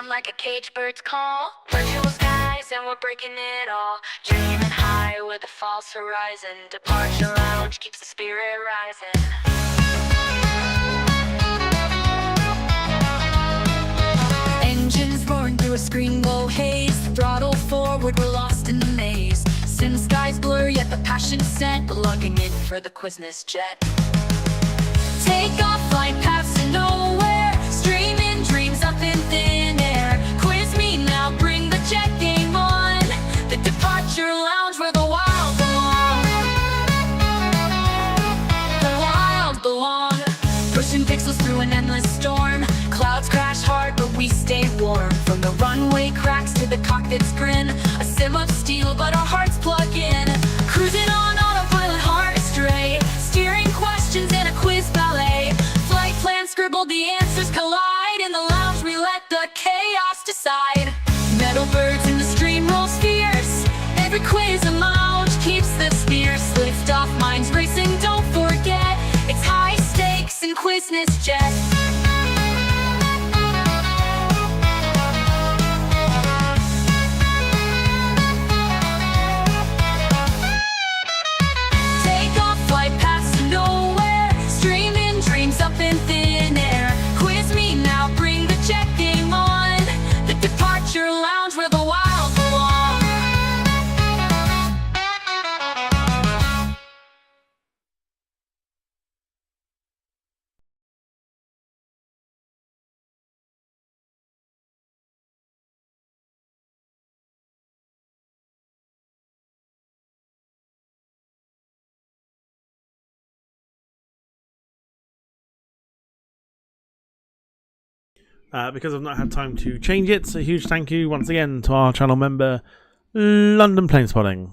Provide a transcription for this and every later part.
sound like a cage bird's call. Virtual skies and we're breaking it all. Dreaming high with a false horizon. Departure lounge keeps the spirit rising. Engines roaring through a screen glow haze. Throttle forward, we're lost in the maze. Sim skies blur, yet the passion sent. Lugging in for the Quizness jet. Take off, flight paths to nowhere. Streaming dreams up in thin air. Quiz me now, bring the jet game on. The departure lounge where the wild belong. The wild belong. Pushing pixels through an endless storm. Clouds crash hard, but we stay warm. From the runway cracks to the cockpit's grin. A sim of steel, but our hearts plug in. Cruising on autopilot, heart astray. Steering questions in a quiz ballet. Flight plan scribbled, the answers collide. In the lounge we let the chaos decide. Metal birds in the stream rolls fierce. Every quiz a lounge keeps the fierce. Lift off, minds racing, don't forget. It's high stakes in Quizness jet. Up in thin air. Quiz me now, bring the jet game on. The departure lounge where the wild belong. Because I've not had time to change it, so a huge thank you once again to our channel member, London Plane Spotting.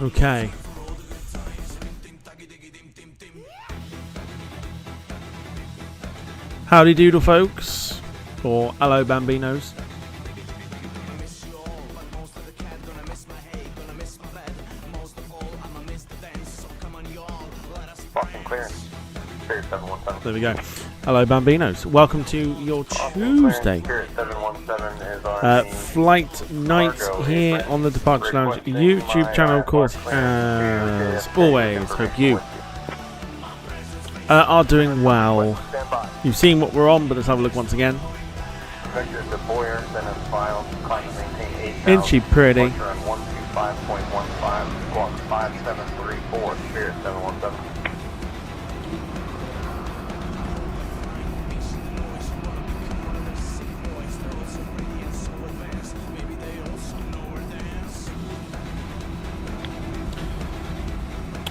Okay. Howdy doodle folks, or hello bambinos. There we go. Hello bambinos. Welcome to your Tuesday flight night here on the Departure Lounge YouTube channel, of course, as always. Hope you are doing well. You've seen what we're on, but let's have a look once again. Isn't she pretty?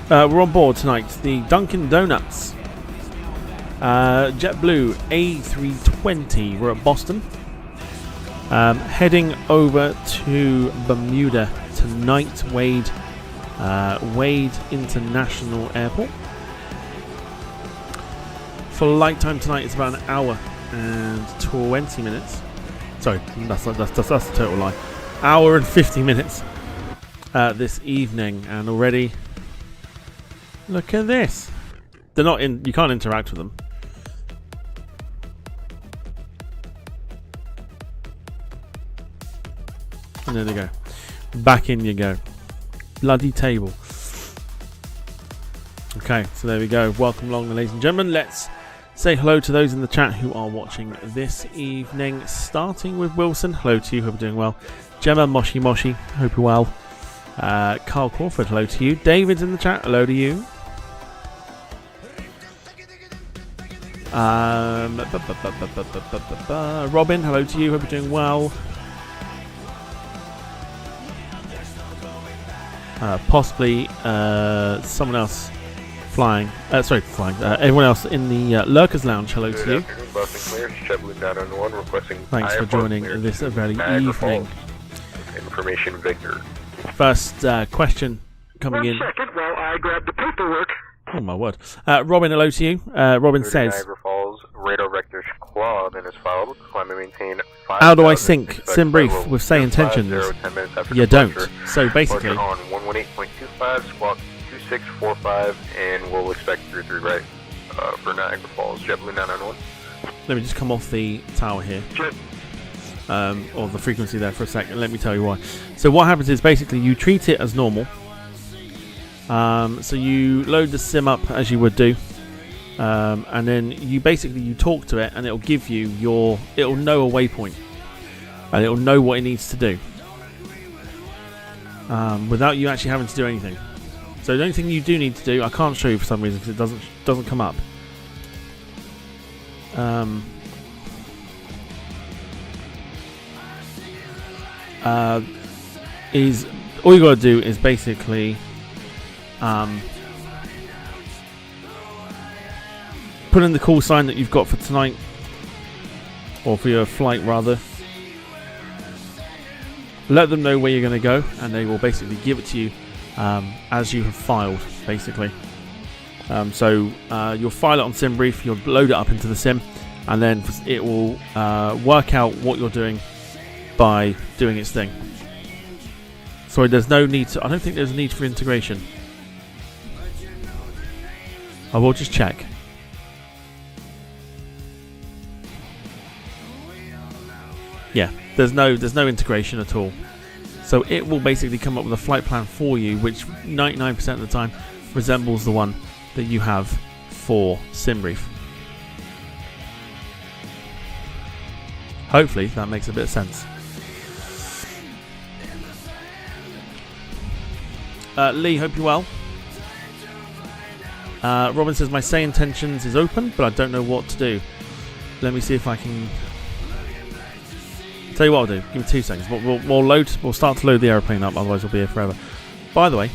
We're on board tonight. The Dunkin Donuts JetBlue A320. We're at Boston. Heading over to Bermuda tonight. Wade International Airport. Flight time tonight is about an hour and 20 minutes. Sorry, that's the total lie. Hour and 50 minutes this evening, and already. Look at this. They're not in. You can't interact with them. And there they go. Back in you go. Bloody table. Okay, so there we go. Welcome along, ladies and gentlemen. Let's say hello to those in the chat who are watching this evening. Starting with Wilson. Hello to you. Hope you're doing well. Gemma Moshi. Hope you're well. Carl Crawford. Hello to you. David's in the chat. Hello to you. Robin, hello to you. Hope you're doing well. Possibly someone else flying. Everyone else in the Lurkers Lounge, hello to you. JetBlue 901 requesting Thanks for joining this very evening. Information Victor. First question coming in. 1 second while I grab the paperwork. Oh my word. Robin, hello to you. Robin says, Niagara Falls, radar vector clawed and is filed. Climb and maintain 5, how do I sync sim brief with say intentions? You don't. So basically, on 118.25, squawk 2645, and we'll expect 33 right for Niagara Falls, JetBlue 991. let me just come off the tower here. Or the frequency there for a second. Let me tell you why. So what happens is basically you treat it as normal. So you load the sim up as you would do. And then you talk to it and it'll give you it'll know a waypoint. And it'll know what it needs to do. Without you actually having to do anything. So the only thing you do need to do, I can't show you for some reason because it doesn't come up. Is all you got to do is basically put in the call sign that you've got for tonight, or for your flight rather. Let them know where you're going to go, and they will basically give it to you as you have filed, basically. So you'll file it on SimBrief, you'll load it up into the sim, and then it will work out what you're doing by doing its thing. Sorry, there's no need to. I don't think there's a need for integration. I will just check. Yeah, there's no integration at all. So it will basically come up with a flight plan for you, which 99% of the time resembles the one that you have for SimBrief. Hopefully that makes a bit of sense. Lee, hope you're well. Robin says my say intentions is open, but I don't know what to do. Let me see if I can. Tell you what I'll do. Give me 2 seconds. We'll start to load the aeroplane up. Otherwise, we'll be here forever. By the way,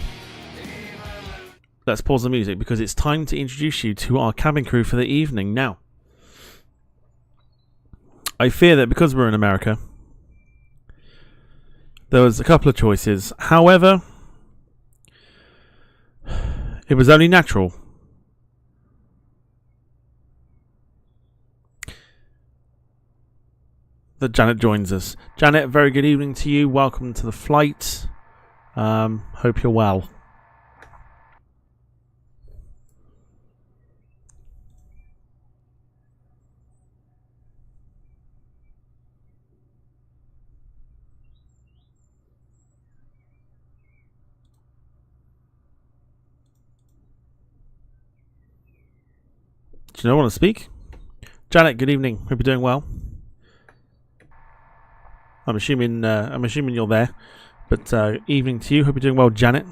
let's pause the music because it's time to introduce you to our cabin crew for the evening. Now, I fear that because we're in America, there was a couple of choices. However, it was only natural that Janet joins us. Janet, very good evening to you. Welcome to the flight. Hope you're well. Do you know want to speak? Janet, good evening. Hope you're doing well. I'm assuming you're there, but evening to you. Hope you're doing well, Janet.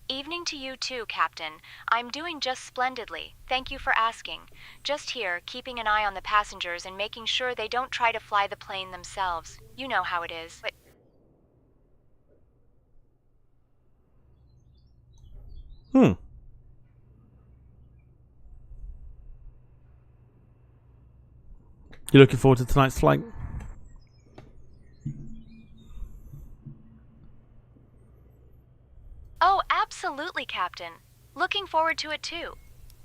Evening to you too, Captain. I'm doing just splendidly. Thank you for asking. Just here, keeping an eye on the passengers and making sure they don't try to fly the plane themselves. You know how it is. You looking forward to tonight's flight? Oh, absolutely, Captain. Looking forward to it too.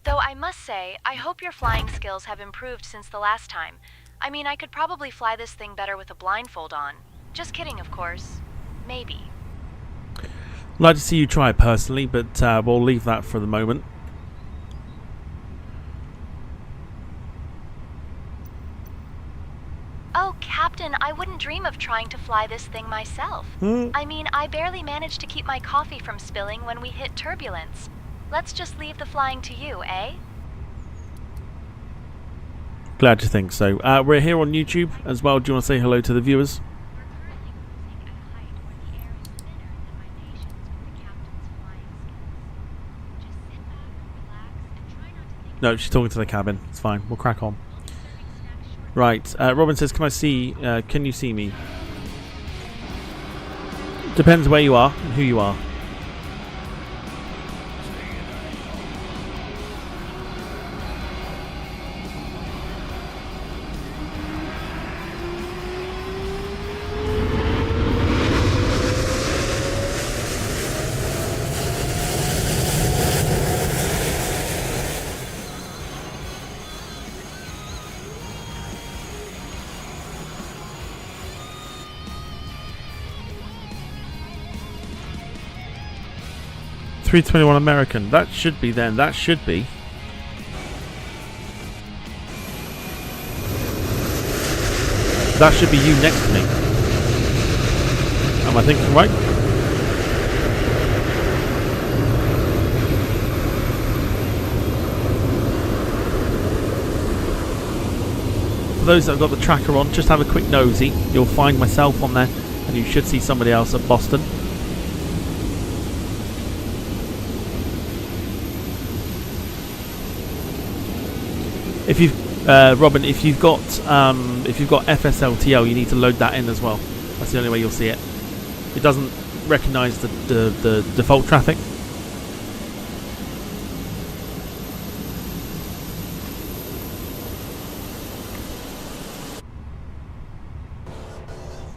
Though I must say, I hope your flying skills have improved since the last time. I mean, I could probably fly this thing better with a blindfold on. Just kidding, of course. Maybe. I'd like to see you try it personally, but we'll leave that for the moment. Oh, Captain, I wouldn't dream of trying to fly this thing myself. I mean, I barely managed to keep my coffee from spilling when we hit turbulence. Let's just leave the flying to you, eh? Glad you think so. We're here on YouTube as well. Do you want to say hello to the viewers? No, she's talking to the cabin. It's fine. We'll crack on. Right. Robin says, can you see me? Depends where you are and who you are. $321 American. That should be then. That should be. That should be you next to me. Am I thinking right? For those that have got the tracker on, just have a quick nosy. You'll find myself on there, and you should see somebody else at Boston. If you've Robin, if you've got FSLTL, you need to load that in as well. That's the only way you'll see it. It doesn't recognise the default traffic.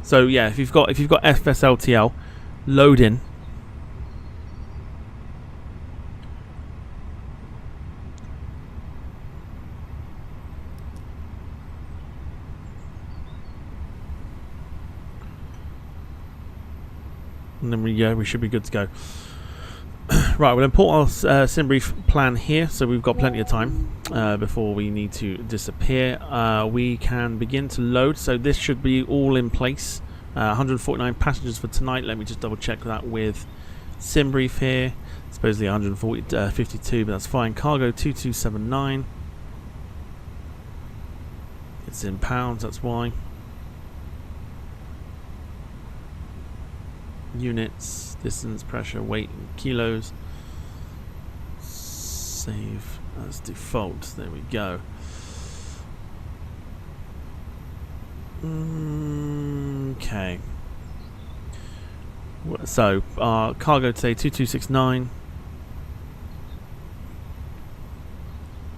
So yeah, if you've got FSLTL, load in. And then we should be good to go. Right, we'll import our sim brief plan here, so we've got plenty of time before we need to disappear. We can begin to load, so this should be all in place. 149 passengers for tonight. Let me just double check that with sim brief here. Supposedly 152, but that's fine. Cargo 2279. It's in pounds, that's why. Units, distance, pressure, weight, and kilos. Save as default. There we go. Okay. So our cargo today 2269.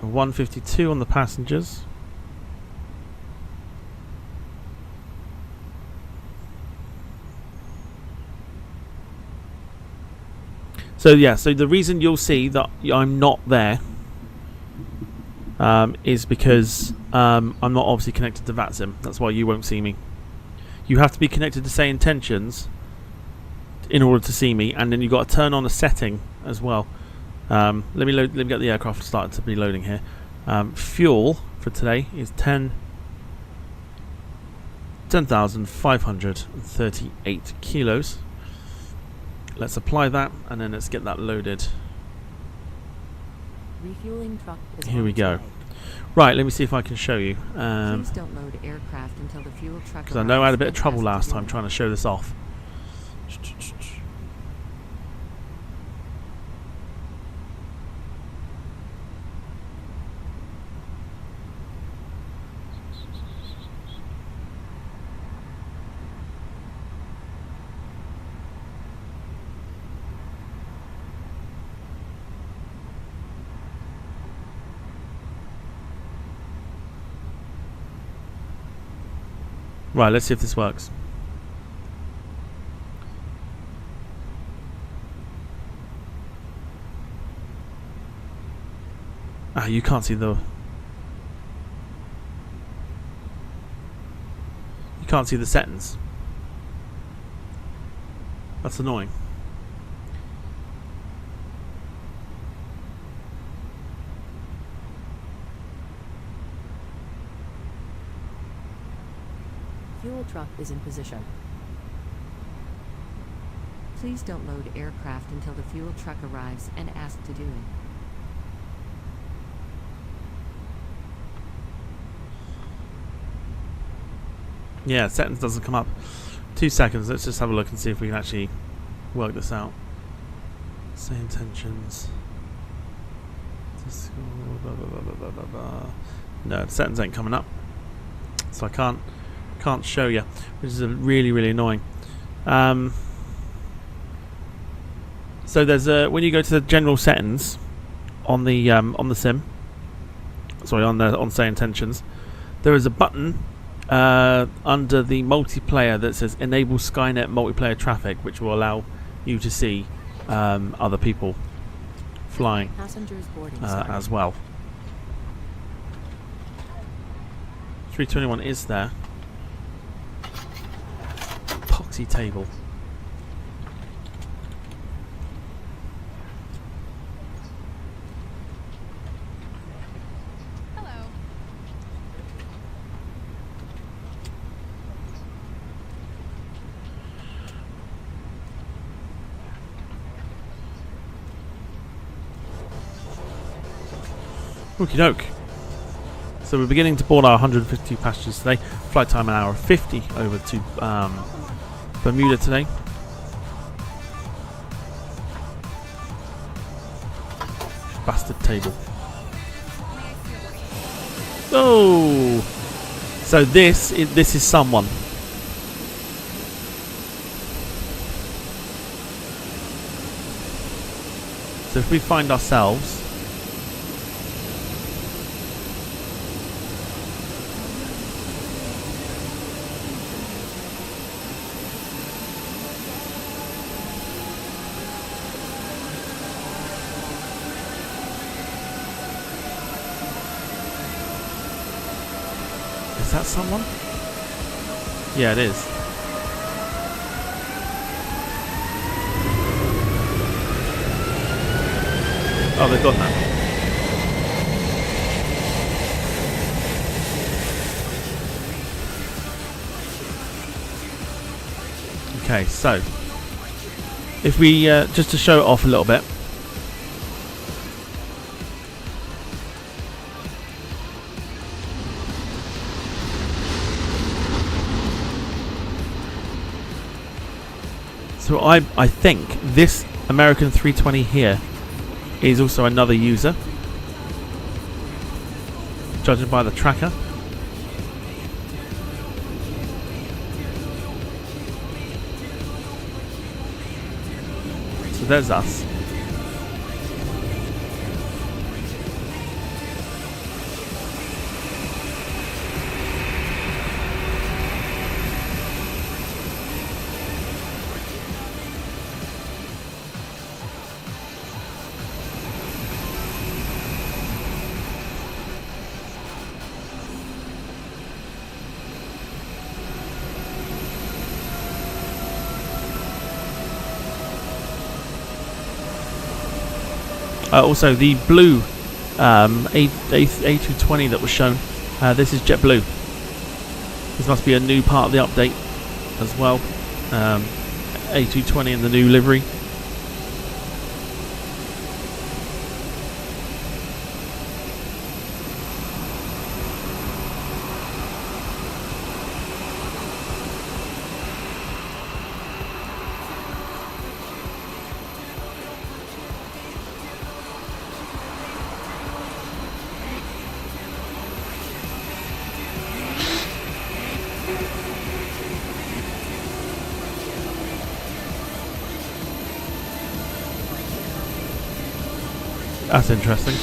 152 on the passengers. So yeah, so the reason you'll see that I'm not there is because I'm not obviously connected to VATSIM. That's why you won't see me. You have to be connected to Say Intentions in order to see me, and then you've got to turn on a setting as well. Let me get the aircraft started to be loading here. Fuel for today is 10,538 kilos. Let's apply that, and then let's get that loaded. Refueling truck is Here on we go. its way. Right, let me see if I can show you. Please don't load aircraft until the fuel truck Because I know I had a bit of arrives trouble and last has to time do trying to show this off. Right, let's see if this works. Ah, you can't see the... You can't see the settings. That's annoying. Fuel truck is in position. Please don't load aircraft until the fuel truck arrives and asked to do it. Yeah, settings doesn't come up. 2 seconds, let's just have a look and see if we can actually work this out. Say intentions. No, the settings ain't coming up. So I can't show you, which is really annoying. So there's when you go to the general settings on the sim, sorry, on Say Intentions, there is a button under the multiplayer that says Enable Skynet Multiplayer Traffic, which will allow you to see other people flying Passengers boarding as well. 321 is there. Epoxy table. Okie doke. So we're beginning to board our 152 passengers today. Flight time an hour 50 over to Bermuda today. Bastard table. Oh! So this is someone. So if we find ourselves Is that someone? Yeah, it is. Oh, they've gone now. Okay, so if we just to show it off a little bit. So I think this American 320 here is also another user, judging by the tracker. So there's us. Also, the blue A320 that was shown, this is JetBlue. This must be a new part of the update as well. A320 in the new livery. That's interesting.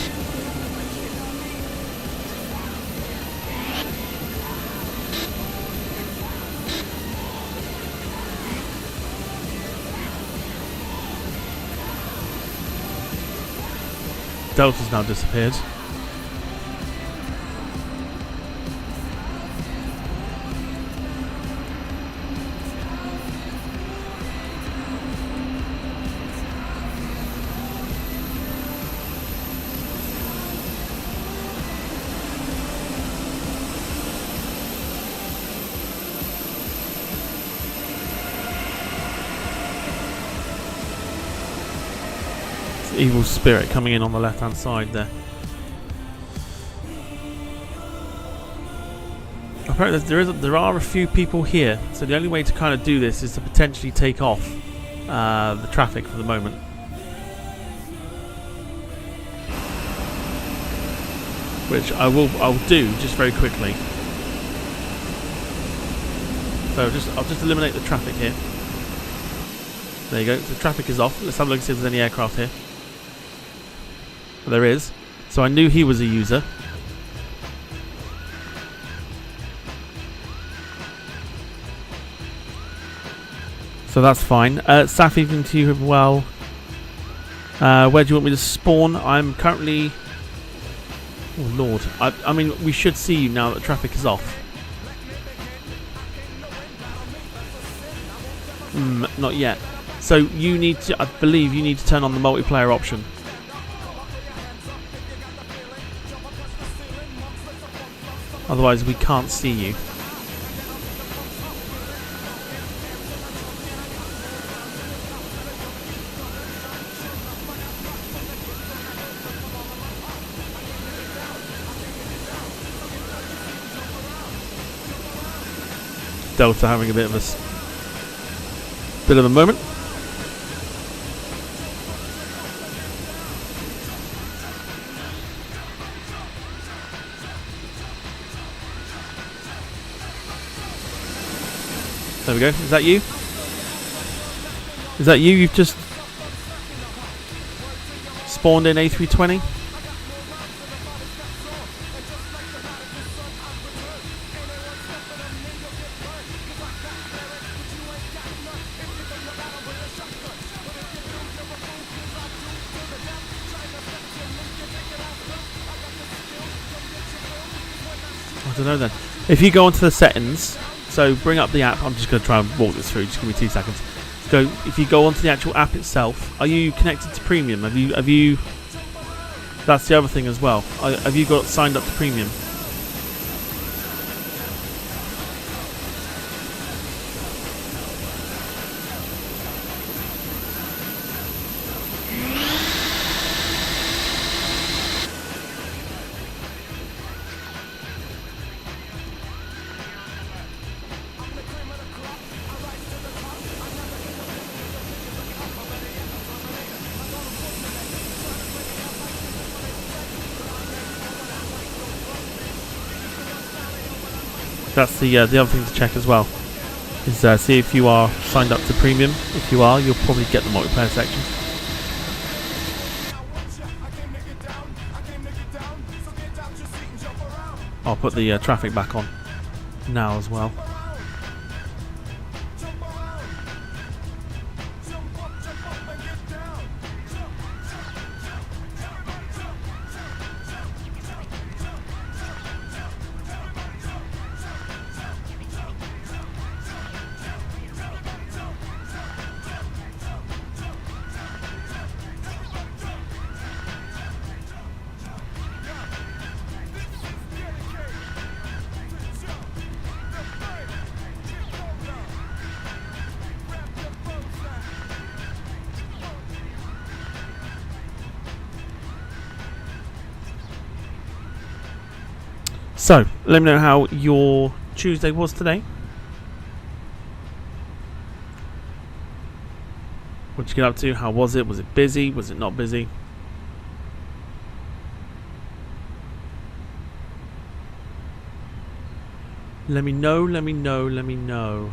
Delta's now disappeared. Evil spirit coming in on the left hand side there. Apparently there are a few people here, so the only way to kind of do this is to potentially take off the traffic for the moment. Which I'll do just very quickly. So I'll just eliminate the traffic here. There you go. The traffic is off. Let's have a look and see if there's any aircraft here. There is. So I knew he was a user. So that's fine. Saf, evening to you as well. Where do you want me to spawn? I'm currently... Oh, Lord. I mean, we should see you now that traffic is off. Not yet. So you need to... I believe you need to turn on the multiplayer option. Otherwise, we can't see you. Delta having a bit of a moment. There we go. Is that you? Is that you? You've just spawned in A320? I don't know then. If you go onto the settings, so bring up the app. I'm just going to try and walk this through. Just give me 2 seconds. If you go onto the actual app itself, are you connected to Premium? Have you? That's the other thing as well. Have you got signed up to Premium? That's the other thing to check as well. Is see if you are signed up to Premium. If you are, you'll probably get the multiplayer section. I'll put the traffic back on now as well. So, let me know how your Tuesday was today. What did you get up to? How was it? Was it busy? Was it not busy? Let me know, let me know, let me know.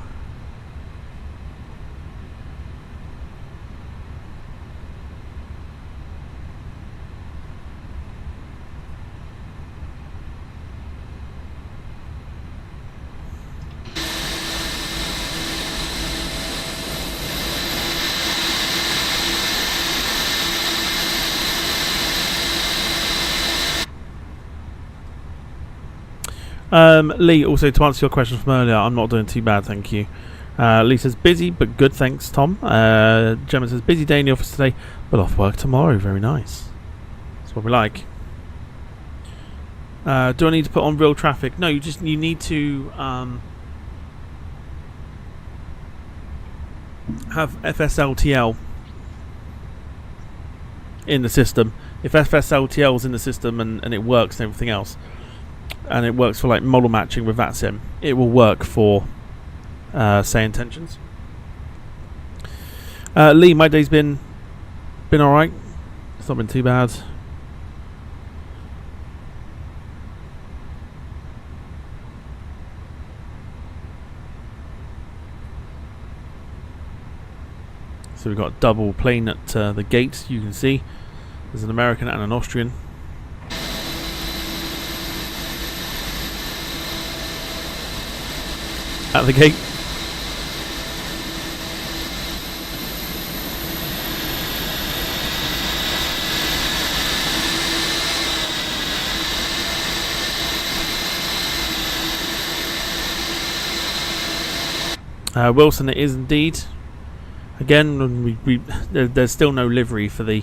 Lee, also to answer your question from earlier, I'm not doing too bad, thank you. Lee says busy but good, thanks Tom. Gemma says busy day in the office today but off work tomorrow, very nice. That's what we like. Do I need to put on real traffic? No, you need to have FSLTL in the system. If FSLTL is in the system and it works and everything else, and it works for like model matching with VATSIM, it will work for say intentions. Lee, my day's been alright. It's not been too bad. So we've got a double plane at the gate. You can see there's an American and an Austrian. At the gate. Wilson, it is indeed. Again, there's still no livery for the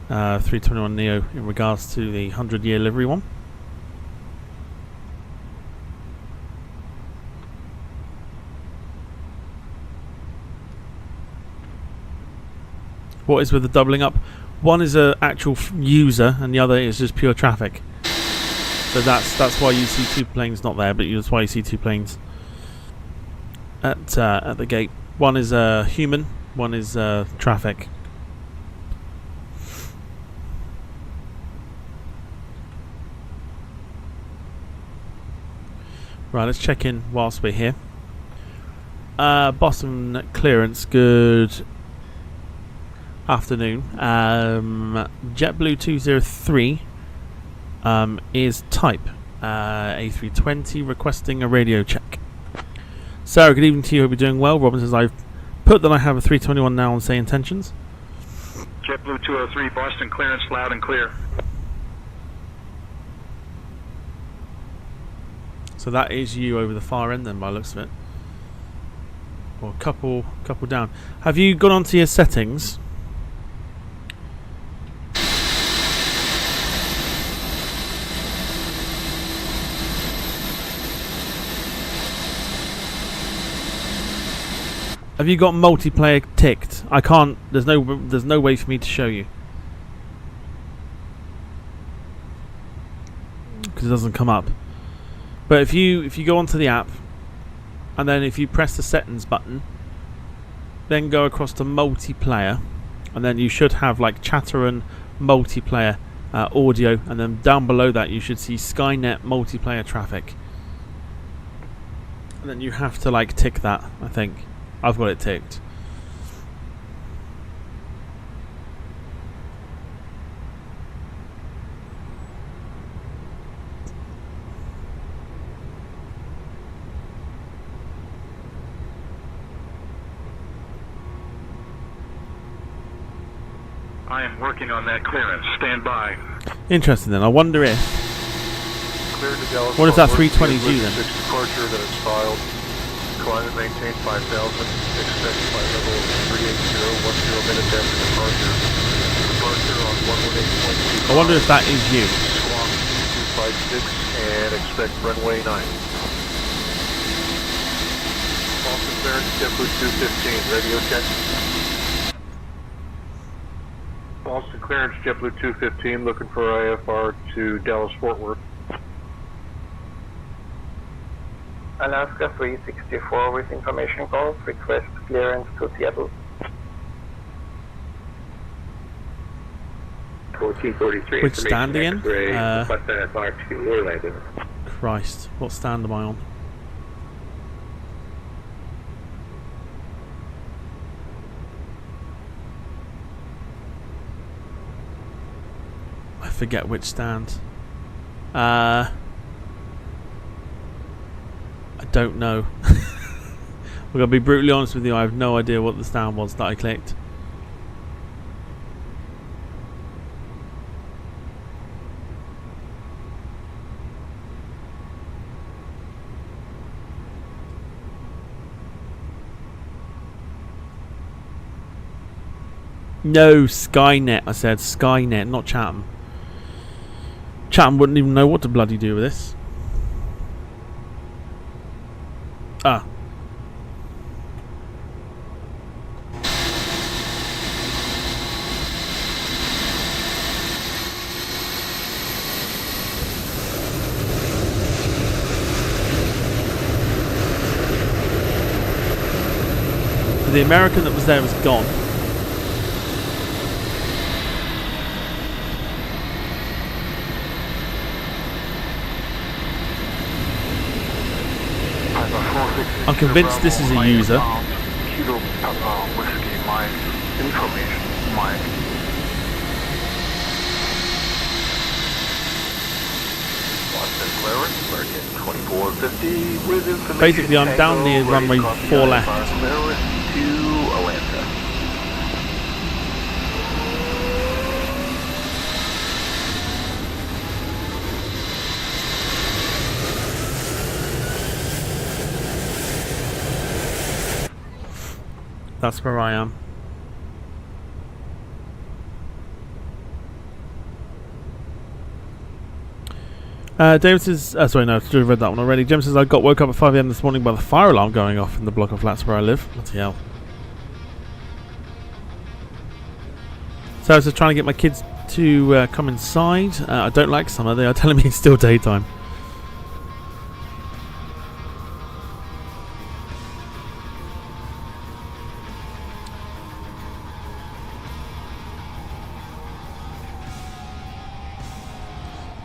321neo in regards to the 100-year livery one. What is with the doubling up? One is an actual user, and the other is just pure traffic. So that's why you see two planes not there, but that's why you see two planes at the gate. One is human, one is traffic. Right, let's check in whilst we're here. Boston clearance, good afternoon. JetBlue 203 is type A320 requesting a radio check. Sarah, good evening to you. Hope you're doing well. Robin says I've put that I have a 321 now on say intentions. JetBlue 203 Boston clearance loud and clear. So that is you over the far end then by the looks of it. Or a couple down. Have you gone onto your settings? Have you got multiplayer ticked? I can't. There's no way for me to show you because it doesn't come up. But if you go onto the app and then if you press the settings button, then go across to multiplayer, and then you should have like chatter and multiplayer audio, and then down below that you should see Skynet multiplayer traffic, and then you have to like tick that. I think I've got it ticked. I am working on that clearance. Stand by. Interesting then. I wonder if what if that 320 is you then? Departure that is filed. Climb and maintain 5,000. Expect flight level 380, 10 minutes after departure. Departure on 118.2. I wonder if that is you. Squawk 256 and expect runway 9. Boston clearance, JetBlue 215. Radio check. Boston clearance, JetBlue 215. Looking for IFR to Dallas Fort Worth. Alaska 364 with information calls, request clearance to Seattle. 1443. Which stand again? Orlando. Christ, what stand am I on? I forget which stand. I don't know. I'm gonna be brutally honest with you. I have no idea what the stand was that I clicked. No, Skynet. I said Skynet, not Chatham. Chatham wouldn't even know what to bloody do with this. Ah. The American that was there was gone. I'm convinced this is a user. Kilo Whiskey Mike Information, Mike. Boston clearance, American 2450 with information. Basically, I'm down near runway 4 left. Clearance to Atlanta. That's where I am. David says, sorry, no, I read that one already. Jim says, I woke up at 5 AM this morning by the fire alarm going off in the block of flats where I live. Bloody hell. So I was just trying to get my kids to come inside. I don't like summer. They are telling me it's still daytime.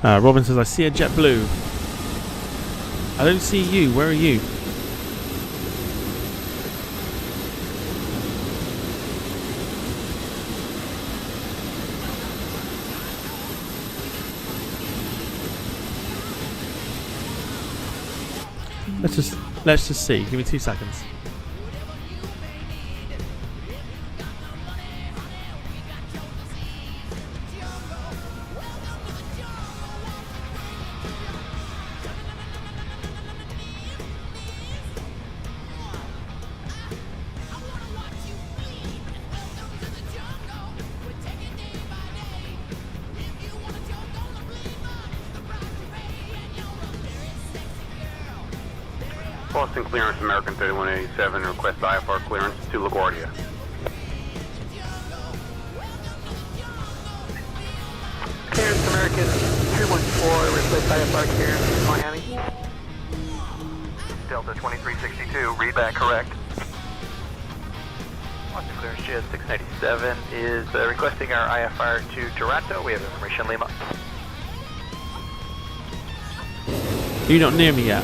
Robin says, I see a JetBlue. I don't see you. Where are you? Let's just see. Give me 2 seconds. Boston clearance, American 3187, request IFR clearance to LaGuardia. Clearance American 314, request IFR clearance to Miami. Delta 2362, read that correct. Boston clearance JS 697 is requesting our IFR to Toronto. We have information Lima. You're not near me yet.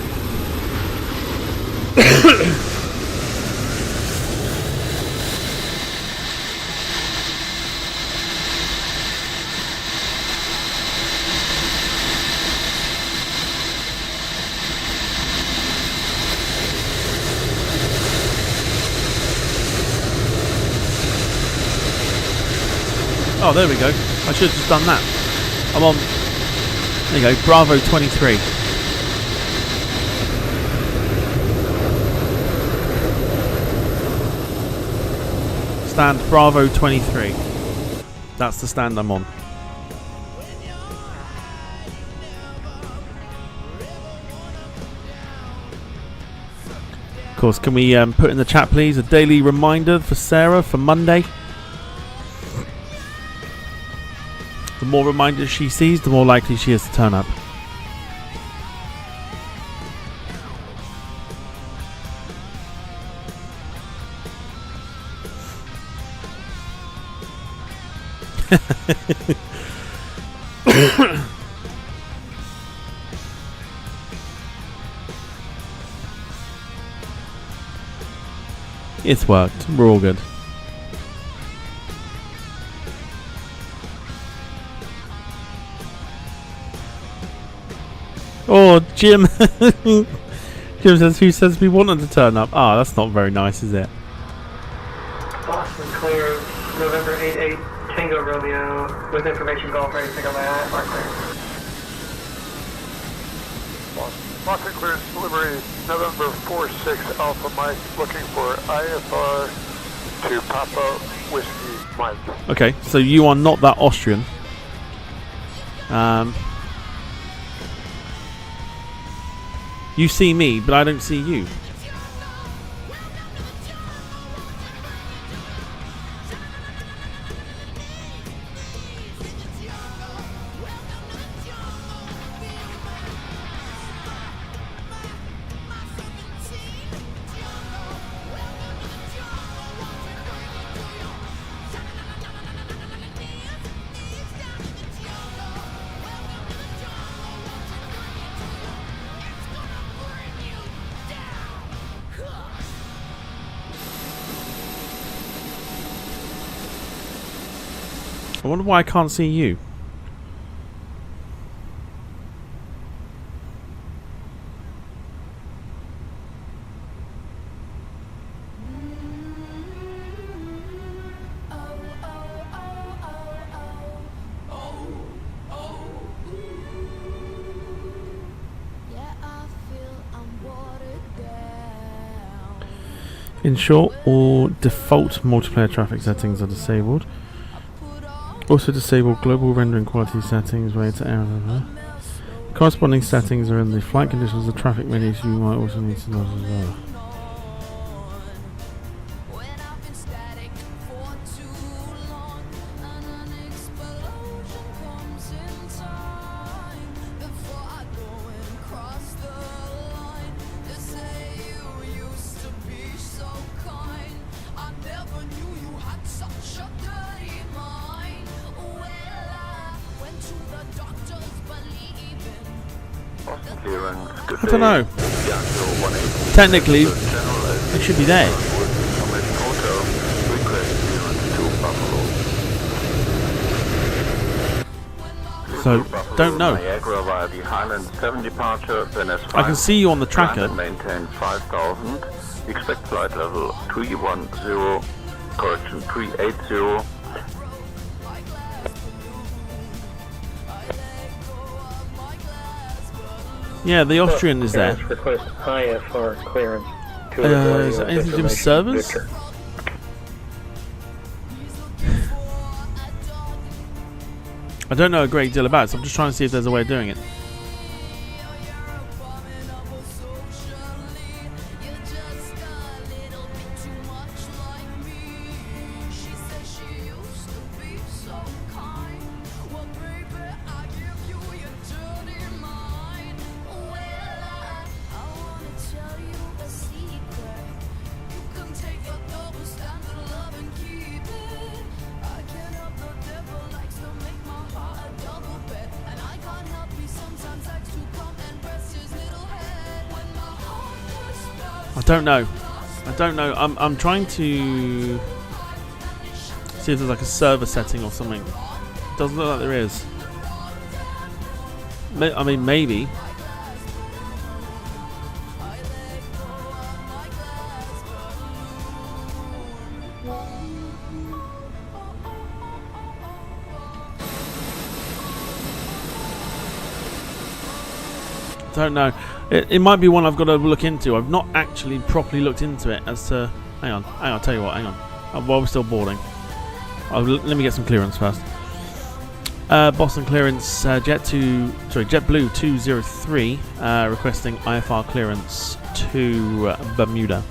Oh, there we go. I should have just done that. I'm on. There you go. Bravo 23. Stand Bravo 23. That's the stand I'm on. Of course, can we put in the chat, please, a daily reminder for Sarah for Monday? The more reminders she sees, the more likely she is to turn up. It's worked. We're all good. Oh, Jim. Jim says, who says we wanted to turn up? Ah, that's not very nice, is it? Boston clear, November 88, Tango Romeo, with information Golf ready to pick up my IFR clearance. Boston clearance delivery, November 46 Alpha Mike, looking for IFR to Papa Whiskey Mike. Okay, so you are not that Austrian. You see me, but I don't see you. I wonder why I can't see you. Ensure all default multiplayer traffic settings are disabled. Also disable global rendering quality settings related to error. Corresponding settings are in the flight conditions of traffic menu, so you might also need to know as well. I don't know. Technically, it should be there. So, don't know. I can see you on the tracker. Maintain 5,000. Expect flight level 310, correction 380. Yeah, the Austrian is there. Request IFR clearance. Is that anything to do with servers? I don't know a great deal about it, so I'm just trying to see if there's a way of doing it. I don't know. I'm trying to see if there's like a server setting or something. Doesn't look like there is. I mean, maybe. Don't know. It might be one I've got to look into. I've not actually properly looked into it as to... Hang on, I'll tell you what, hang on. While we're still boarding. Let me get some clearance first. Boston clearance, JetBlue 203, requesting IFR clearance to Bermuda.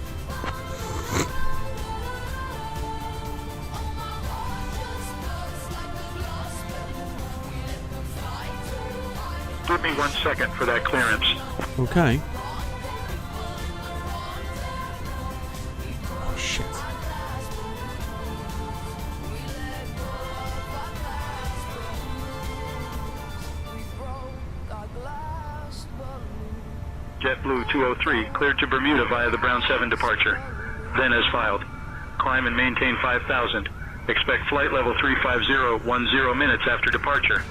Give me 1 second for that clearance. Okay. Oh, shit. JetBlue 203, cleared to Bermuda via the Brown 7 departure. Then as filed. Climb and maintain 5,000. Expect flight level 350, 10 minutes after departure.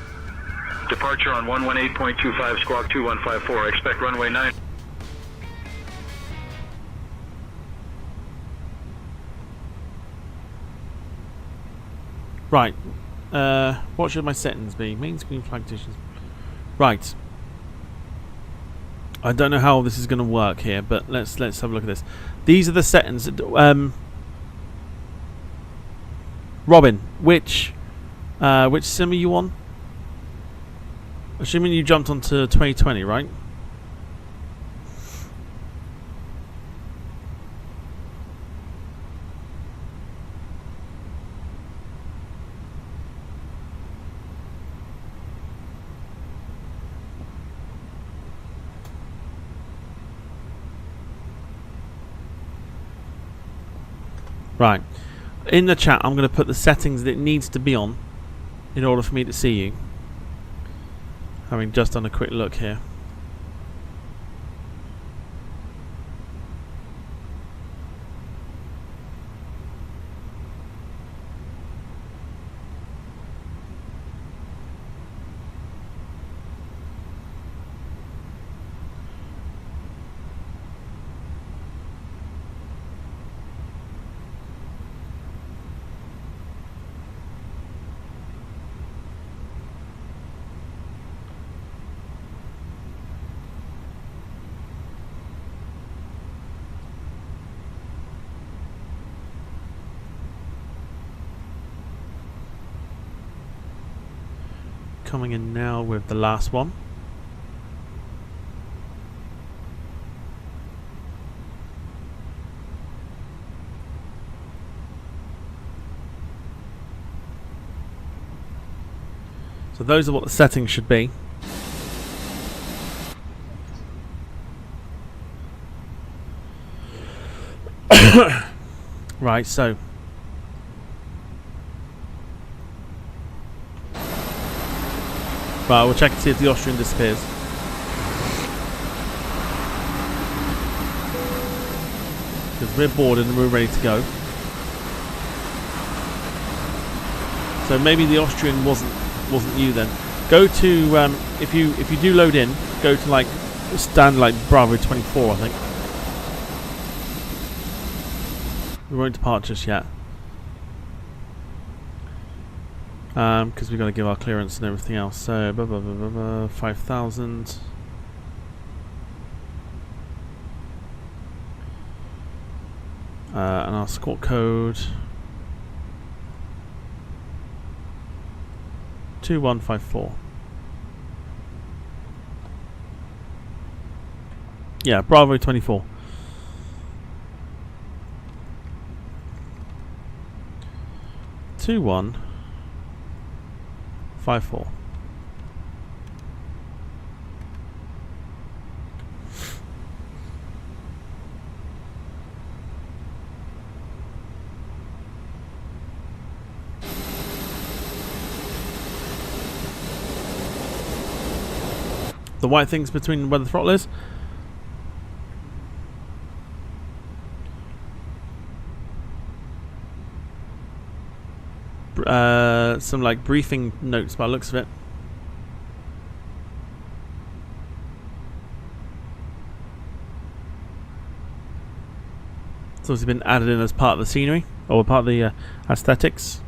Departure on 118.25 squawk 2154. Expect runway 9. Right. What should my settings be? Main screen flag conditions. Right. I don't know how this is going to work here, but let's have a look at this. These are the settings. Robin, which sim are you on? Assuming you jumped onto 2020, right? Right. In the chat, I'm going to put the settings that it needs to be on in order for me to see you. Having just done a quick look here. coming in now with the last one. So those are what the settings should be. Right, so right, we'll check and see if the Austrian disappears. Because we're boarded and we're ready to go. So maybe the Austrian wasn't you then. Go to if you do load in, go to like stand like Bravo 24, I think. We won't depart just yet. Because we've got to give our clearance and everything else. So 5,000. And our score code 2154. Yeah, Bravo 24. Two 154. The white things between where the throttle is. Some like briefing notes by the looks of it. It's also been added in as part of the scenery or part of the aesthetics.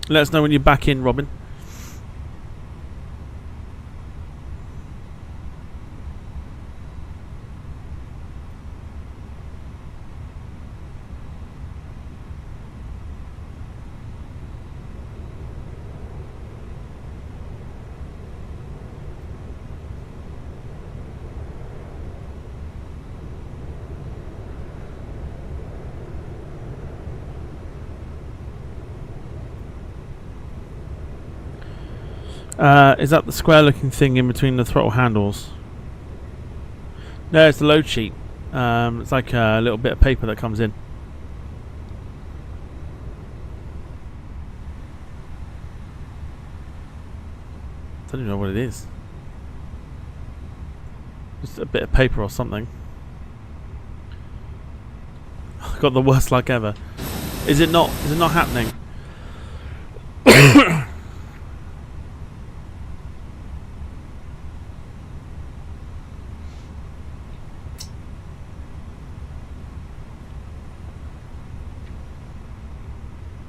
Let us know when you're back in, Robin. Is that the square looking thing in between the throttle handles? No, it's the load sheet. It's like a little bit of paper that comes in. I don't even know what it is. Just a bit of paper or something. I got the worst luck ever. Is it not? Is it not happening?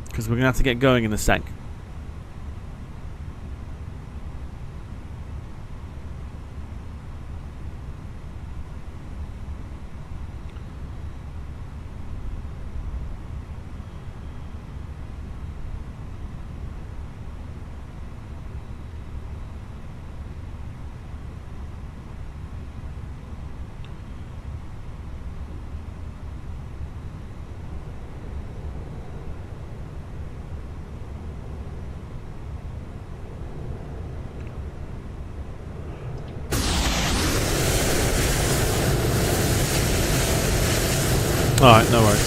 Because we're going to have to get going in a sec. Alright, no worries.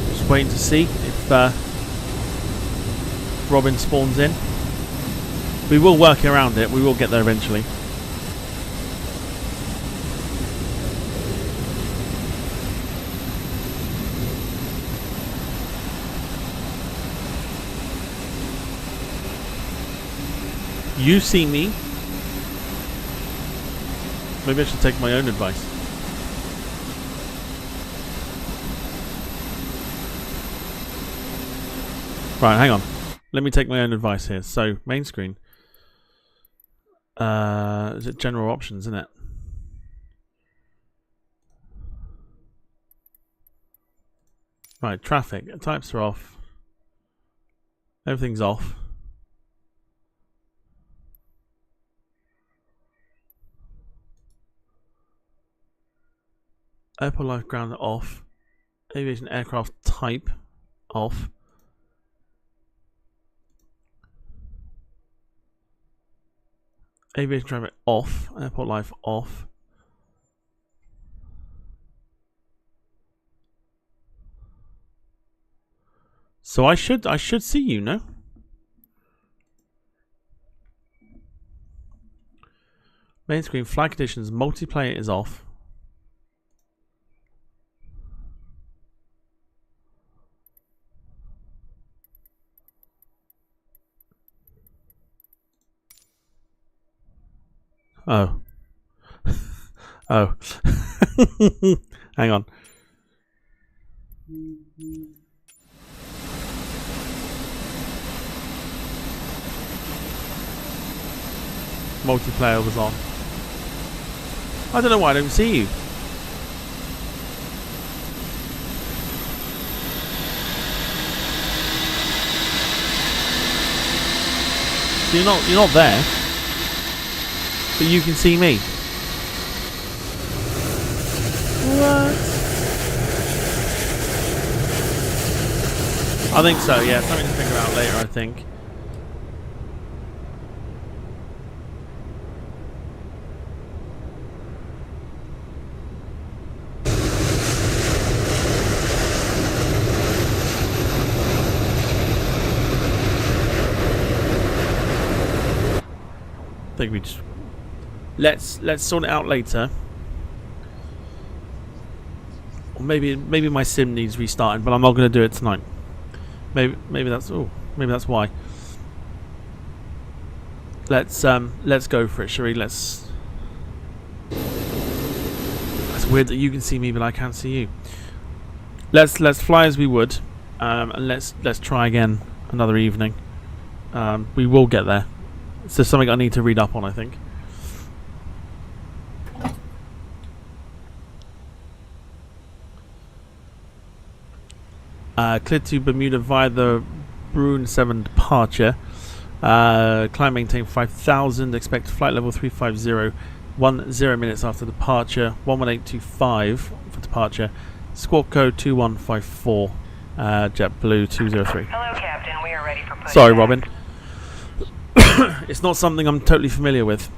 Just waiting to see if Robin spawns in. We will work around it. We will get there eventually. You see me. Maybe I should take my own advice. Right, hang on. Let me take my own advice here. So, main screen. Is it general options, isn't it? Right, traffic. Types are off. Everything's off. Airport life ground off. Aviation aircraft type off. Aviation traffic off. Airport life off. So I should see you, no? Main screen flight conditions multiplayer is off. Oh. Oh. Hang on. Multiplayer was on. I don't know why I don't see you. So you're not there. But you can see me. What? I think so, yeah. Something to figure out later, I think. I think we just... Let's sort it out later. Or maybe my sim needs restarting, but I'm not going to do it tonight. Maybe that's why. Let's go for it, shall we? That's weird that you can see me but I can't see you. Let's fly as we would, and let's try again another evening. We will get there. It's just something I need to read up on, I think. Cleared to Bermuda via the Bruin 7 departure. Climb maintain 5000. Expect flight level 350. 10 minutes after departure. 11825 for departure. Squawk code 2154. JetBlue 203. Hello, Captain. We are ready for push. Sorry, Robin. It's not something I'm totally familiar with.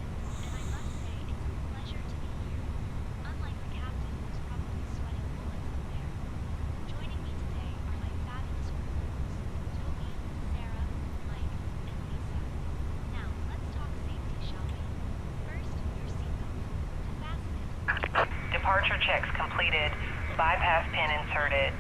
Departure checks completed. Bypass pin inserted.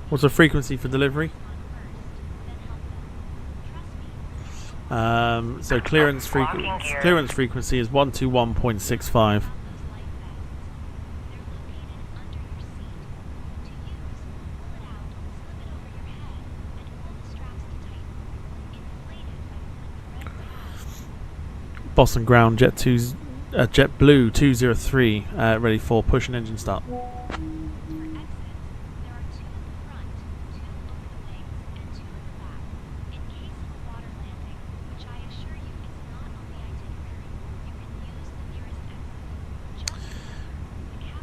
What's the frequency for delivery? So clearance frequency is 121.65. Boston ground JetBlue 203 ready for push and engine start.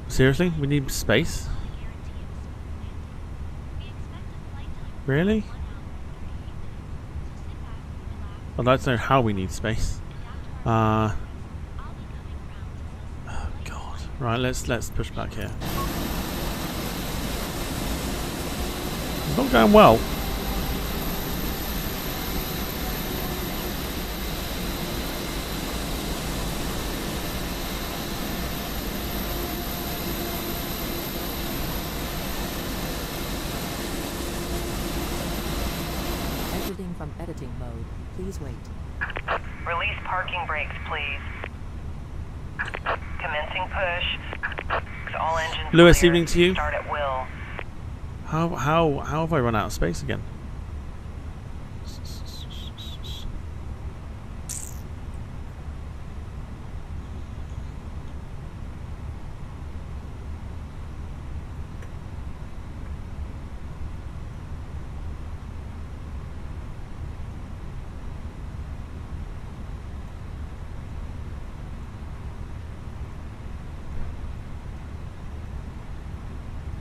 Seriously? We need space? Really? I'd like to know how we need space. Oh God. Right, let's push back here. It's not going well. editing mode. Please wait. Release parking brakes, please. Commencing push. All engines Lewis, clear. evening to you. Start at will. How have I run out of space again?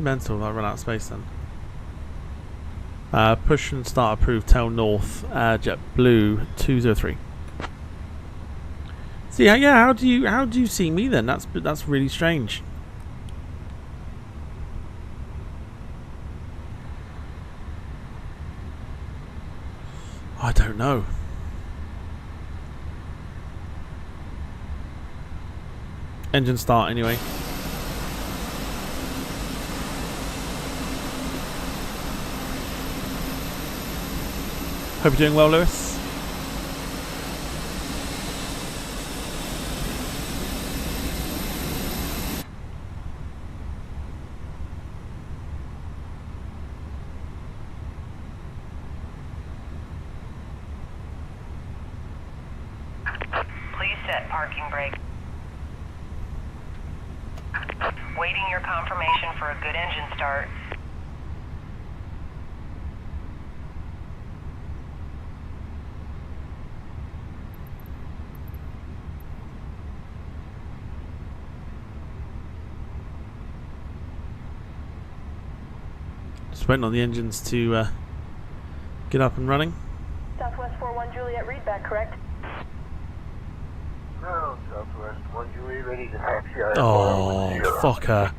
Mental, I run out of space then. Push and start approved. Tail north. JetBlue 203. See, yeah. How do you see me then? That's really strange. I don't know. Engine start anyway. Hope you're doing well, Lewis. Please set parking brake. Waiting your confirmation for a good engine start. Just waiting on the engines to get up and running. Southwest 41 Juliet, readback, correct? No, Southwest 1 Juliet, ready to taxi. Oh, fuck her.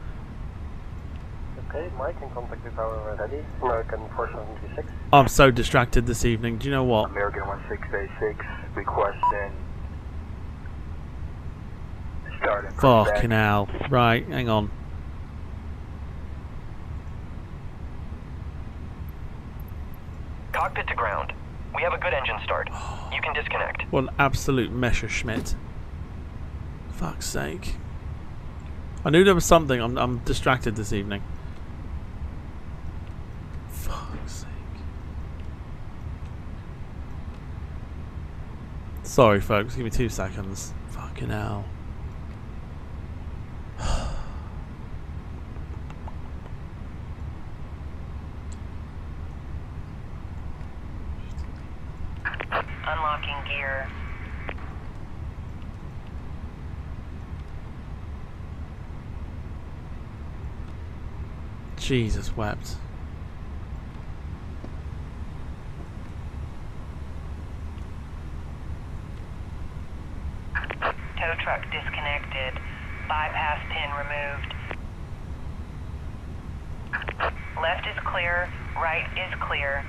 Okay, Mike, in contact with our ready. American 476. I'm so distracted this evening. Do you know what? American 1686, requesting starting. Fucking hell. Right, hang on. Cockpit to ground. We have a good engine start. You can disconnect. What an absolute Messerschmitt. Fuck's sake. I knew there was something. I'm distracted this evening. Fuck's sake. Sorry, folks. Give me 2 seconds. Fucking hell. Unlocking gear. Jesus wept. Tow truck disconnected. Bypass pin removed. Left is clear. Right is clear.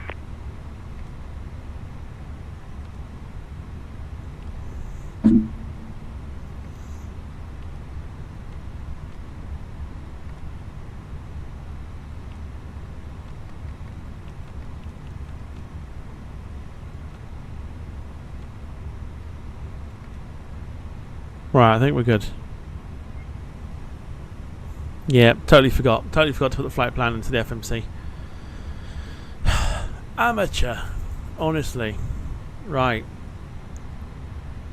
Right, I think we're good. Yeah, totally forgot. Totally forgot to put the flight plan into the FMC. Amateur. Honestly. Right.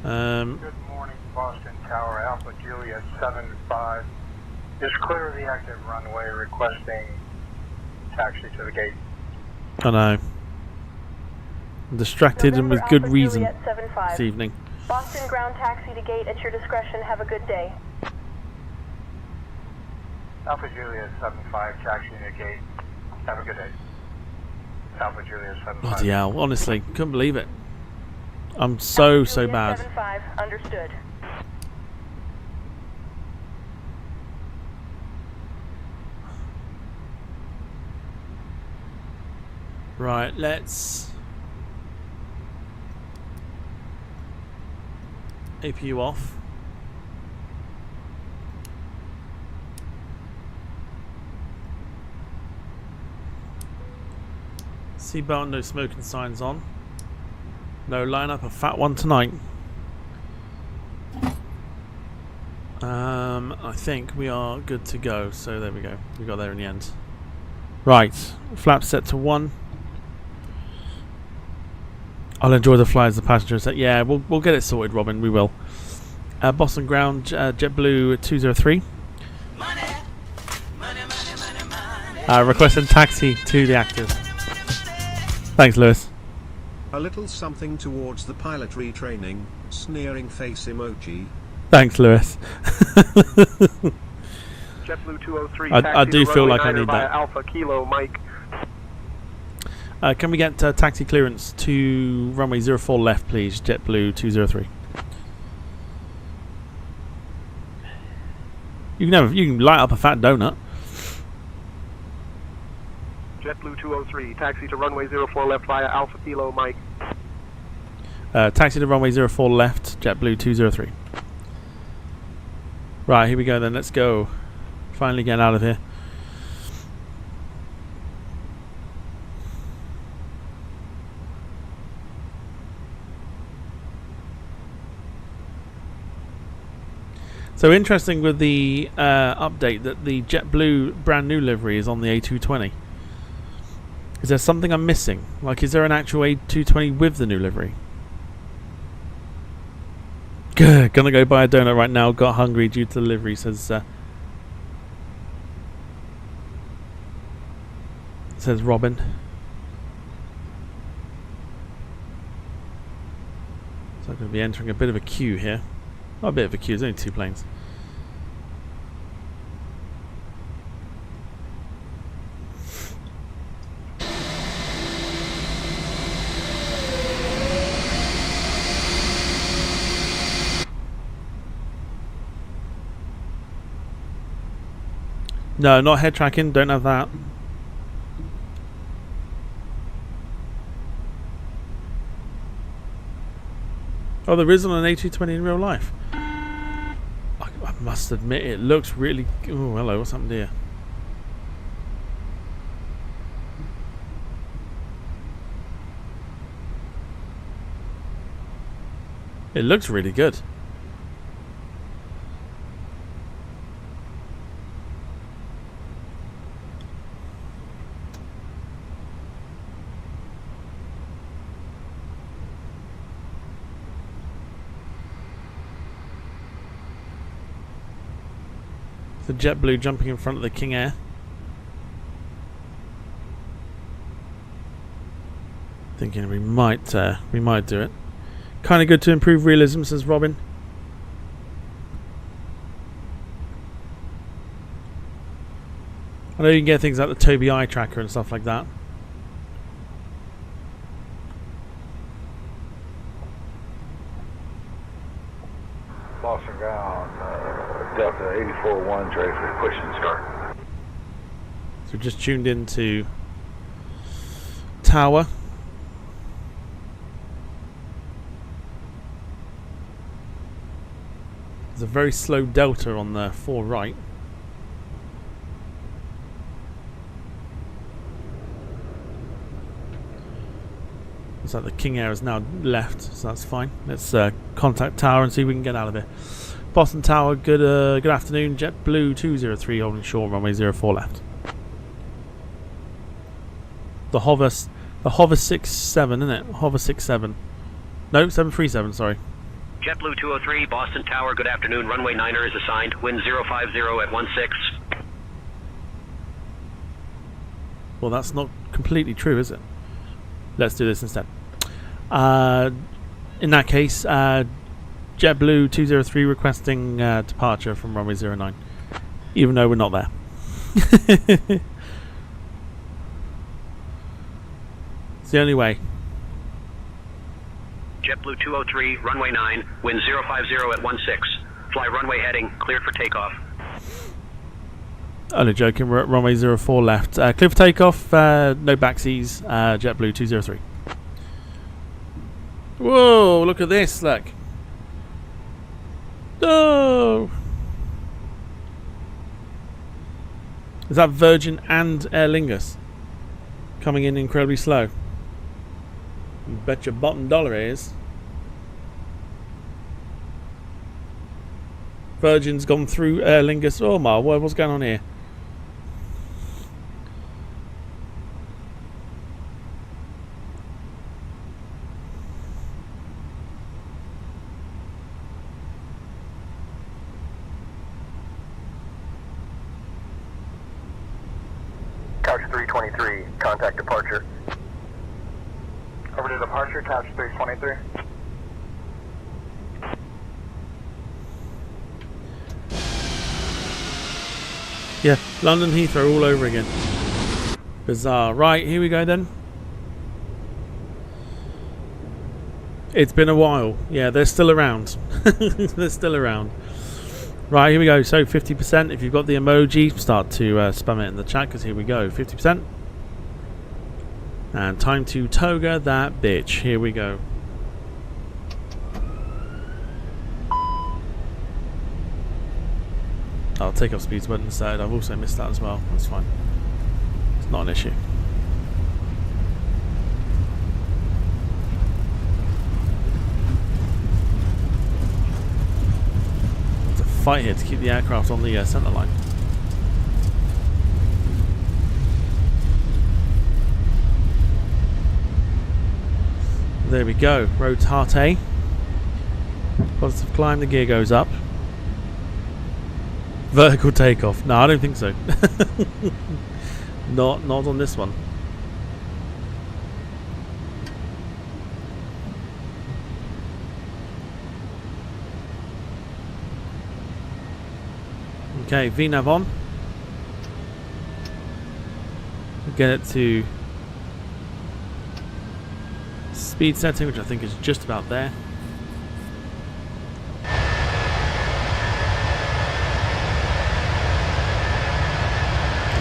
Good morning, Boston Tower, Alpha Juliet 75. Is clear of the active runway, requesting taxi to the gate. I know. I'm distracted and with good Alpha reason Juliet 75. this evening. Boston ground taxi to gate at your discretion. Have a good day. Alpha Juliet 75, taxi to the gate. Have a good day. Alpha Juliet 75. Bloody hell, honestly, couldn't believe it. I'm so Juliet bad. 75, understood. Right, let's APU off. Seatbelt, no smoking signs on. No, line up a fat one tonight. I think we are good to go. So there we go. We got there in the end. Right, flaps set to 1. I'll enjoy the fly as the passenger set. Yeah, we'll get it sorted, Robin. We will. Boston ground, JetBlue 203. Requesting taxi to the actors. Thanks, Lewis. A little something towards the pilot retraining, sneering face emoji. Thanks, Lewis. JetBlue 203. I do feel like I need that. Alpha Kilo Mike. Can we get taxi clearance to runway 04 left, please? JetBlue 203. You can light up a fat donut. JetBlue 203. Taxi to runway 04 left via Alpha Kilo Mike. Taxi to runway 04 left, JetBlue 203. Right, here we go then. Let's go. Finally get out of here. So interesting with the update that the JetBlue brand new livery is on the A320. Is there something I'm missing? Like, is there an actual A320 with the new livery? Gonna go buy a donut right now. Got hungry due to the livery, says Robin. So I'm going to be entering a bit of a queue here. Not a bit of a queue, there's only 2 planes. No, not head tracking, don't have that. Oh, there is on an A320 in real life. I must admit, it looks really... Oh, hello, what's happened here? It looks really good. The JetBlue jumping in front of the King Air. Thinking we might do it. Kind of good to improve realism, says Robin. I know you can get things like the Tobii eye tracker and stuff like that. Boston ground, Delta 84-1, ready for push and start. So we just tuned into tower. There's a very slow delta on the 4 right. Looks like the King Air is now left, so that's fine. Let's contact tower and see if we can get out of here. Boston Tower, good afternoon. JetBlue 203 holding short, runway 04 left. The hover 67, isn't it? Hover 67. No, 737, sorry. JetBlue 203, Boston Tower, good afternoon. Runway 9er is assigned. Wind 050 at 16. Well, that's not completely true, is it? Let's do this instead. In that case, JetBlue 203 requesting departure from runway 09, even though we're not there. It's the only way. JetBlue 203, runway 9, wind 050 at 16. Fly runway heading, cleared for takeoff. Only joking, we're at runway 04 left. Clear for takeoff, no backseas, JetBlue 203. Whoa, look at this, look. Oh! Is that Virgin and Aer Lingus coming in incredibly slow? You bet your bottom dollar is. Virgin's gone through Aer Lingus. Oh my word, what's going on here? Couch 323, contact departure. Over to departure, couch 323. Yeah, London Heathrow all over again. Bizarre. Right, here we go then. It's been a while. Yeah, they're still around. They're still around. Right, here we go. So 50%. If you've got the emoji, start to spam it in the chat, because here we go. 50%. And time to toga that bitch. Here we go. I'll take off speeds button instead. I've also missed that as well. That's fine. It's not an issue. It's a fight here to keep the aircraft on the centre line. There we go. Road Tarte. Positive climb. The gear goes up. Vertical takeoff. No, I don't think so. Not on this one. Okay, VNAV on. Get it to speed setting, which I think is just about there.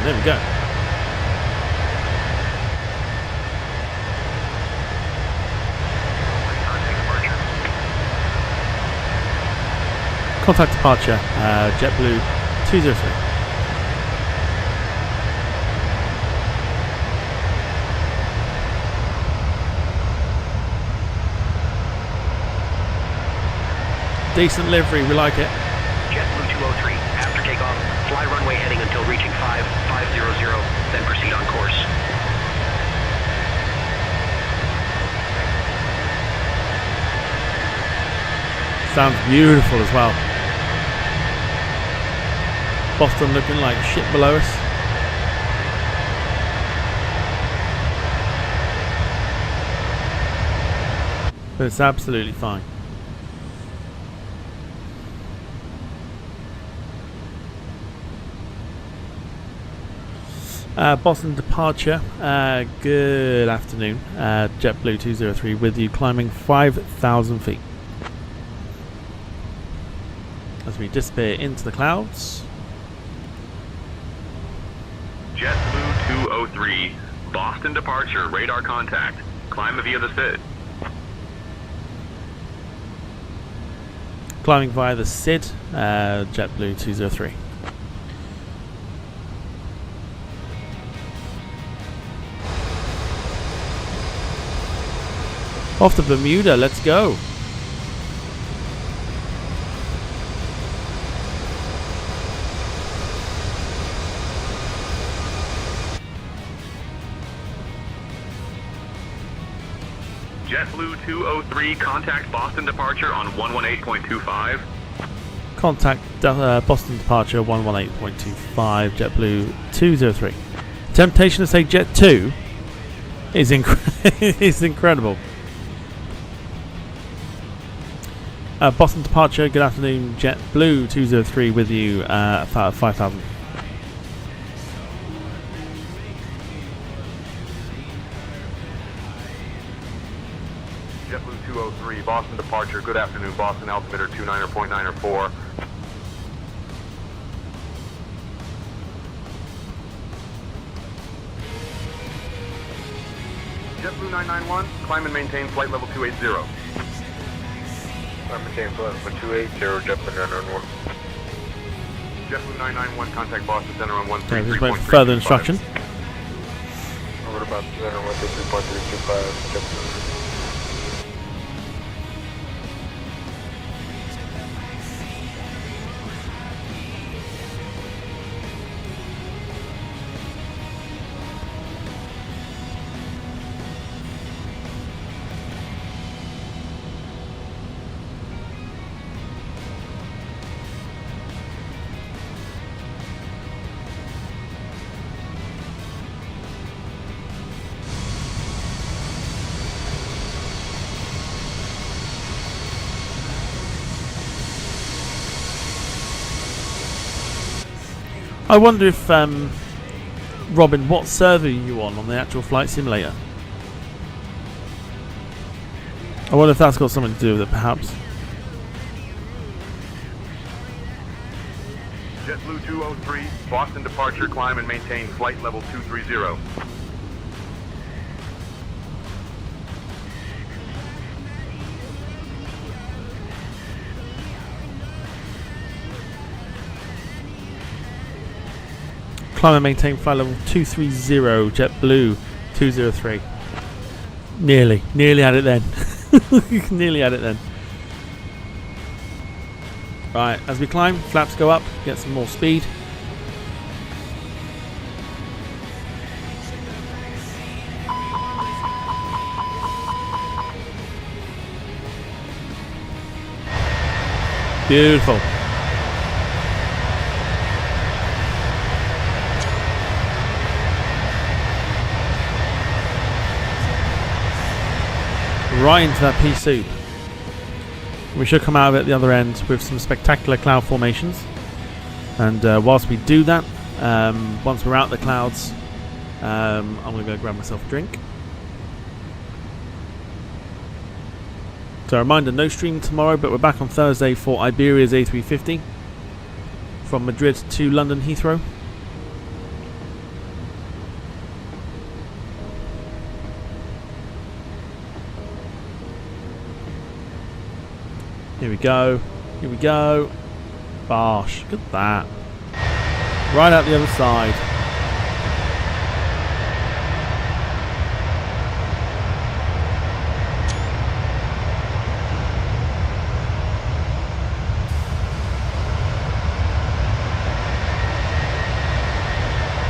There we go. Contact departure, JetBlue 203. Decent livery, we like it. JetBlue 203, after takeoff, fly runway heading until reaching 5500, then proceed on course. Sounds beautiful as well. Boston looking like shit below us. But it's absolutely fine. Boston departure. Good afternoon. JetBlue 203 with you, climbing 5,000 feet. As we disappear into the clouds. JetBlue 203, Boston departure, radar contact. Climb via the SID. Climbing via the SID, JetBlue 203. Off to Bermuda, let's go. JetBlue 203, contact Boston departure on 118.25. Contact Boston departure 118.25, JetBlue 203. Temptation to say Jet 2 is is incredible. Boston departure, good afternoon, JetBlue 203 with you, 5,000. JetBlue 203, Boston departure, good afternoon, Boston altimeter 29.904. JetBlue 991, climb and maintain flight level 280. I'm maintain flight level 280, JetBlue 991. JetBlue 991, contact Boston Center on Okay, just wait 133.325. for further instruction. Over to Boston Center 133.325, JetBlue. I wonder if, Robin, what server are you on the actual flight simulator? I wonder if that's got something to do with it, perhaps. JetBlue 203, Boston departure, climb and maintain flight level 230. Climb and maintain flight level 230, JetBlue 203. Nearly had it then. Nearly had it then. Right, as we climb, flaps go up, get some more speed. Beautiful. Right into that pea soup. We should come out of it at the other end with some spectacular cloud formations. And whilst we do that, once we're out the clouds, I'm going to go grab myself a drink. So a reminder, no stream tomorrow, but we're back on Thursday for Iberia's A320 from Madrid to London Heathrow. Here we go. Here we go. Bosh. Look at that. Right out the other side.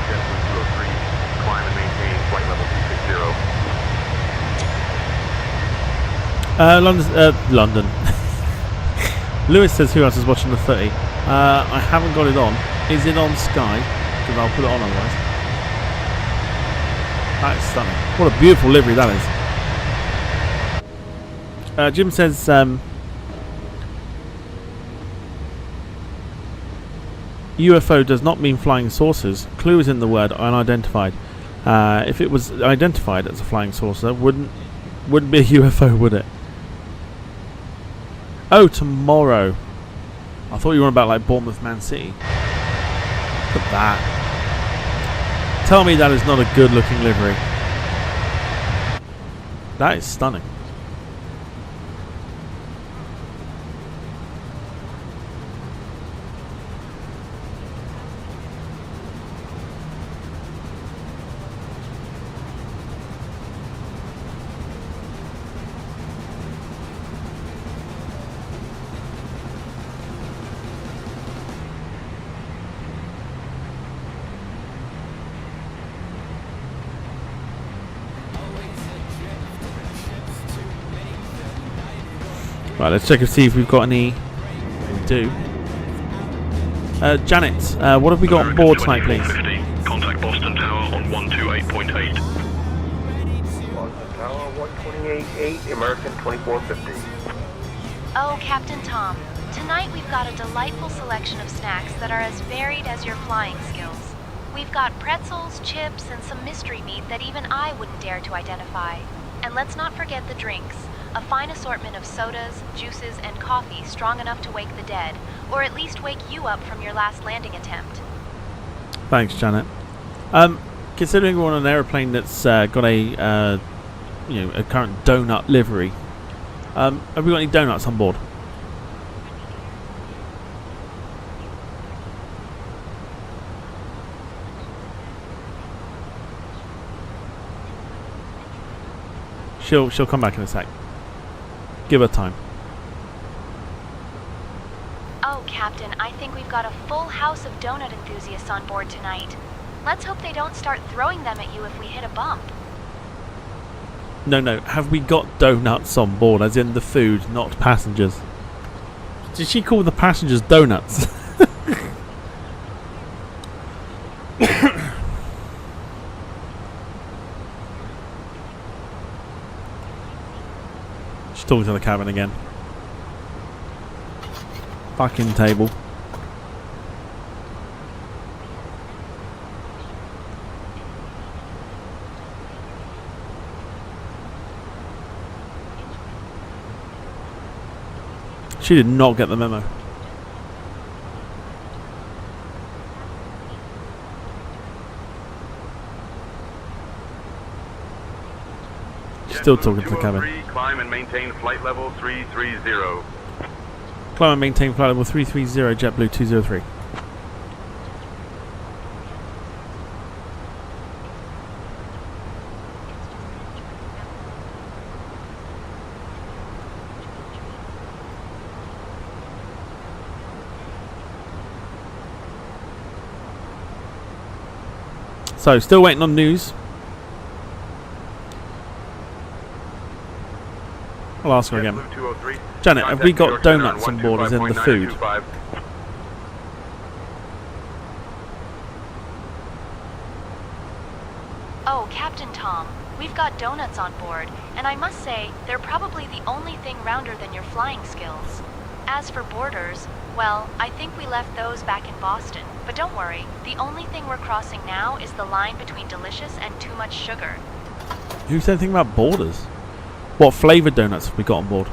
JetBlue 203, climb and maintain flight level 260. London. Lewis says who else is watching the 30. I haven't got it on. Is it on Sky? Because I'll put it on otherwise. That is stunning. What a beautiful livery that is. Jim says UFO does not mean flying saucers. Clue is in the word unidentified. If it was identified as a flying saucer, wouldn't be a UFO, would it? Oh, tomorrow. I thought you were about like Bournemouth Man City. Look at that. Tell me that is not a good looking livery. That is stunning. Right, let's check and see if we've got any. We do. Janet, what have we got on board tonight, please? Contact Boston Tower on 128.8. Boston Tower 128.8, American 2450. Oh, Captain Tom. Tonight we've got a delightful selection of snacks that are as varied as your flying skills. We've got pretzels, chips, and some mystery meat that even I wouldn't dare to identify. And let's not forget the drinks. A fine assortment of sodas, juices, and coffee strong enough to wake the dead, or at least wake you up from your last landing attempt. Thanks, Janet. Considering we're on an aeroplane that's got a a current donut livery, have we got any donuts on board? She'll come back in a sec. Give her time. Oh, Captain, I think we've got a full house of donut enthusiasts on board tonight. Let's hope they don't start throwing them at you if we hit a bump. No. Have we got donuts on board, as in the food, not passengers? Did she call the passengers donuts? She's talking to the cabin again. Fucking table. She did not get the memo. Still talking to the cabin. Climb and maintain flight level 330. Climb and maintain flight level 330, JetBlue 203. So, still waiting on news. I'll ask her again. Janet, have we got donuts on board as in the food? Oh, Captain Tom, we've got donuts on board, and I must say, they're probably the only thing rounder than your flying skills. As for boarders, well, I think we left those back in Boston. But don't worry, the only thing we're crossing now is the line between delicious and too much sugar. Who said anything about borders? What flavoured donuts have we got on board?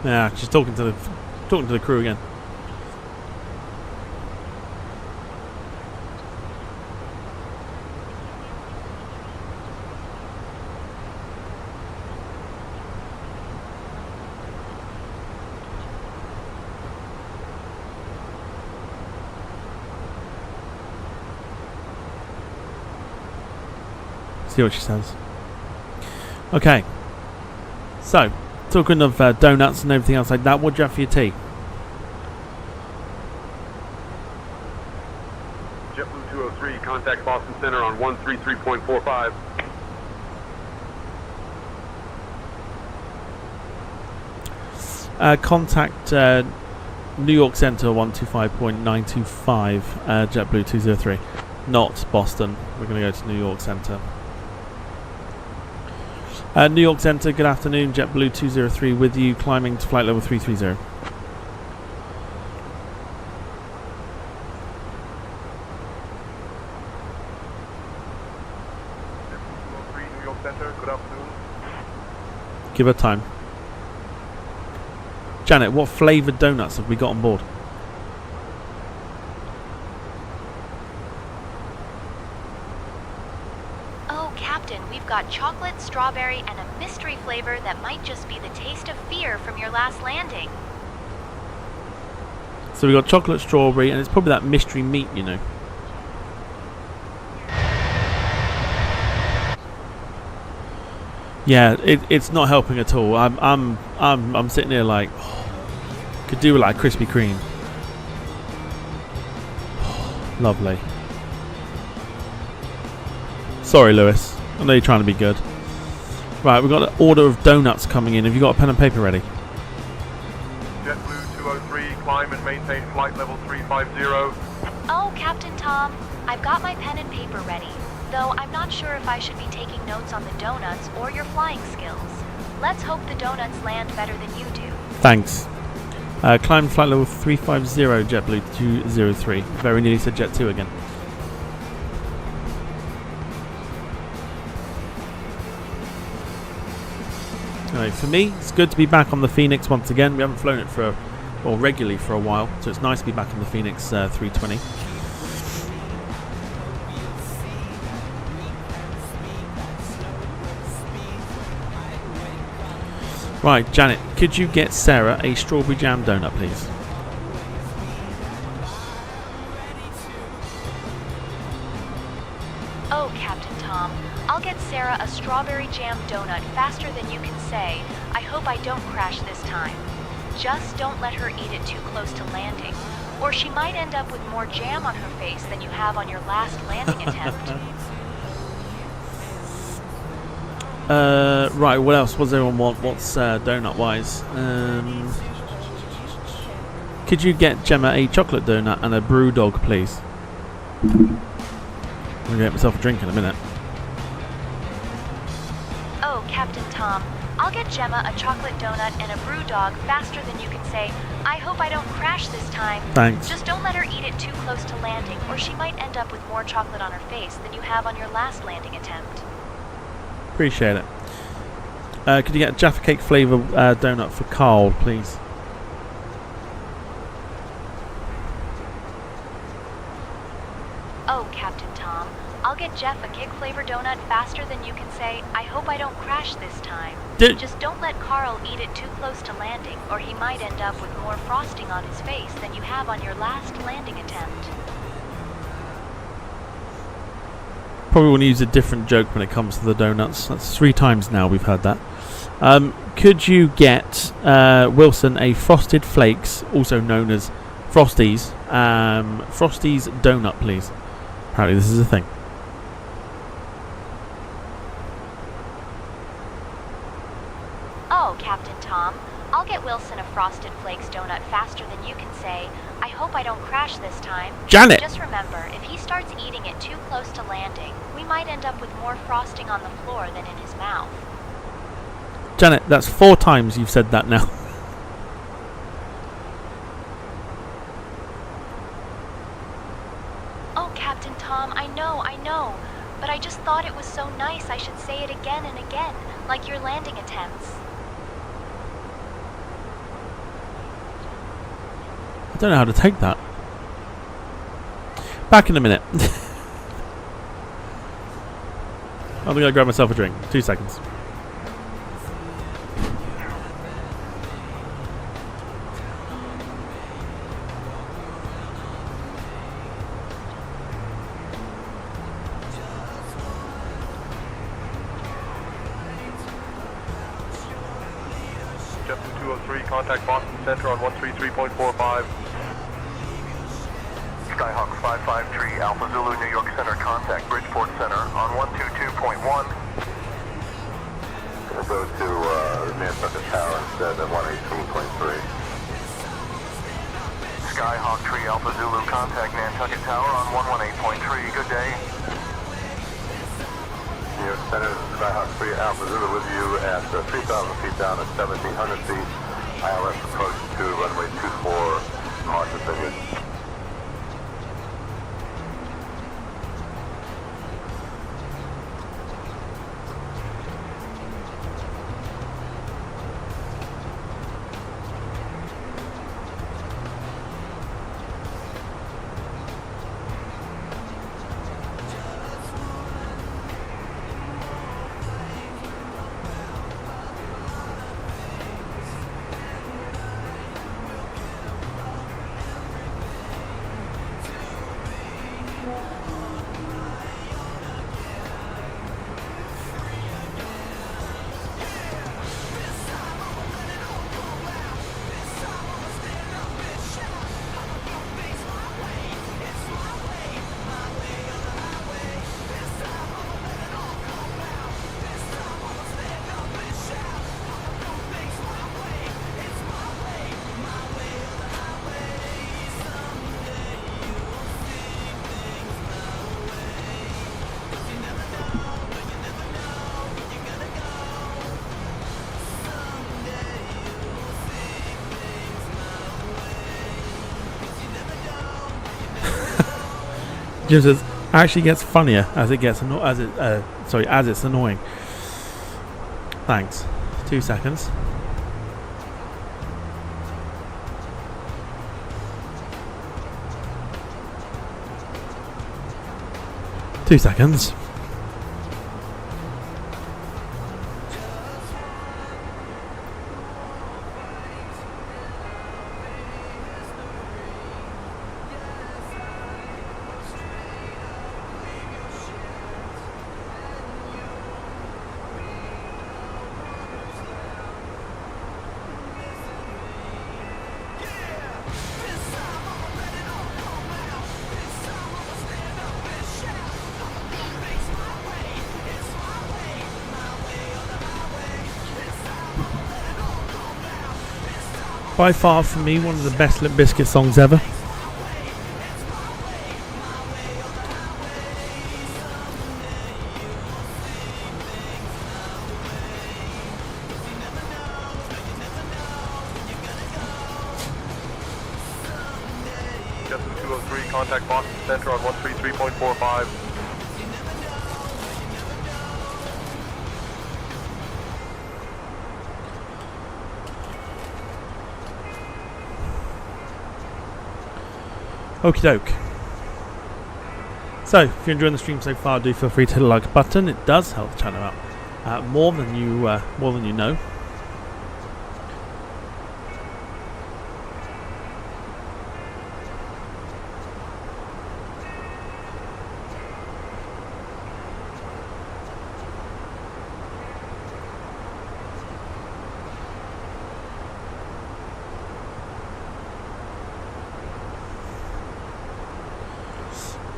Yeah, she's talking to the crew again. See what she says. Okay. So, talking of donuts and everything else like that, what do you have for your tea? JetBlue 203, contact Boston Center on 133.45. Contact New York Center 125.925, JetBlue 203. Not Boston. We're going to go to New York Center. New York Center, good afternoon. JetBlue 203 with you, climbing to flight level 330. New York Center, good afternoon. Give her time. Janet, what flavoured donuts have we got on board? Oh, Captain, we've got chocolate, strawberry, and a mystery flavor that might just be the taste of fear from your last landing. So we got chocolate, strawberry, and it's probably that mystery meat, you know. Yeah, it's not helping at all. I'm sitting here like, could do with like Krispy Kreme. Lovely. Sorry, Lewis. I know you're trying to be good. Right, we've got an order of donuts coming in. Have you got a pen and paper ready? JetBlue 203, climb and maintain flight level 350. Oh, Captain Tom, I've got my pen and paper ready, though I'm not sure if I should be taking notes on the donuts or your flying skills. Let's hope the donuts land better than you do. Thanks. Climb flight level 350, JetBlue 203. Very nearly said Jet 2 again. Anyway, for me, it's good to be back on the Fenix once again. We haven't flown it regularly for a while, so it's nice to be back on the Fenix 320. Right, Janet, could you get Sarah a strawberry jam donut, please? Oh, Captain Tom, I'll get Sarah a strawberry jam donut faster than you can say. I hope I don't crash this time. Just don't let her eat it too close to landing, or she might end up with more jam on her face than you have on your last landing attempt. Right, what else? What does everyone want? What's donut-wise? Could you get Gemma a chocolate donut and a brew dog, please? I'm going to get myself a drink in a minute. Oh, Captain Tom, I'll get Gemma a chocolate donut and a brew dog faster than you can say, I hope I don't crash this time. Thanks. Just don't let her eat it too close to landing, or she might end up with more chocolate on her face than you have on your last landing attempt. Appreciate it. Could you get a Jaffa Cake flavour donut for Carl, please? Oh, Captain Tom. I'll get Jeff a cake flavor donut faster than you can say, I hope I don't crash this time. Just don't let Carl eat it too close to landing, or he might end up with more frosting on his face than you have on your last landing attempt. Probably want to use a different joke when it comes to the donuts. That's 3 times now we've heard that. Could you get Wilson a Frosted Flakes, also known as Frosties, Frosties donut, please? Apparently this is a thing. Oh, Captain Tom. I'll get Wilson a Frosted Flakes donut faster than you can say, I hope I don't crash this time. Janet! Just remember, if he starts eating it too close to landing, we might end up with more frosting on the floor than in his mouth. Janet, that's 4 times you've said that now. Oh, Captain Tom, I know. But I just thought it was so nice I should say it again and again, like your landing attempts. I don't know how to take that. Back in a minute. I'm going to grab myself a drink. 2 seconds. Justin 203, contact Boston Center on 133.45. Skyhawk 553, Alpha Zulu, New York Center, contact Bridgeport Center on 122.1. Gonna go to Nantucket Tower instead at 118.3. Skyhawk 3, Alpha Zulu, contact Nantucket Tower on 118.3. Good day. New York Center, Skyhawk 3, Alpha Zulu with you at 3,000 feet down at 1,700 feet. ILS approach to runway 24, Martha Vineyard. Jim says, actually gets funnier as it gets as it's annoying. Thanks. 2 seconds. Two seconds. By far, for me, one of the best Limp Bizkit songs ever. contact Boston Center on 133.45. Okie doke. So, if you're enjoying the stream so far, do feel free to hit the like button. It does help the channel out more than you know.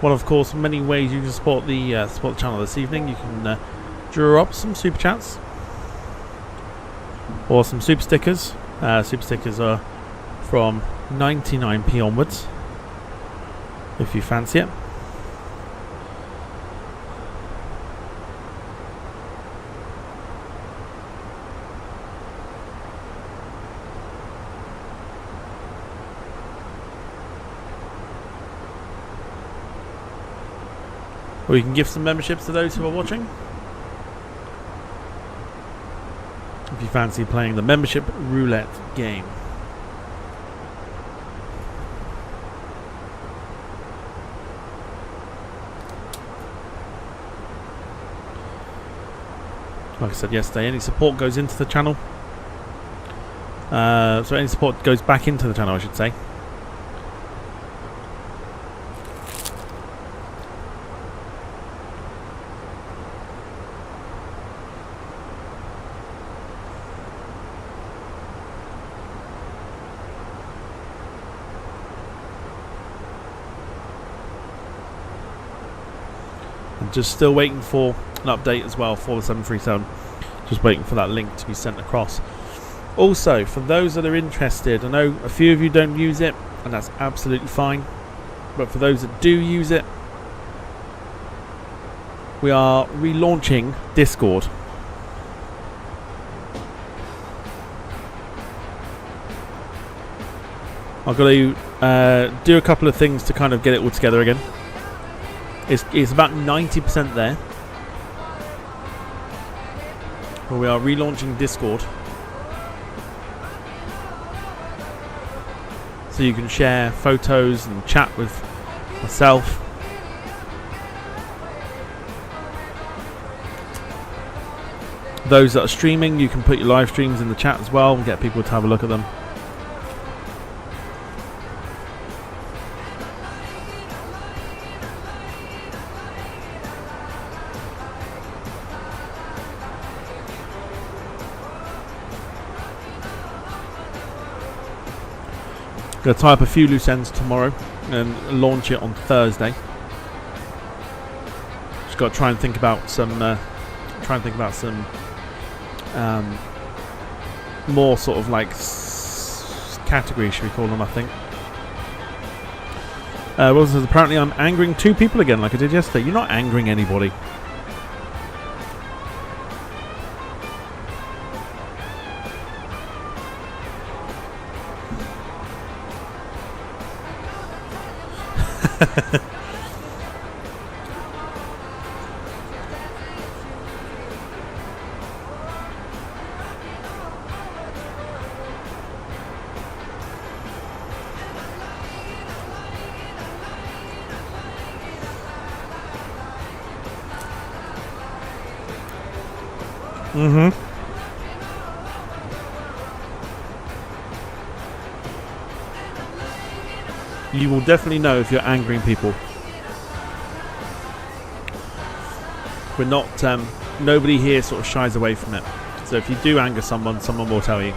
One, of course, many ways you can support the channel this evening. You can draw up some super chats or some super stickers. Super stickers are from 99p onwards, if you fancy it. Or you can give some memberships to those who are watching. If you fancy playing the membership roulette game. Like I said yesterday, any support goes into the channel. So any support goes back into the channel, I should say. Just still waiting for an update as well for the 737. Just waiting for that link to be sent across. Also, for those that are interested, I know a few of you don't use it, and that's absolutely fine. But for those that do use it, we are relaunching Discord. I've got to do a couple of things to kind of get it all together again. It's about 90% there. But we are relaunching Discord. So you can share photos and chat with myself. Those that are streaming, you can put your live streams in the chat as well and get people to have a look at them. Going to tie up a few loose ends tomorrow and launch it on Thursday. Just got to try and think about some, more sort of like categories, should we call them? I think. Wilson says apparently I'm angering 2 people again, like I did yesterday. You're not angering anybody. You will definitely know if you're angering people. We're not, nobody here sort of shies away from it. So if you do anger someone, someone will tell you.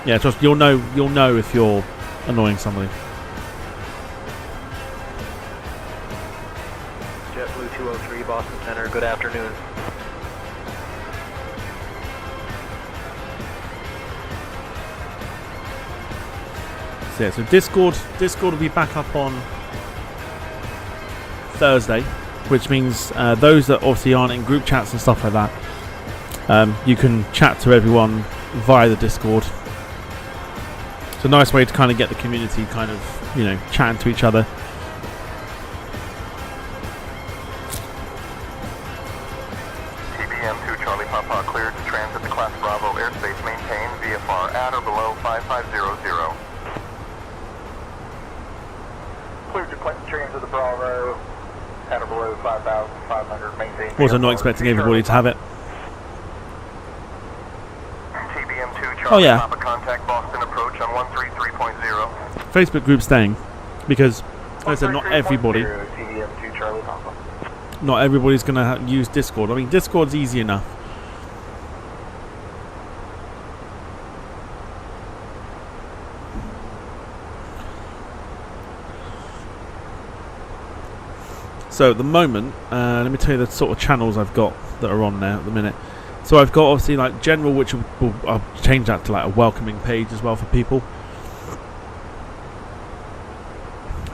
Yeah, trust you'll know if you're annoying somebody. JetBlue 203, Boston Center, good afternoon. So, yeah, so Discord will be back up on Thursday, which means those that obviously aren't in group chats and stuff like that, you can chat to everyone via the Discord. It's a nice way to kind of get the community kind of, you know, chatting to each other. TBM 2 Charlie Papa cleared to transit the Class Bravo airspace. Maintain VFR at or below 5500. Cleared to transit the Bravo at or below 5,500. Maintain. Also not expecting everybody to have it. TBM 2 Charlie Oh yeah. Papa contact Boston approach on 133.0. Facebook group staying because, like I said, not everybody. TBM 2 Charlie Papa. Not everybody's going to use Discord. I mean, Discord's easy enough. So at the moment, let me tell you the sort of channels I've got that are on there at the minute. So I've got obviously like general, which I'll change that to like a welcoming page as well for people.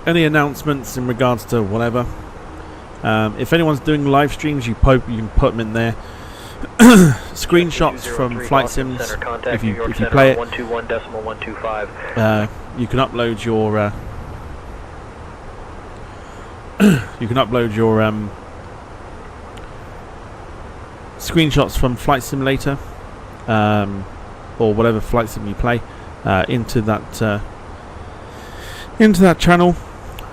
Any announcements in regards to whatever. If anyone's doing live streams, you can put them in there. Screenshots from flight sims, if you play it. 121.125. You can upload your screenshots from Flight Simulator or whatever flight sim you play into that channel.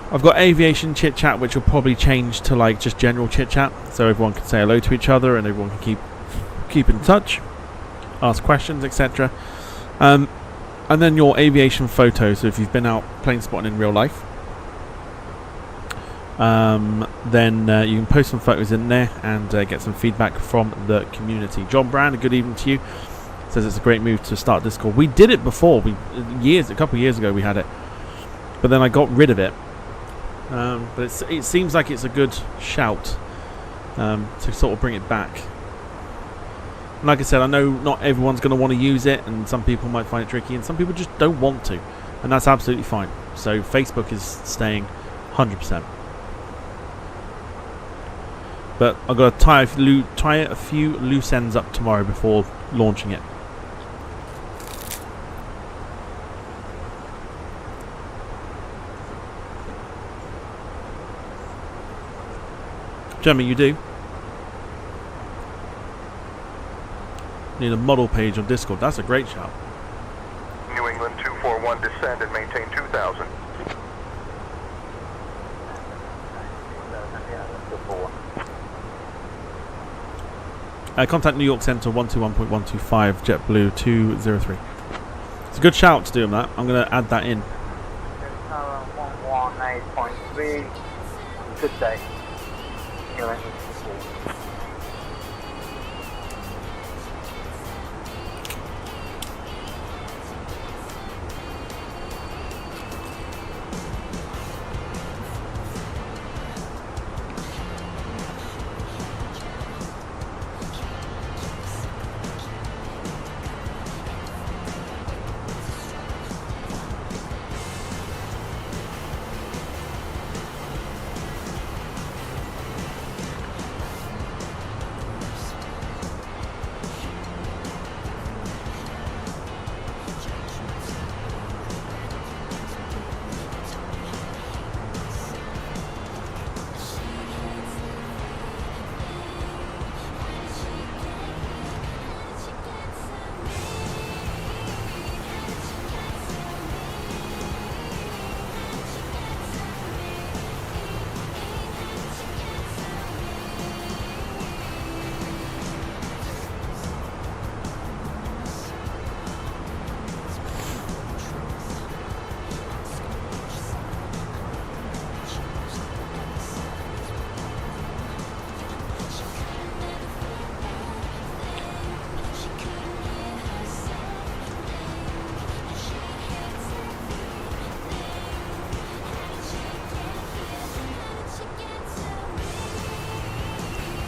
I've got aviation chit chat, which will probably change to like just general chit chat, so everyone can say hello to each other and everyone can keep in touch, ask questions, etc. And then your aviation photos. So if you've been out plane spotting in real life, then you can post some photos in there and get some feedback from the community. John Brand, a good evening to you. Says it's a great move to start Discord. We did it before. A couple of years ago we had it, but then I got rid of it. But it seems like it's a good shout to sort of bring it back. And like I said, I know not everyone's going to want to use it, and some people might find it tricky, and some people just don't want to, and that's absolutely fine. So Facebook is staying 100%. But I've got to tie a few loose ends up tomorrow before launching it. Jeremy, you do? Need a model page on Discord. That's a great shout. New England 241 descend and maintain 2,000. Contact New York Center 121.125 JetBlue 203. It's a good shout to do them that. I'm going to add that in. 118.3. Good day.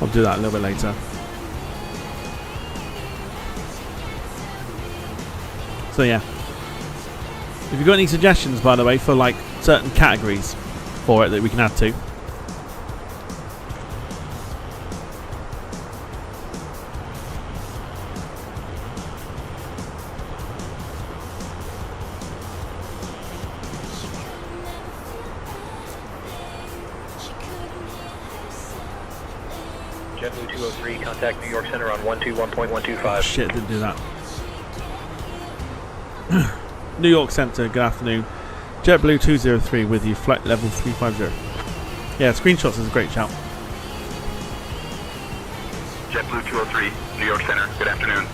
I'll do that a little bit later. So yeah, if you've got any suggestions, by the way, for like certain categories for it that we can add to, JetBlue 203, contact New York Center on 121.125. shit, didn't do that. New York Center, good afternoon. JetBlue 203 with you, flight level 350. Yeah, screenshots is a great shout. JetBlue 203, New York Center. Good afternoon.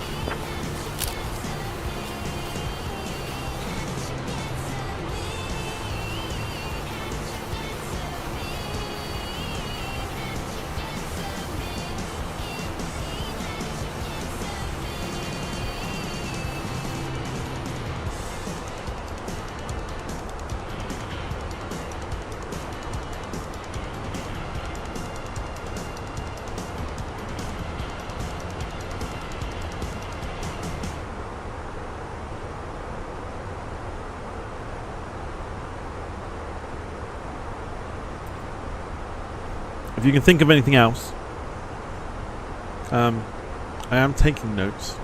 If you can think of anything else, I am taking notes.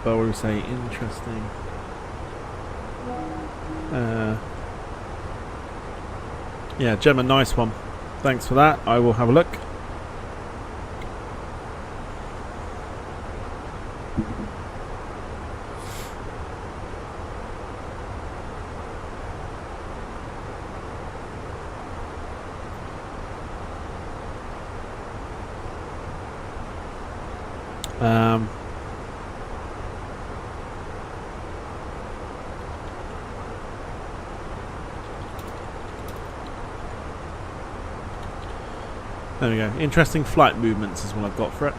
What do we say? Interesting. Yeah, Gemma, nice one. Thanks for that. I will have a look. There we go. Interesting flight movements is what I've got for it.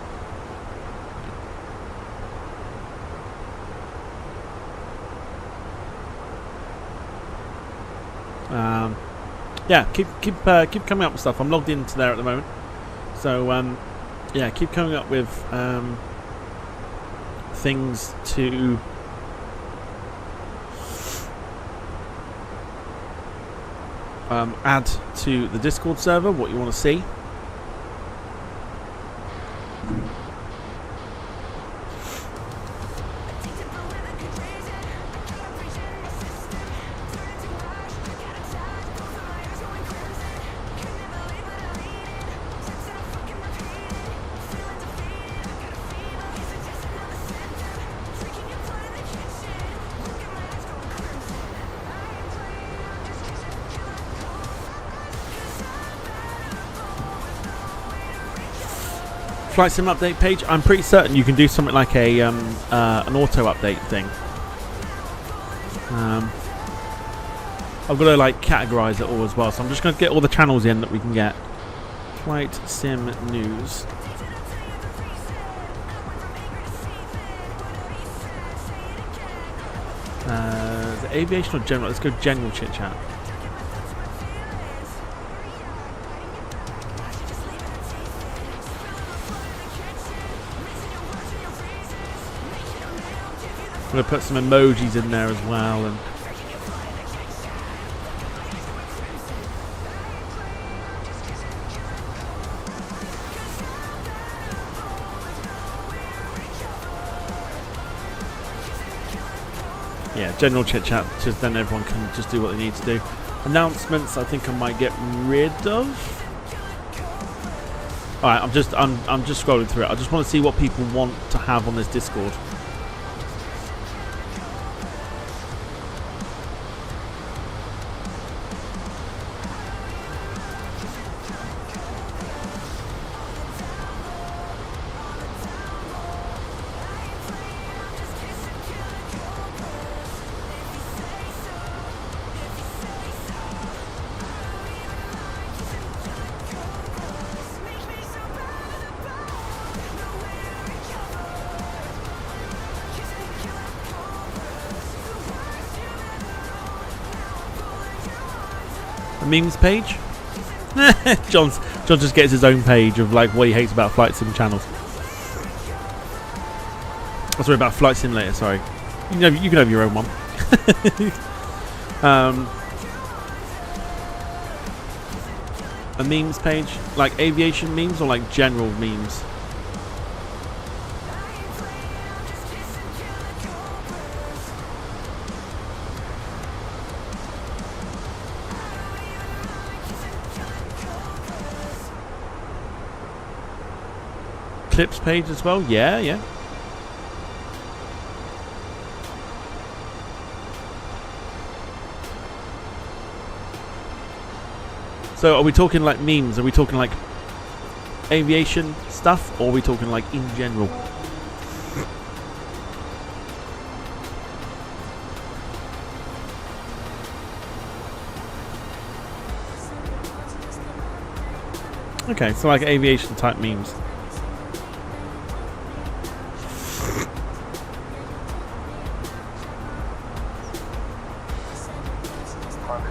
Yeah, keep coming up with stuff. I'm logged into there at the moment, so yeah, keep coming up with things to add to the Discord server. What you want to see. Flight sim update page. I'm pretty certain you can do something like a an auto update thing. I've got to like categorize it all as well, so I'm just going to get all the channels in that we can get. Flight sim news. The aviation or general? Let's go general chit chat. going to put some emojis in there as well. And yeah, general chit chat, just then everyone can just do what they need to do. Announcements, I think I might get rid of. All right, I'm just scrolling through it. I just want to see what people want to have on this Discord. Memes page. John just gets his own page of like what he hates about flight sim channels. Oh, sorry, about Flight Simulator. Sorry, you can have your own one. A memes page, like aviation memes or like general memes. Clips page as well. Yeah. So are we talking like memes? Are we talking like aviation stuff, or are we talking like in general? Okay, so like aviation type memes.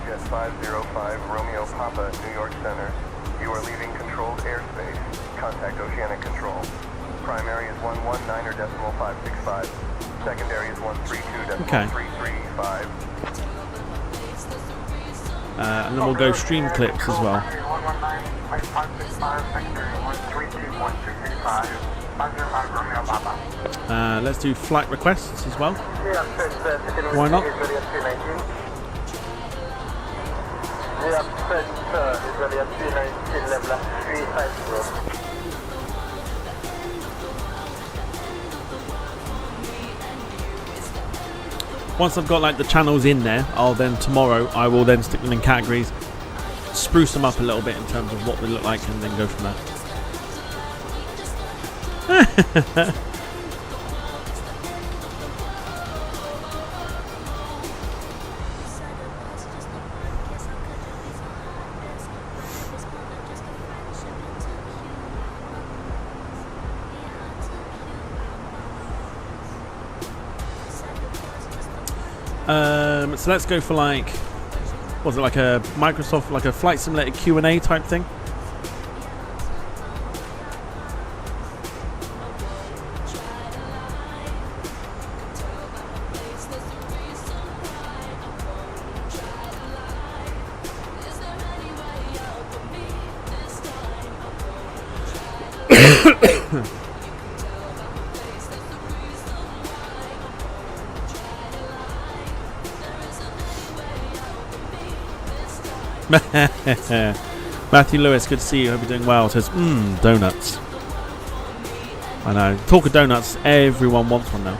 Jet 505 Romeo Papa, New York Center. You are leaving controlled airspace. Contact Oceanic Control. Primary is 119.565. Secondary is 132.335. And then we'll go stream clips as well. Let's do flight requests as well. Why not? Once I've got like the channels in there, tomorrow I will then stick them in categories, spruce them up a little bit in terms of what they look like, and then go from there. So let's go for like, was it like a Microsoft, like a Flight Simulator Q&A type thing? Matthew Lewis, good to see you. Hope you're doing well. Says, donuts. I know. Talk of donuts, everyone wants one now.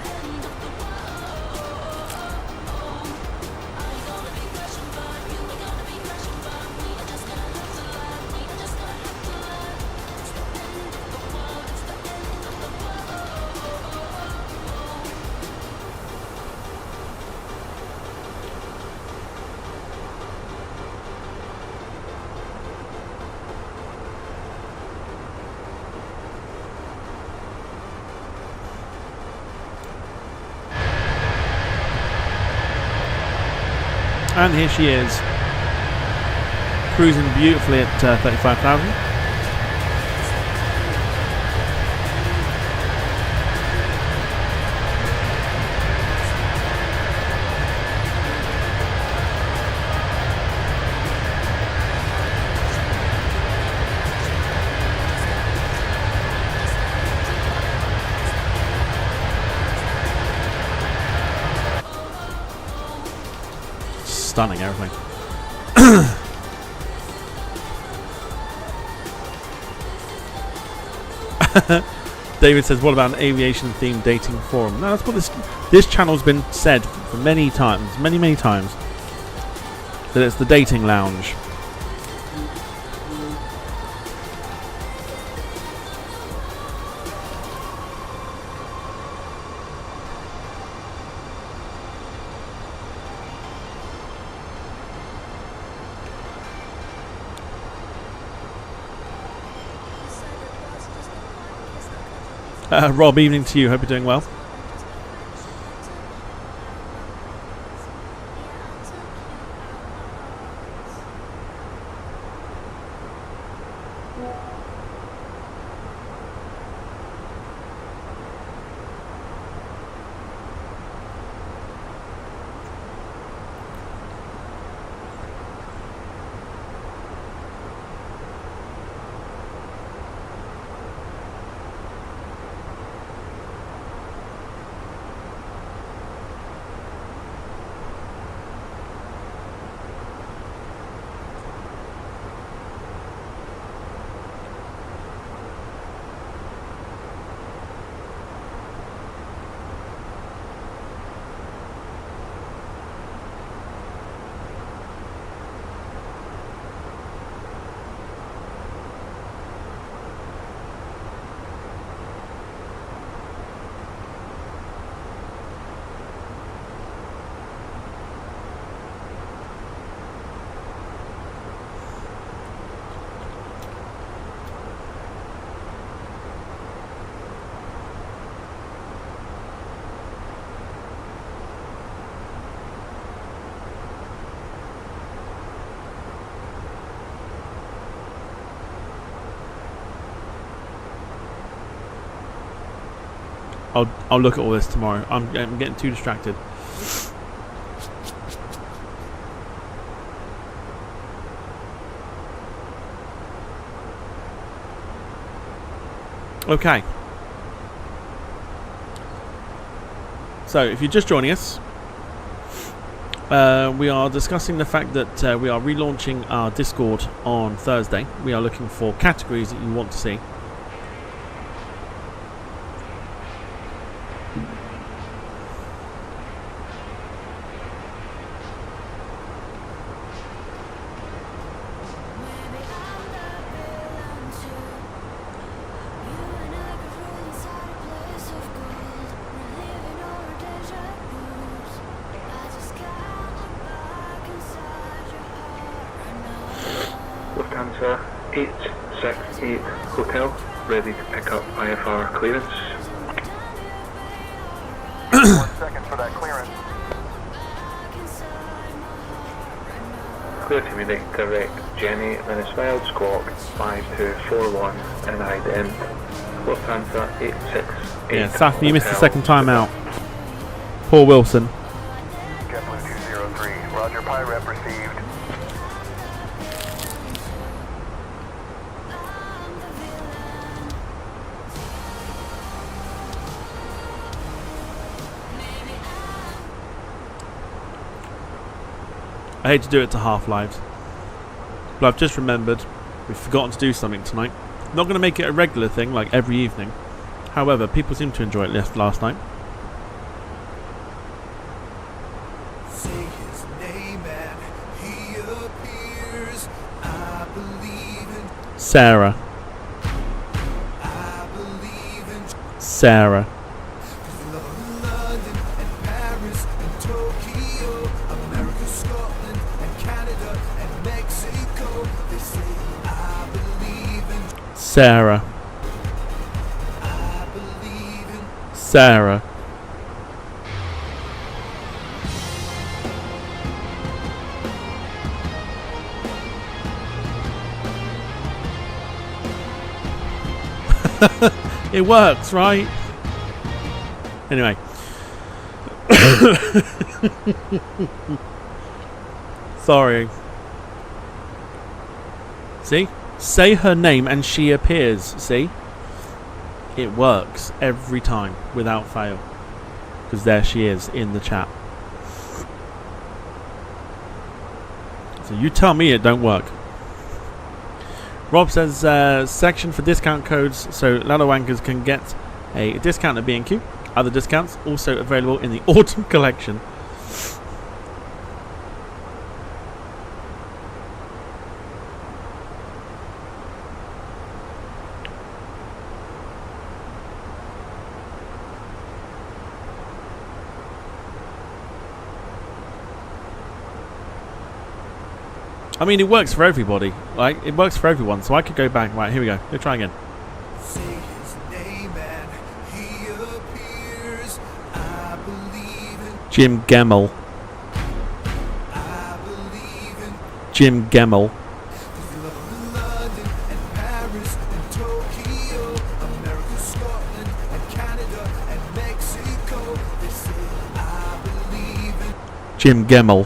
And here she is, cruising beautifully at 35,000. stunning aeroplane. David says, what about an aviation-themed dating forum? No, that's what this channel's been said for many times, many times, that it's the dating lounge. Rob, evening to you. Hope you're doing well. I'll look at all this tomorrow. I'm getting too distracted. Okay. So, if you're just joining us, we are discussing the fact that we are relaunching our Discord on Thursday. We are looking for categories that you want to see. Lufthansa 868 Hotel, ready to pick up IFR clearance. 1 second for that clearance. Clear to me direct Jenny, then it's filed squawk 5241 and ident. Lufthansa 868. Yeah, Saf, you missed the second time out. Paul Wilson. JetBlue 203, Roger, PIREP received. I hate to do it to half-lives, but I've just remembered we've forgotten to do something tonight. Not going to make it a regular thing like every evening. However, people seem to enjoy it last night. Say his name and he appears. I believe in Sarah. I believe in Sarah. London and Paris and Tokyo, America, Scotland and Canada and Mexico. They say I believe in Sarah. I believe in Sarah. It works, right? Anyway. Sorry. See? Say her name and she appears. See? It works every time without fail. Because there she is in the chat. So you tell me it don't work. Rob says section for discount codes so Lado Wankers can get a discount at B&Q. Other discounts also available in the autumn collection. I mean, it works for everybody. Like, it works for everyone. So I could go back. Right, here we go. Let's try again. Say his name and he appears. I believe in Jim Gemmell. Jim Gemmell. London and Paris and Tokyo, America, Scotland and Canada and Mexico. They say I believe in Jim Gemmell.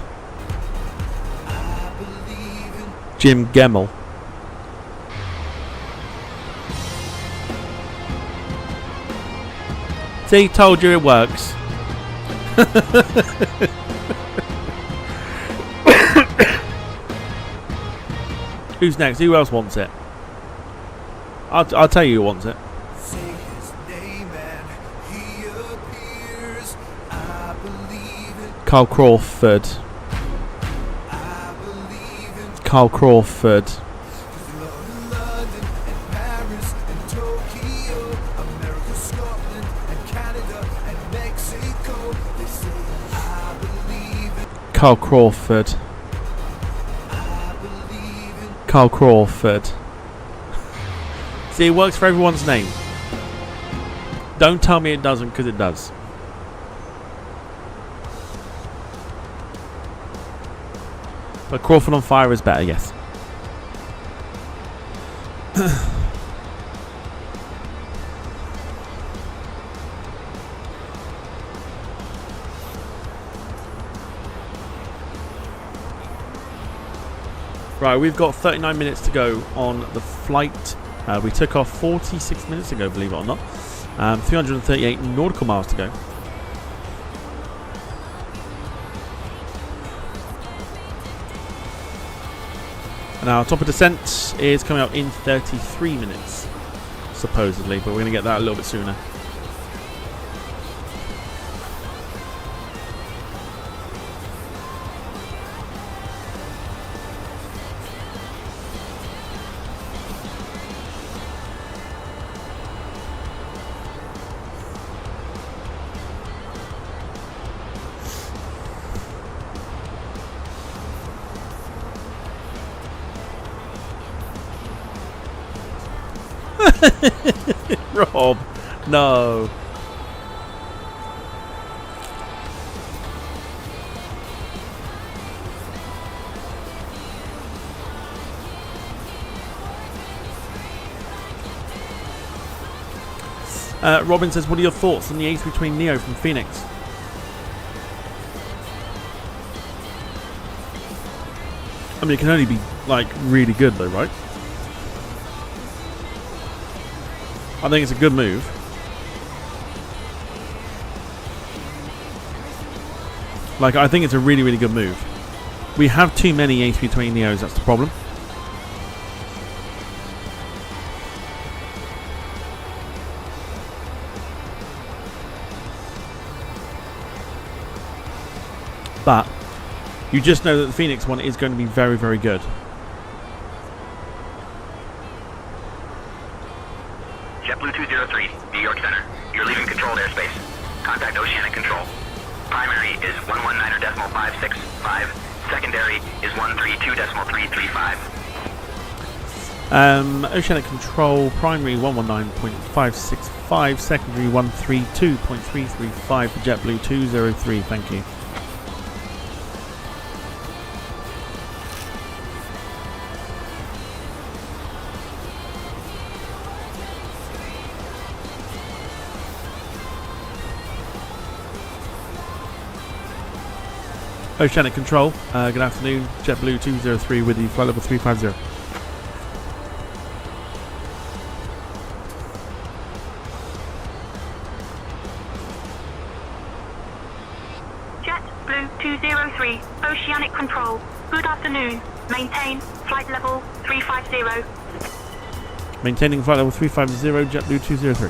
Jim Gemmell. See, told you it works. Who's next? Who else wants it? I'll tell you who wants it. Say his name and he appears. I believe in Carl Crawford. Carl Crawford. London and Paris and Tokyo, America, Scotland and Canada and Mexico. They say I believe in Carl Crawford. Carl Crawford. See, it works for everyone's name. Don't tell me it doesn't, because it does. But Crawford on Fire is better, yes. Right, we've got 39 minutes to go on the flight. We took off 46 minutes ago, believe it or not. 338 nautical miles to go. And our top of descent is coming up in 33 minutes, supposedly, but we're going to get that a little bit sooner. Rob, no. Robin says, what are your thoughts on the A320neo from Fenix? I mean, it can only be, like, really good though, right? I think it's a good move. Like, I think it's a really, really good move. We have too many A320neos, that's the problem. But you just know that the Fenix one is going to be very, very good. JetBlue 203, New York Center. You're leaving controlled airspace. Contact Oceanic Control. Primary is 119.565. Secondary is 132.335. Oceanic Control, primary 119.565, secondary 132.335 for JetBlue 203, thank you. Oceanic Control, good afternoon, JetBlue 203 with you, flight level 350. JetBlue 203, Oceanic Control, good afternoon. Maintain flight level 350. Maintaining flight level 350, JetBlue 203.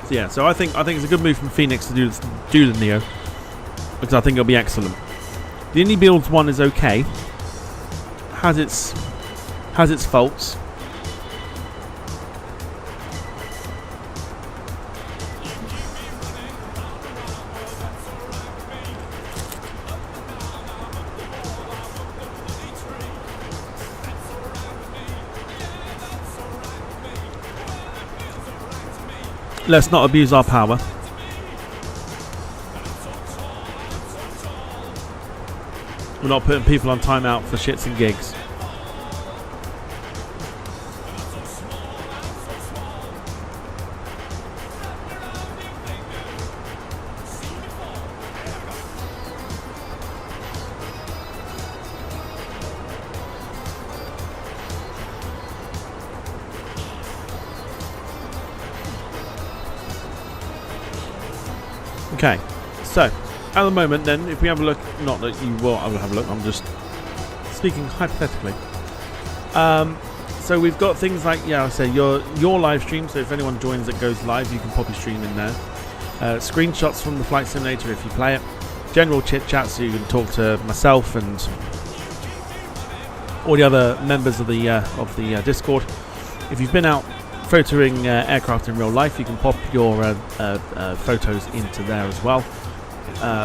So yeah, so I think it's a good move from Fenix to do the Neo, because I think it'll be excellent. The Indie Builds one is okay. Has its faults. Let's not abuse our power. We're not putting people on timeout for shits and gigs. Okay, so at the moment then, if we have a look, not that you will, I will have a look, I'm just speaking hypothetically. So we've got things like, yeah, I say your live stream, so if anyone joins that goes live, you can pop your stream in there. Screenshots from the flight simulator if you play it. General chit chat, so you can talk to myself and all the other members of the Discord. If you've been out photoing aircraft in real life, you can pop your photos into there as well.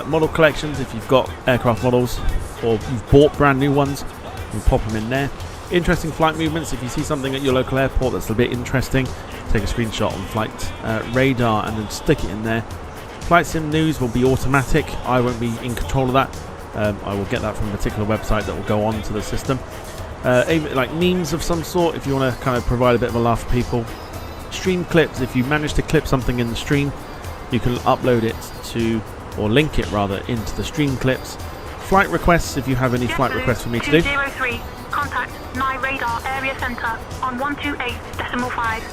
Model collections, if you've got aircraft models or you've bought brand new ones, you can pop them in there. Interesting flight movements, if you see something at your local airport that's a bit interesting, take a screenshot on flight radar and then stick it in there. Flight sim news will be automatic. I won't be in control of that. I will get that from a particular website that will go on to the system. Like memes of some sort, if you want to kind of provide a bit of a laugh for people. Stream clips, if you manage to clip something in the stream, you can upload it to, or link it rather, into the stream clips. Flight requests, if you have any flight requests for me to do. 203, contact NI radar area center on 128.5.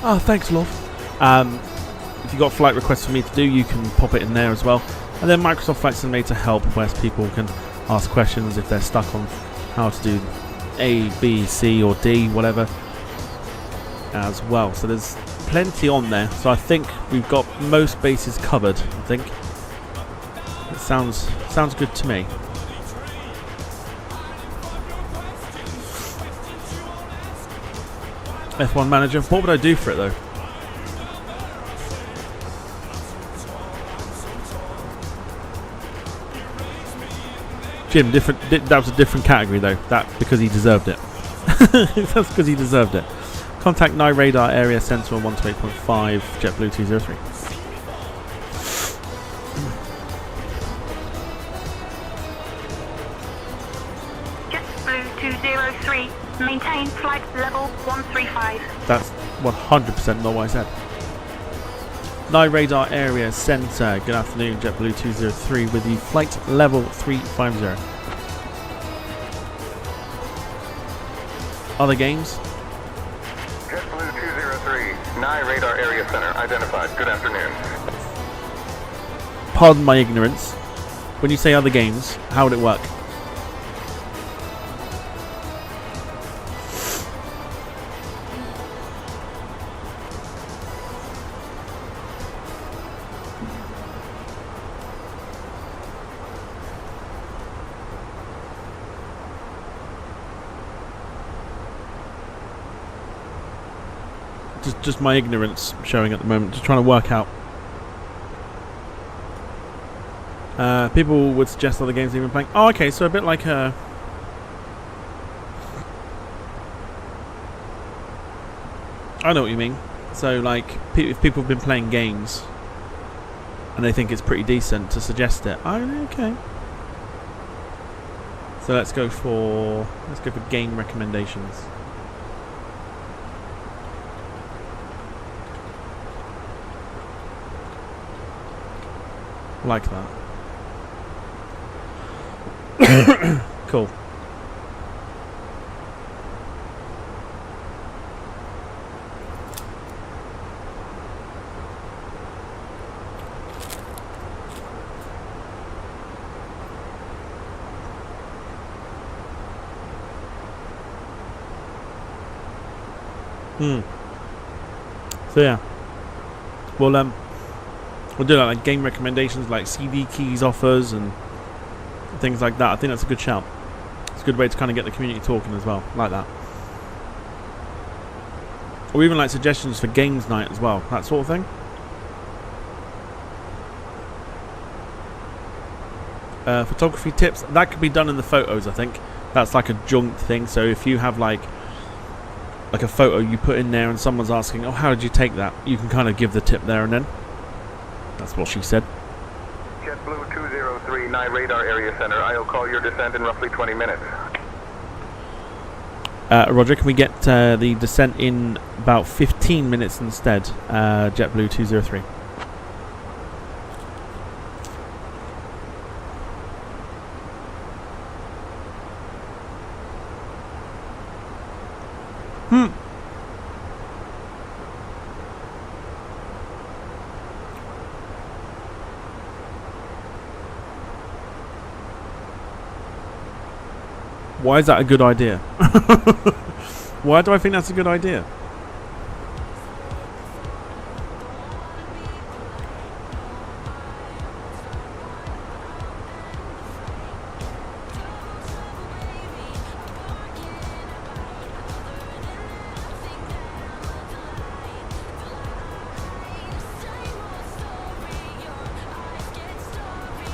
Oh, thanks, love. If you've got flight requests for me to do, you can pop it in there as well. And then Microsoft Flight Simulator Help, where people can ask questions if they're stuck on how to do A, B, C or D, whatever, as well. So there's plenty on there. So I think we've got most bases covered, I think. It sounds good to me. F1 manager, what would I do for it though? Jim, that was a different category though. That because he deserved it. That's because he deserved it. Contact NI radar area center on 128.5 JetBlue 203. JetBlue 203, maintain flight level 135. That's 100% not what I said. NI radar area center. Good afternoon, JetBlue 203 with you. Flight level 350. Other games? JetBlue 203, NI radar area center identified. Good afternoon. Pardon my ignorance. When you say other games, how would it work? Just my ignorance showing at the moment, just trying to work out. People would suggest other games they've been playing. Oh, okay, so a bit like I know what you mean. So, like, if people have been playing games and they think it's pretty decent, to suggest it. Oh, okay. So let's go for game recommendations. Like that. Cool. So yeah, we'll do like game recommendations, like CD keys offers and things like that. I think that's a good shout. It's a good way to kind of get the community talking as well, like that. Or even like suggestions for games night as well, that sort of thing. Photography tips, that could be done in the photos. I think that's like a joint thing. So if you have like a photo you put in there and someone's asking, oh, how did you take that, you can kind of give the tip there and then. That's what she said. JetBlue 203, Night Radar Area Center. I'll call your descent in roughly 20 minutes. Roger, can we get the descent in about 15 minutes instead? JetBlue 203. Why is that a good idea? Why do I think that's a good idea?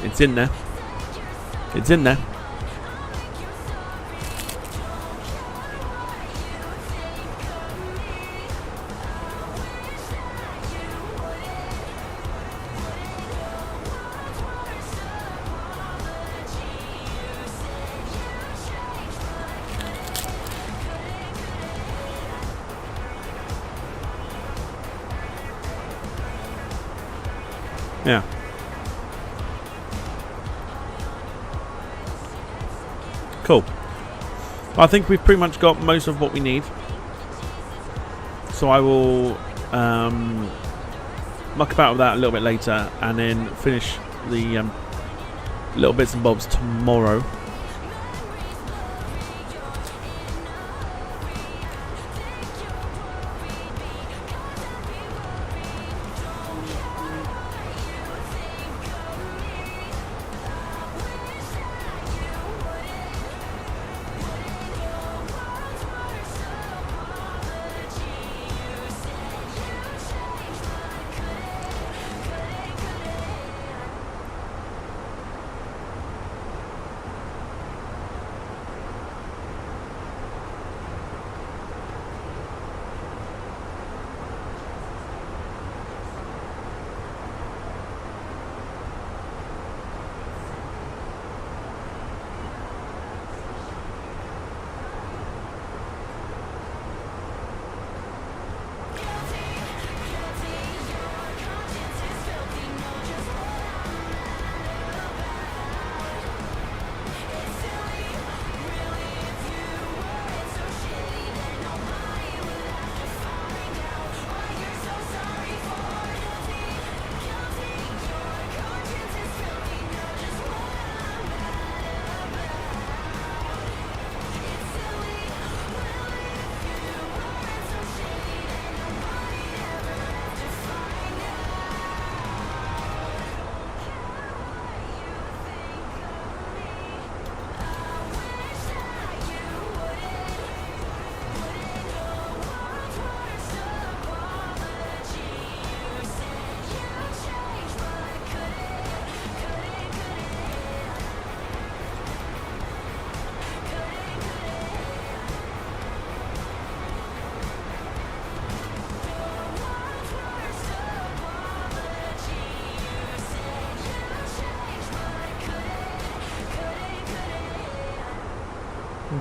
It's in there. It's in there. Yeah. Cool. I think we've pretty much got most of what we need. So I will muck about with that a little bit later and then finish the little bits and bobs tomorrow.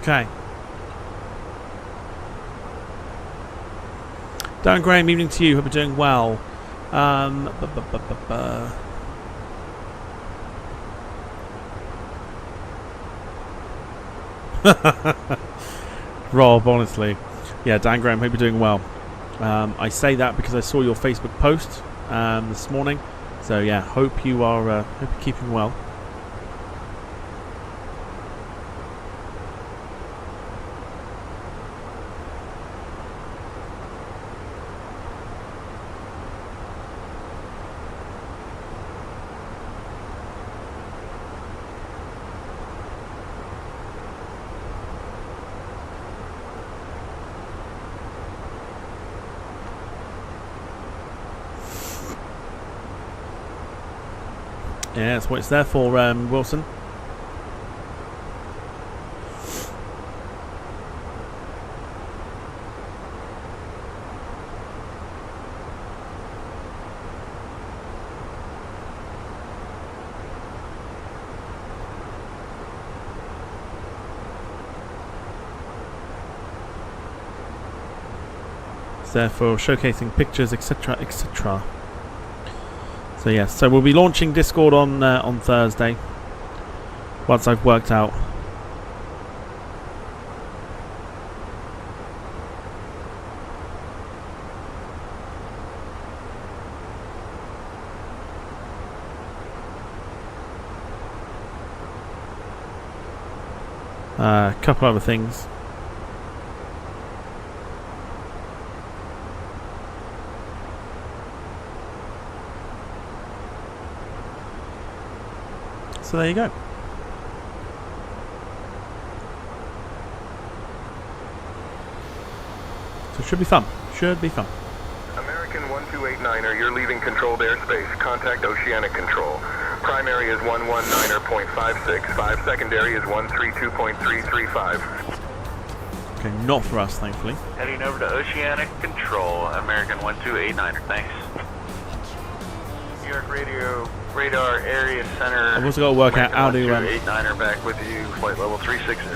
Okay. Dan Graham, evening to you. Hope you're doing well. Rob, honestly. Yeah, Dan Graham, hope you're doing well. I say that because I saw your Facebook post this morning. So yeah, hope you're keeping well. Yeah, that's what it's there for, Wilson. There for showcasing pictures, etc., etc. So yes, so we'll be launching Discord on Thursday once I've worked out a couple other things. So there you go. So it should be fun. Should be fun. American 1289er, you're leaving controlled airspace. Contact Oceanic Control. Primary is 119er.565. Secondary is 132.335. Okay, not for us, thankfully. Heading over to Oceanic Control, American 1289er, thanks. New York Radio, radar area center. I've also got to work out how to... 1289er back with you, flight level 360.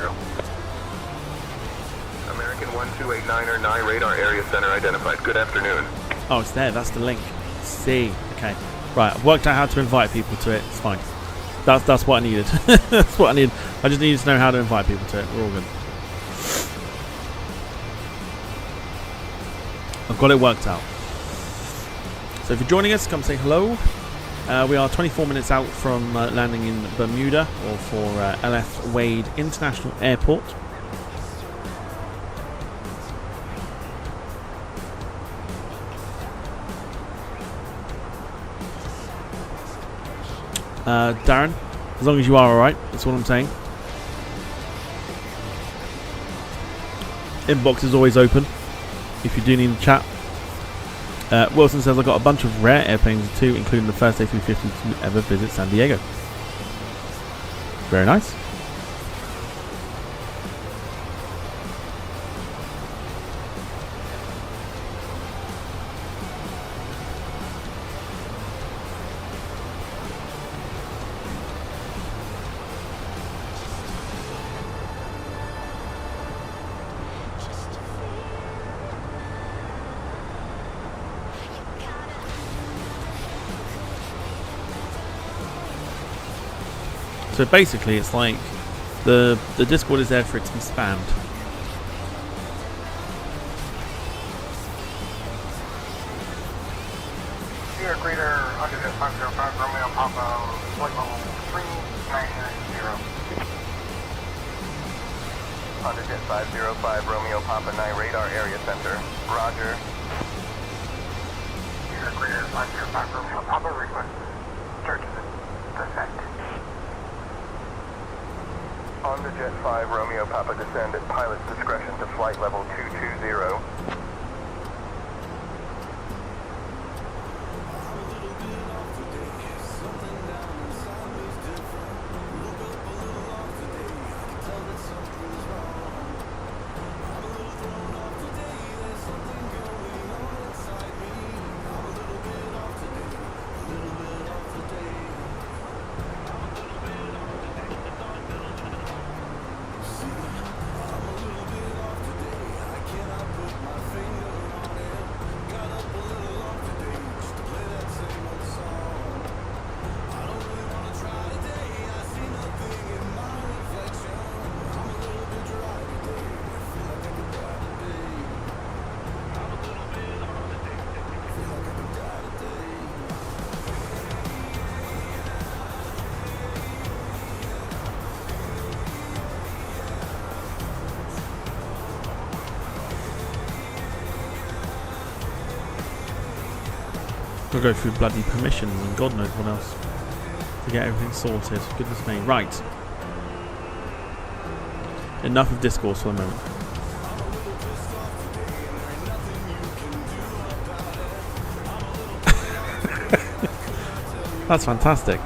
American 1289er, NI radar area center identified. Good afternoon. Oh, it's there. That's the link. See. Okay. Right. I've worked out how to invite people to it. It's fine. That's what I needed. That's what I needed. I just needed to know how to invite people to it. We're all good. I've got it worked out. So if you're joining us, come say hello. We are 24 minutes out from landing in Bermuda, or for LF Wade International Airport. Darren, as long as you are alright, that's what I'm saying. Inbox is always open if you do need to chat. Wilson says, I've got a bunch of rare airplanes too, including the first A320 to ever visit San Diego. Very nice. So basically it's like the Discord is there for it to be spammed. New York Reader, Underjet 505 Romeo Papa, flight level 390. Underjet 505 Romeo Papa 9 radar area center. Roger. New York Reader, 505 Romeo Papa, request start to descent. On the Jet 5 Romeo Papa descend at pilot's discretion to flight level 220. We'll go through bloody permissions and God knows what else to get everything sorted. Goodness me. Right. Enough of discourse for a moment. That's fantastic.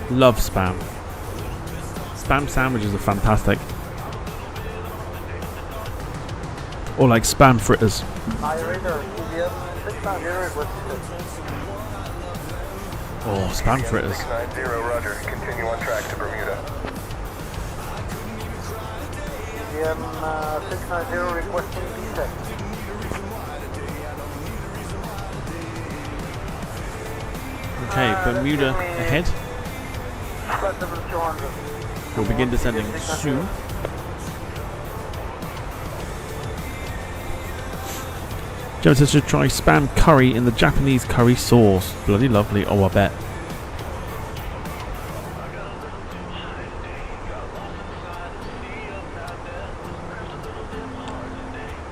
Love Spam. Spam sandwiches are fantastic. Or like Spam fritters. Oh, Spam fritters. 690, roger. Continue on track to Bermuda. 690 requesting descent. Okay, Bermuda ahead. We'll begin descending soon. Joe says to try Spam curry in the Japanese curry sauce. Bloody lovely. Oh, I bet.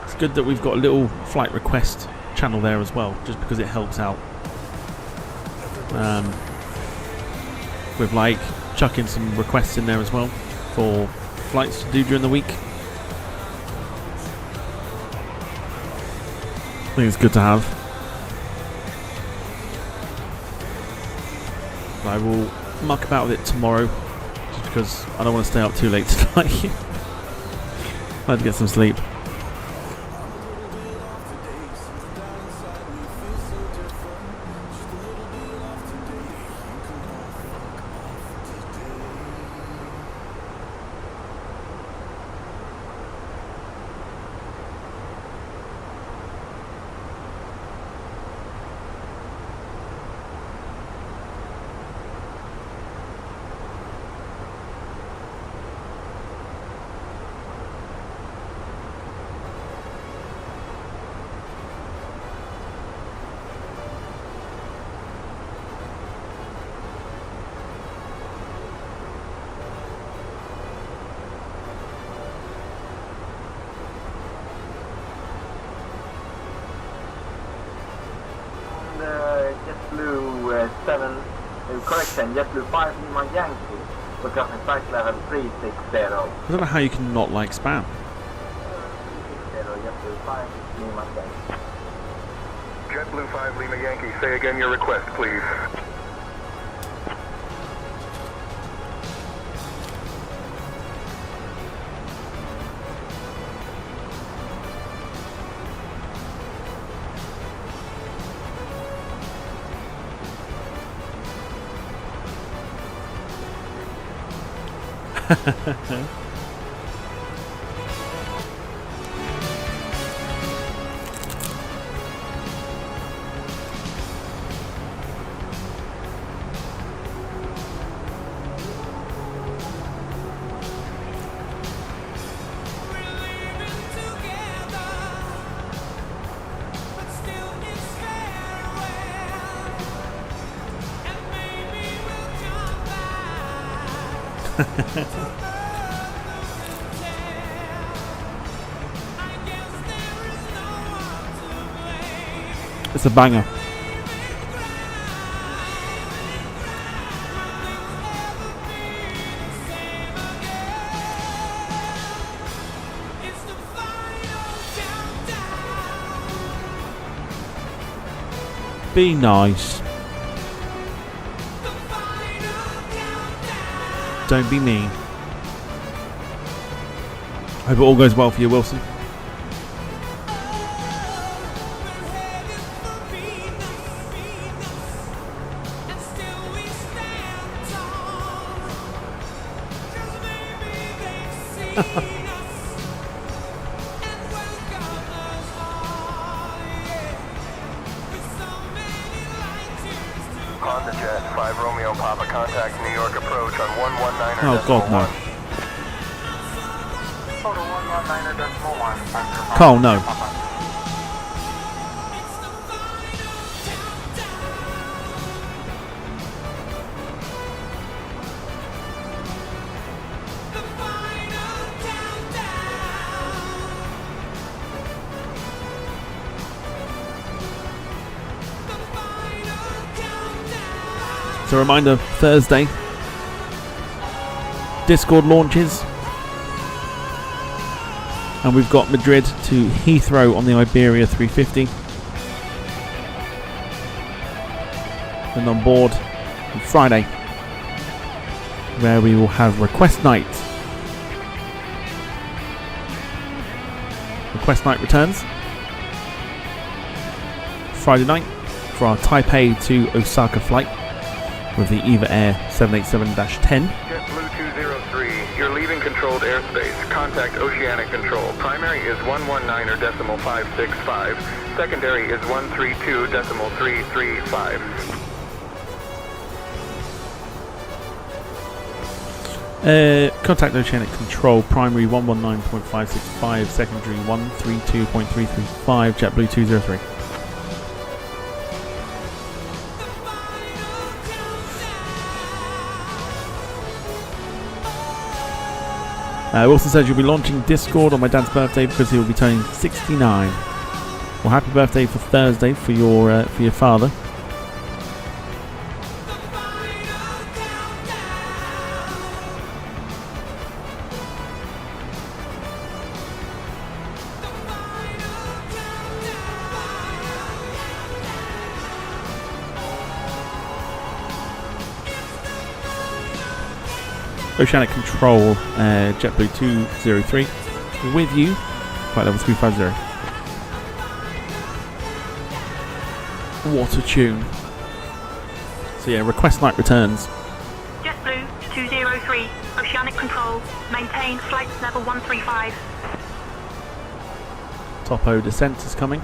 It's good that we've got a little flight request channel there as well, just because it helps out. With like chucking some requests in there as well for flights to do during the week. I think it's good to have. I will muck about with it tomorrow, just because I don't want to stay up too late tonight. I had to get some sleep. JetBlue 7, correction, JetBlue 5 Lima Yankee, requesting flight level 360. I don't know how you can not like Spam. 360, JetBlue 5 Lima Yankee. JetBlue 5 Lima Yankee, say again your request, please. It's a banger. Be nice. Don't be mean. Hope it all goes well for you, Wilson. Honda Jet, 5 Romeo Papa, contact New York approach on 119er. Oh God, no. Total 119er.1. Cole, no. So, reminder, Thursday, Discord launches, and we've got Madrid to Heathrow on the Iberia 350, and on board on Friday where we will have Request Night. Request Night returns Friday night for our Taipei to Osaka flight with the EVA Air 787-10. JetBlue 203, you're leaving controlled airspace. Contact Oceanic Control. Primary is 119.565. Secondary is 132.335. Contact Oceanic Control. Primary 119.565. Secondary 132.335. JetBlue 203. Wilson says you'll be launching Discord on my dad's birthday because he will be turning 69. Well, happy birthday for Thursday for your father. Oceanic Control, JetBlue 203, with you, flight level 350. What a tune. So yeah, Request Night returns. JetBlue 203, Oceanic Control, maintain flight level 135. Topo descent is coming.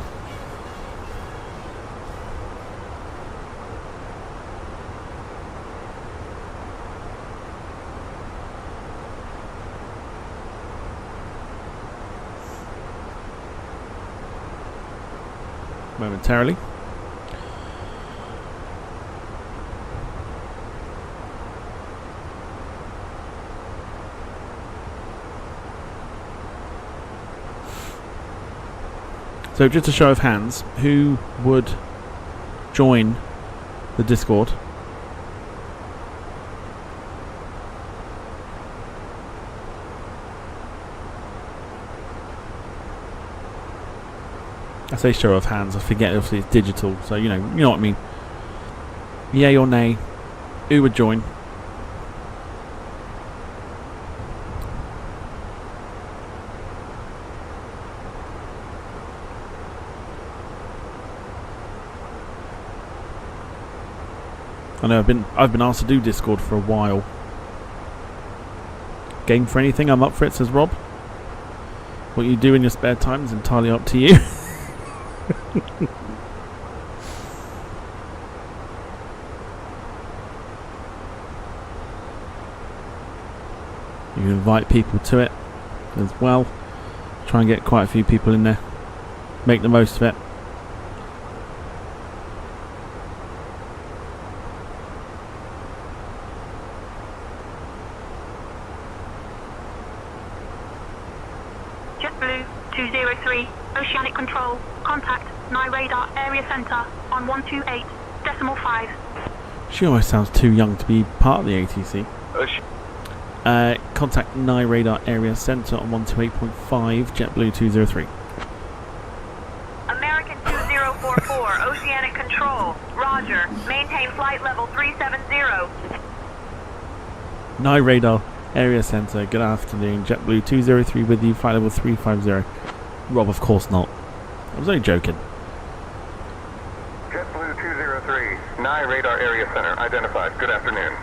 Momentarily. So just a show of hands, who would join the Discord? I say show of hands, I forget obviously it's digital, so you know what I mean. Yay or nay, who would join? I know I've been asked to do Discord for a while. Game for anything, I'm up for it, says Rob. What you do in your spare time is entirely up to you. You invite people to it as well. Try and get quite a few people in there. Make the most of it. JetBlue 203, Oceanic Control, contact NI Radar Area Center on 128.5. She almost sounds too young to be part of the ATC. Contact NI Radar Area Center on 128.5, JetBlue 203. American 2044, Oceanic Control, roger, maintain flight level 370. NI Radar Area Center, good afternoon, JetBlue 203 with you, flight level 350. Rob, of course not. I was only joking. JetBlue 203, NI Radar Area Center, identified. Good afternoon.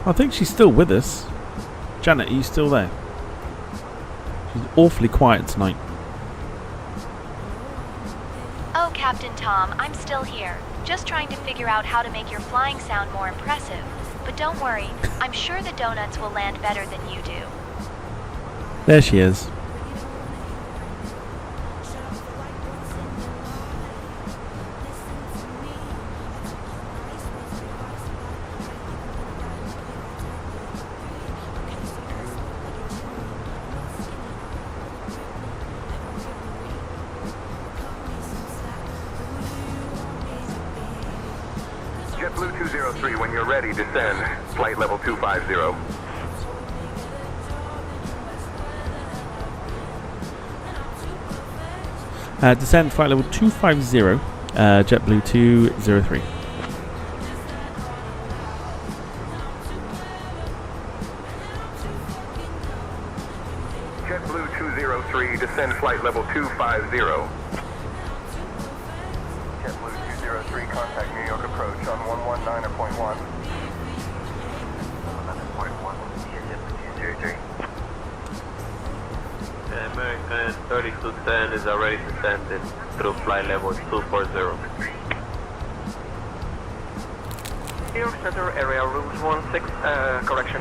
I think she's still with us. Janet, are you still there? She's awfully quiet tonight. Oh, Captain Tom, I'm still here. Just trying to figure out how to make your flying sound more impressive. But don't worry, I'm sure the donuts will land better than you do. There she is. JetBlue 203, when you're ready, descend. Flight level 250. Descend flight level 250, JetBlue 203. JetBlue 203, descend flight level 250. JetBlue 203, contact New York approach on 119.1. 11.1, American 3210 is already descended through flight level 240. New York Center area, Rouge 16,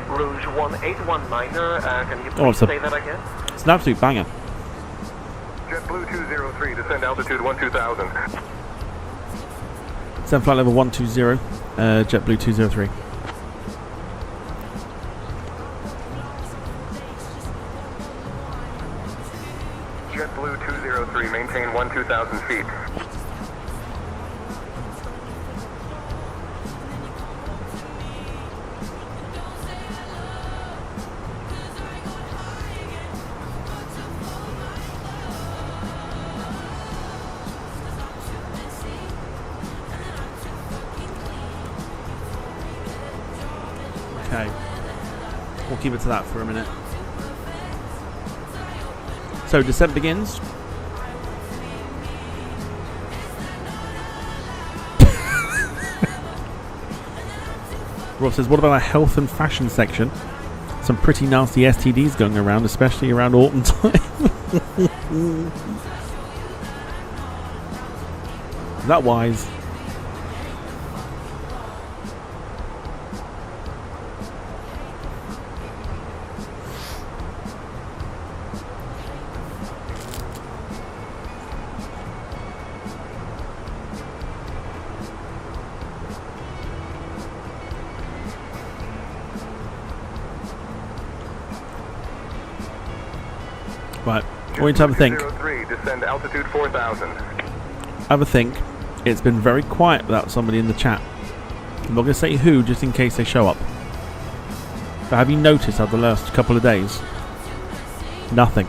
Rouge 1819, can you please say that again? It's an absolute banger. JetBlue 203, descend altitude 12,000. Descend flight level 120, JetBlue 203. JetBlue 203, maintain 12,000 feet. Okay, we'll keep it to that for a minute. So descent begins. Rob says, what about a health and fashion section? Some pretty nasty STDs going around, especially around autumn time. Is that wise? Right, I want you to have a think. 203, descend altitude 4,000. Have a think. It's been very quiet without somebody in the chat. I'm not going to say who, just in case they show up. But have you noticed how the last couple of days? Nothing.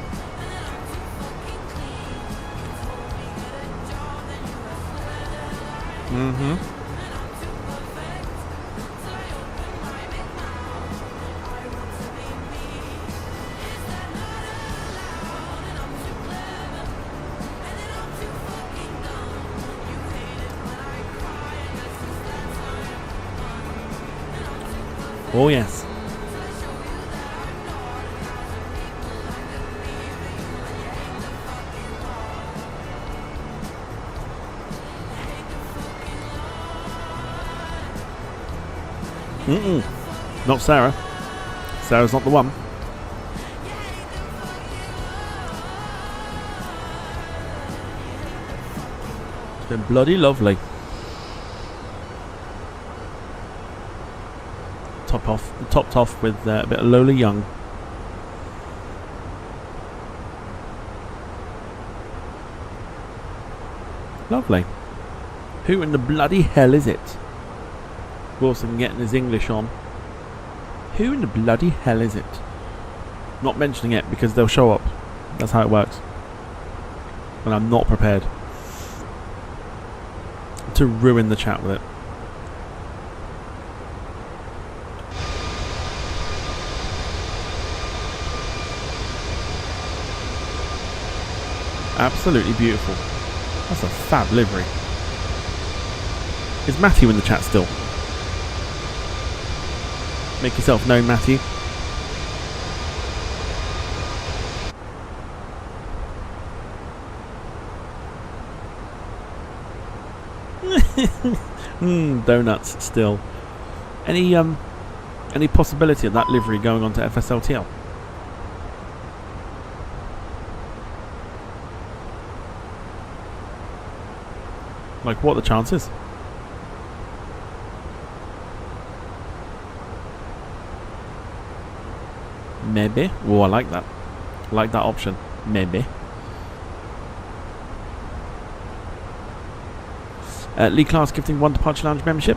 Oh yes. Not Sarah. Sarah's not the one. It's been bloody lovely. Topped off with a bit of Lola Young. Lovely. Who in the bloody hell is it? Wilson getting his English on. Who in the bloody hell is it? Not mentioning it because they'll show up. That's how it works. And I'm not prepared to ruin the chat with it. Absolutely beautiful. That's a fab livery. Is Matthew in the chat still? Make yourself known, Matthew. Donuts still. Any possibility of that livery going on to FSLTL? Like, what are the chances? Maybe. Oh, I like that. I like that option. Maybe. Lee Class gifting 1 Departure Lounge membership.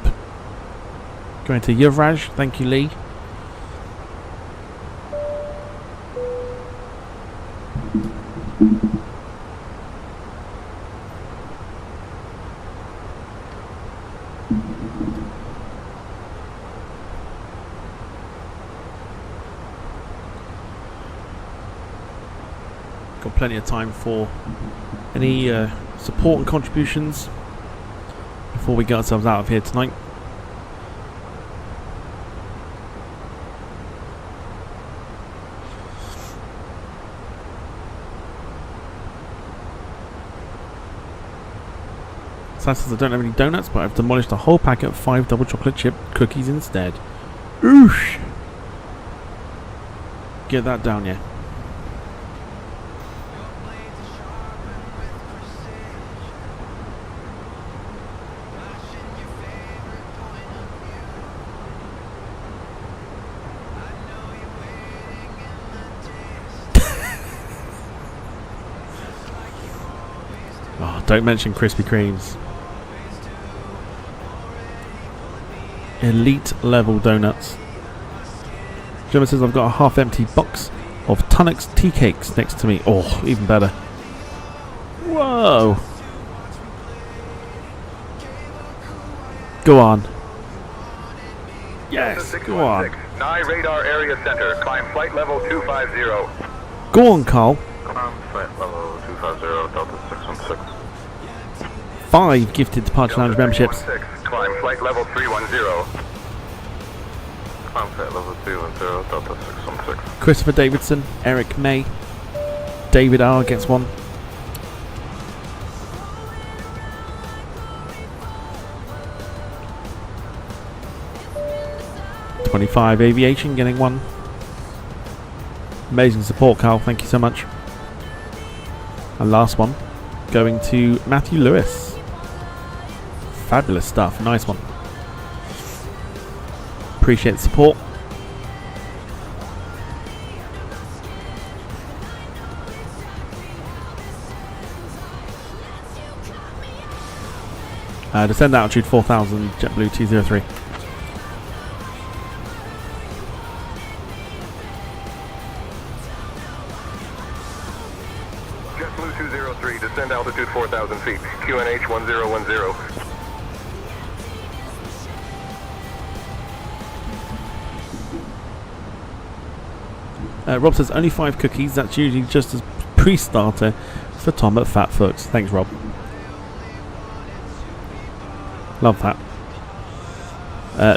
Going to Yuvraj. Thank you, Lee. Got plenty of time for any support and contributions before we get ourselves out of here tonight. Sam says I don't have any donuts, but I've demolished a whole packet of 5 double chocolate chip cookies instead. Oosh! Get that down, yeah. Oh, don't mention Krispy Kremes. Elite level donuts. Gemma says I've got a half empty box of Tunnocks tea cakes next to me. Oh, even better. Whoa. Go on. Yes, go on. Nye radar area center. Climb flight level 250. Go on, Carl. Climb flight level 250, Delta 616. 5 gifted Departure Lounge memberships. Climb flight level 310. Climb flight level 310, Delta 616. Christopher Davidson, Eric May, David R gets one. $25 Aviation getting one. Amazing support, Carl. Thank you so much. And last one going to Matthew Lewis. Fabulous stuff. Nice one. Appreciate the support. Descend altitude 4000, JetBlue 203. JetBlue 203, descend altitude 4,000 feet, QNH 1010. Rob says only 5 cookies. That's usually just as pre-starter for Tom at Fat Fox. Thanks, Rob. Love that.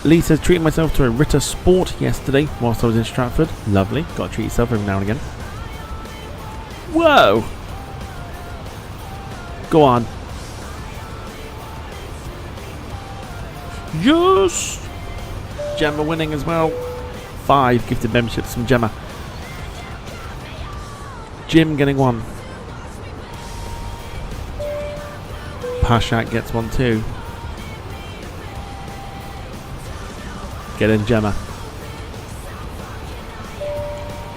Lee says treating myself to a Ritter Sport yesterday whilst I was in Stratford. Lovely. Got to treat yourself every now and again. Whoa! Go on. Yes! Gemma winning as well. 5 gifted memberships from Gemma. Jim getting one. Pashak gets one too. Get in, Gemma.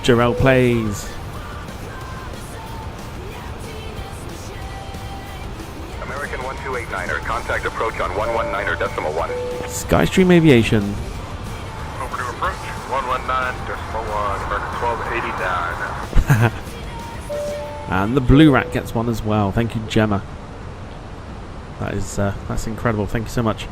Jarrell plays. American 1289er, contact approach on 119er decimal 1. Skystream Aviation. Over to approach, 119.1, American 1289. And the Blue Rat gets one as well. Thank you, Gemma. That is that's incredible. Thank you so much.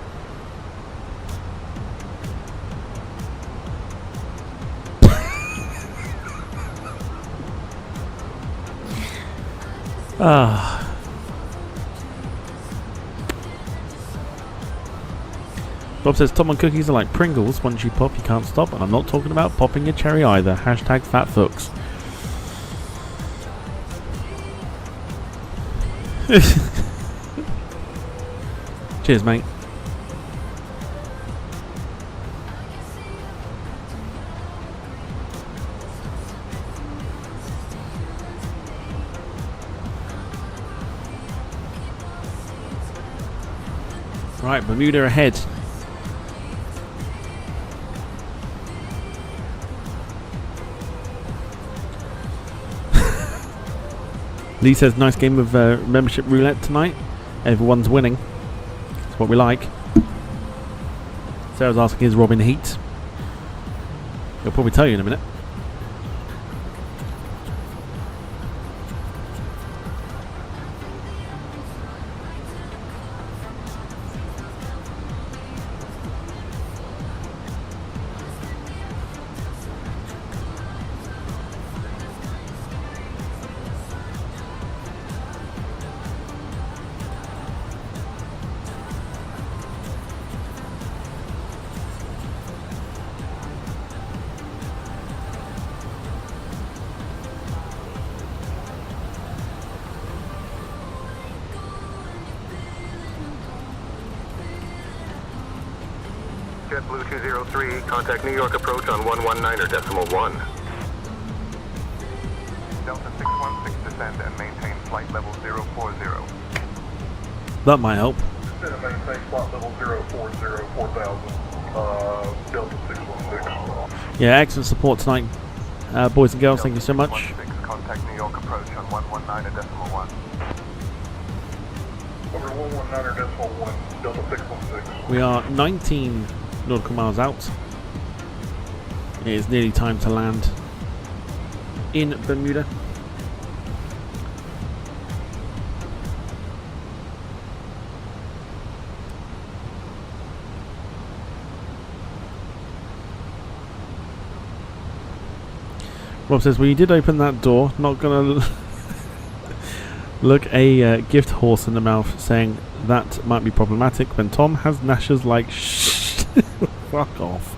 Bob says Tom and cookies are like Pringles. Once you pop, you can't stop. And I'm not talking about popping a cherry either. Hashtag FatFooks. Cheers, mate. Right, Bermuda ahead. Lee says nice game of membership roulette tonight. Everyone's winning. That's what we like. Sarah's asking, is Robin heat? He'll probably tell you in a minute. JetBlue 203, contact New York approach on 119.1. Delta 616 descend and maintain flight level 040. That might help. Maintain flight level 040, 4000, Delta 616. Yeah, excellent support tonight, boys and girls. Thank you so much. Contact New York approach on 119.1. Over 119.1, Delta 616. We are 19 nautical miles out. It is nearly time to land in Bermuda. Rob says, well, you did open that door. Not gonna look a gift horse in the mouth, saying that might be problematic when Tom has gnashers like shh. Fuck off.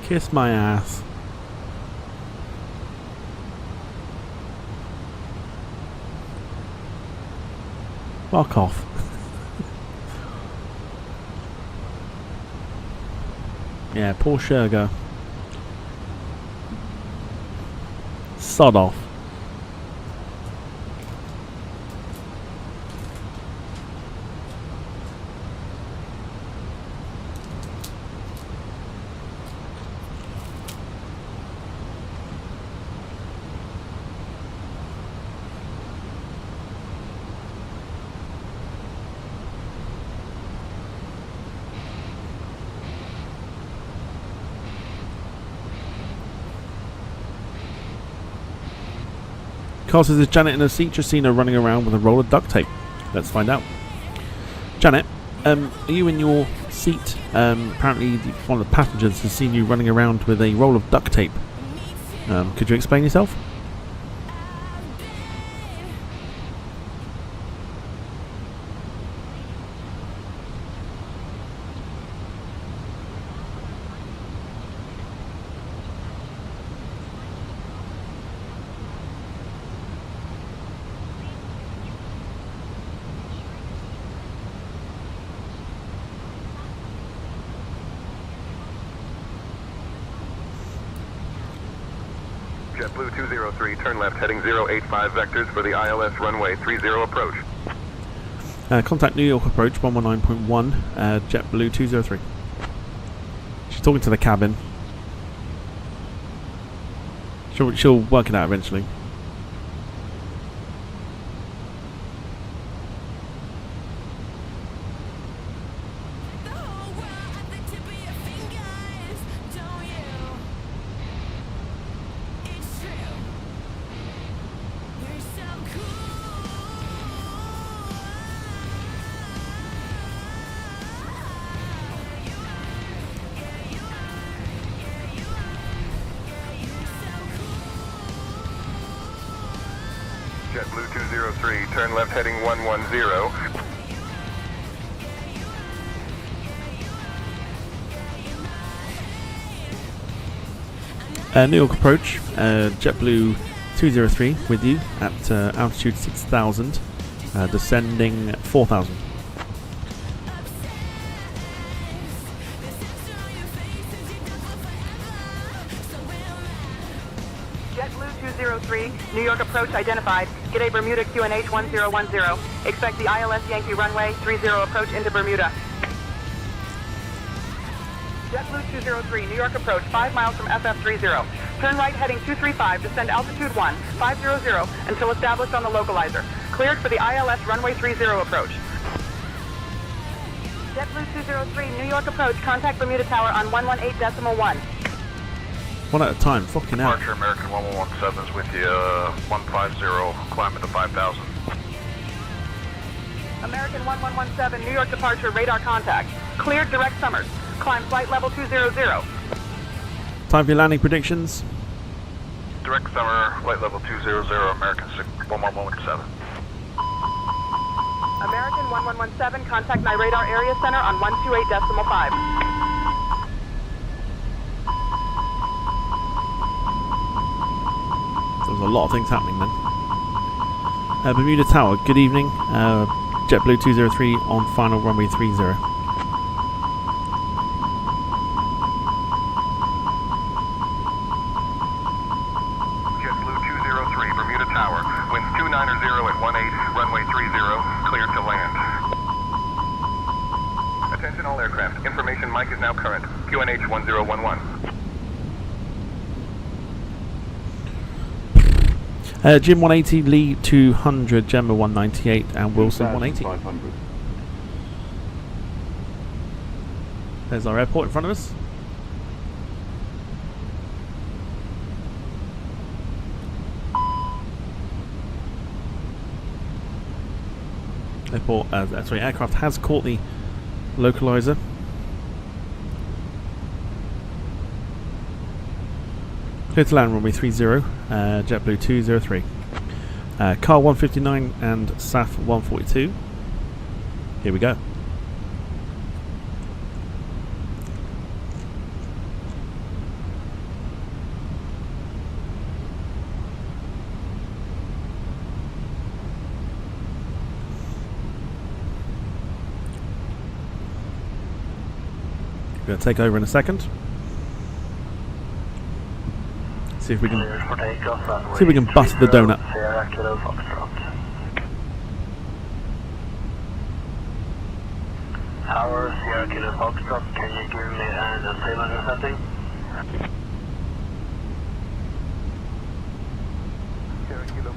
Kiss my ass. Fuck off. Yeah, poor Sherga. Sod off. Carl says, is Janet in a seat? Just seen her running around with a roll of duct tape. Let's find out. Janet, are you in your seat? Apparently one of the passengers has seen you running around with a roll of duct tape. Could you explain yourself? JetBlue 203, turn left, heading 085 vectors for the ILS runway 30 approach. Contact New York approach 119.1, JetBlue 203. She's talking to the cabin. She'll work it out eventually. JetBlue 203, turn left heading 110. New York approach, JetBlue 203 with you at altitude 6,000, descending 4,000. JetBlue 203, New York approach identified. G'day Bermuda QNH 1010. Expect the ILS Yankee runway 30 approach into Bermuda. JetBlue 203, New York approach 5 miles from FF30. Turn right heading 235, descend altitude 1, 500 until established on the localizer. Cleared for the ILS runway 30 approach. JetBlue 203, New York approach. Contact Bermuda Tower on 118.1. One at a time, fucking hell. Departure American 1117 is with you, 150, climbing to 5,000. American 1117, New York departure, radar contact. Cleared direct Summers. Climb flight level 200. Time for your landing predictions. Direct Summer, flight level 200, American 1117. American 1117, contact my radar area center on 128.5. There's a lot of things happening then. Bermuda Tower, good evening. JetBlue 203 on final runway 30. JetBlue 203, Bermuda Tower, winds 290 at 18, runway 30, cleared to land. Attention all aircraft, information mic is now current, QNH 1011. Jim 180, Lee 200, Gemma 198, and Wilson 180. There's our airport in front of us. Aircraft has caught the localizer. Clear to land runway 30, JetBlue 203. Car 159 and SAF 142. Here we go. Going to take over in a second. See if we can bust the donut. Tower, Sierra Kilo Foxtrot, can you give me an assailant setting?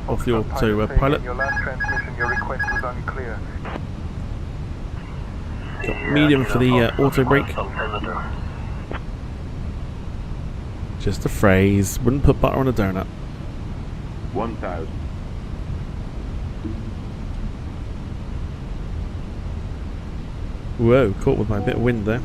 Off the auto pilot. Your last transmission, your request was unclear. Got medium for the auto brake. Just a phrase. Wouldn't put butter on a donut. 1,000. Whoa, caught with my bit of wind there.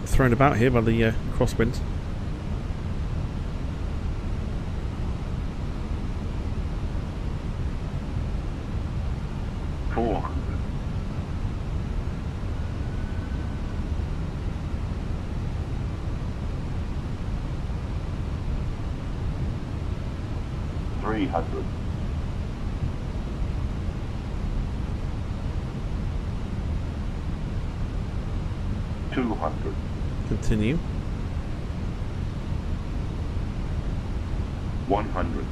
Thrown about here by the crosswinds. $300. $200. Continue. 100.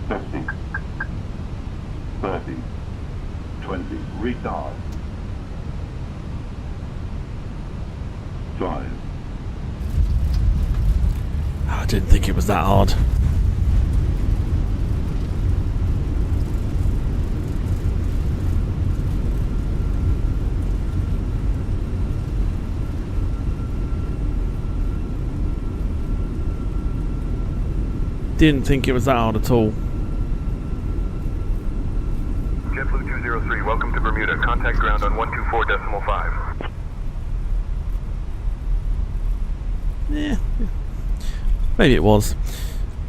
50. 30. 20. Retard. 5. I didn't think it was that hard. Didn't think it was that hard at all. JetBlue 203, welcome to Bermuda. Contact ground on 124.5. Yeah. Maybe it was.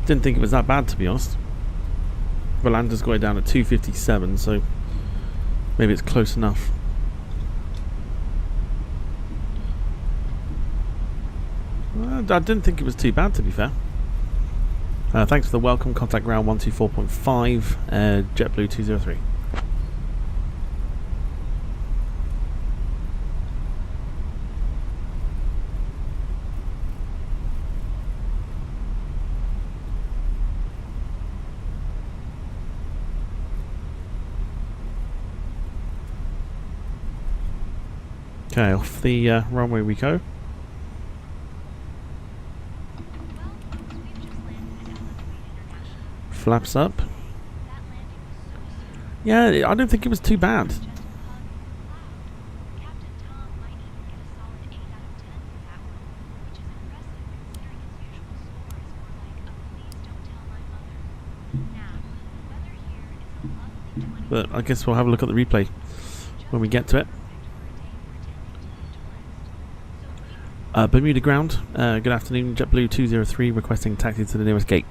Didn't think it was that bad, to be honest. Volanda's got it down at 257, so maybe it's close enough. I didn't think it was too bad, to be fair. Thanks for the welcome. Contact ground 124.5, JetBlue 203. Okay, off the runway we go. Flaps up. Yeah, I don't think it was too bad. But I guess we'll have a look at the replay when we get to it. Bermuda ground, good afternoon, JetBlue 203 requesting taxi to the nearest gate.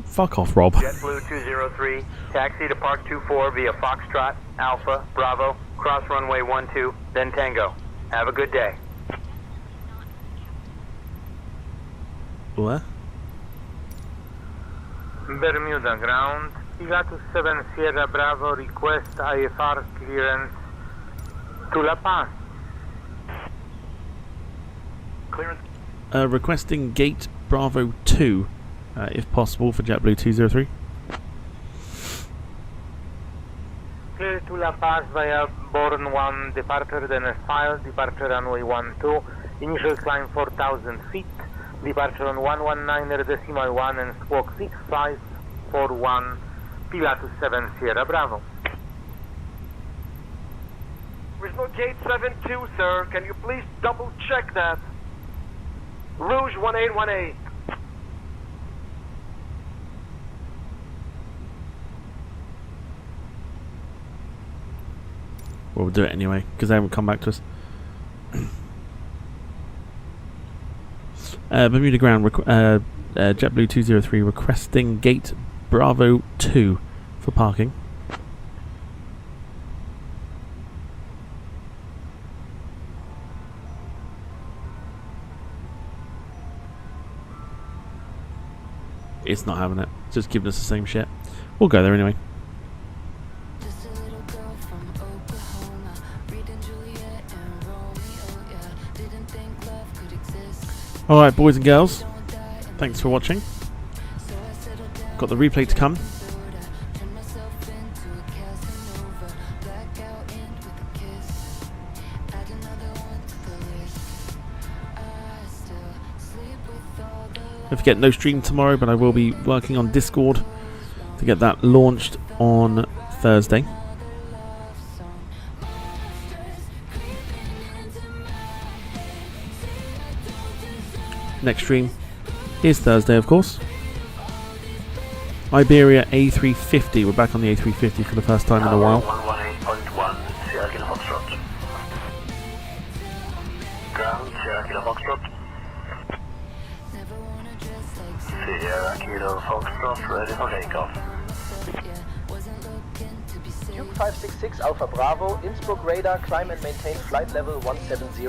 Fuck off, Rob. JetBlue 203, taxi to Park 24 via Foxtrot, Alpha, Bravo, cross runway 12, then Tango. Have a good day. What? Bermuda ground, Pilatus 7 Sierra Bravo request IFR clearance to La Paz. Clearance. Requesting gate Bravo 2, if possible, for JetBlue 203. Clear to La Paz via Bourne 1 departure, then as filed, departure runway 12, initial climb 4,000 feet, departure on 119.1 and squawk 6541, Pilatus 7 Sierra Bravo. There's no gate 72, sir. Can you please double check that? Rouge 1818. Well, we'll do it anyway, because they haven't come back to us. Bermuda ground, JetBlue 203 requesting gate Bravo 2 for parking. It's not having it. It's just giving us the same shit. We'll go there anyway. Alright, boys and girls, thanks for watching. Got the replay to come. Don't forget, no stream tomorrow, but I will be working on Discord to get that launched on Thursday. Next stream is Thursday, of course. Iberia A350. We're back on the A350 for the first time in a while. 118.1, Sierra Kilo Foxtrot. Ground, Sierra Kilo Foxtrot. Sierra Kilo Foxtrot, ready for takeoff. Duke 566 Alpha Bravo, Innsbruck radar, climb and maintain flight level 170.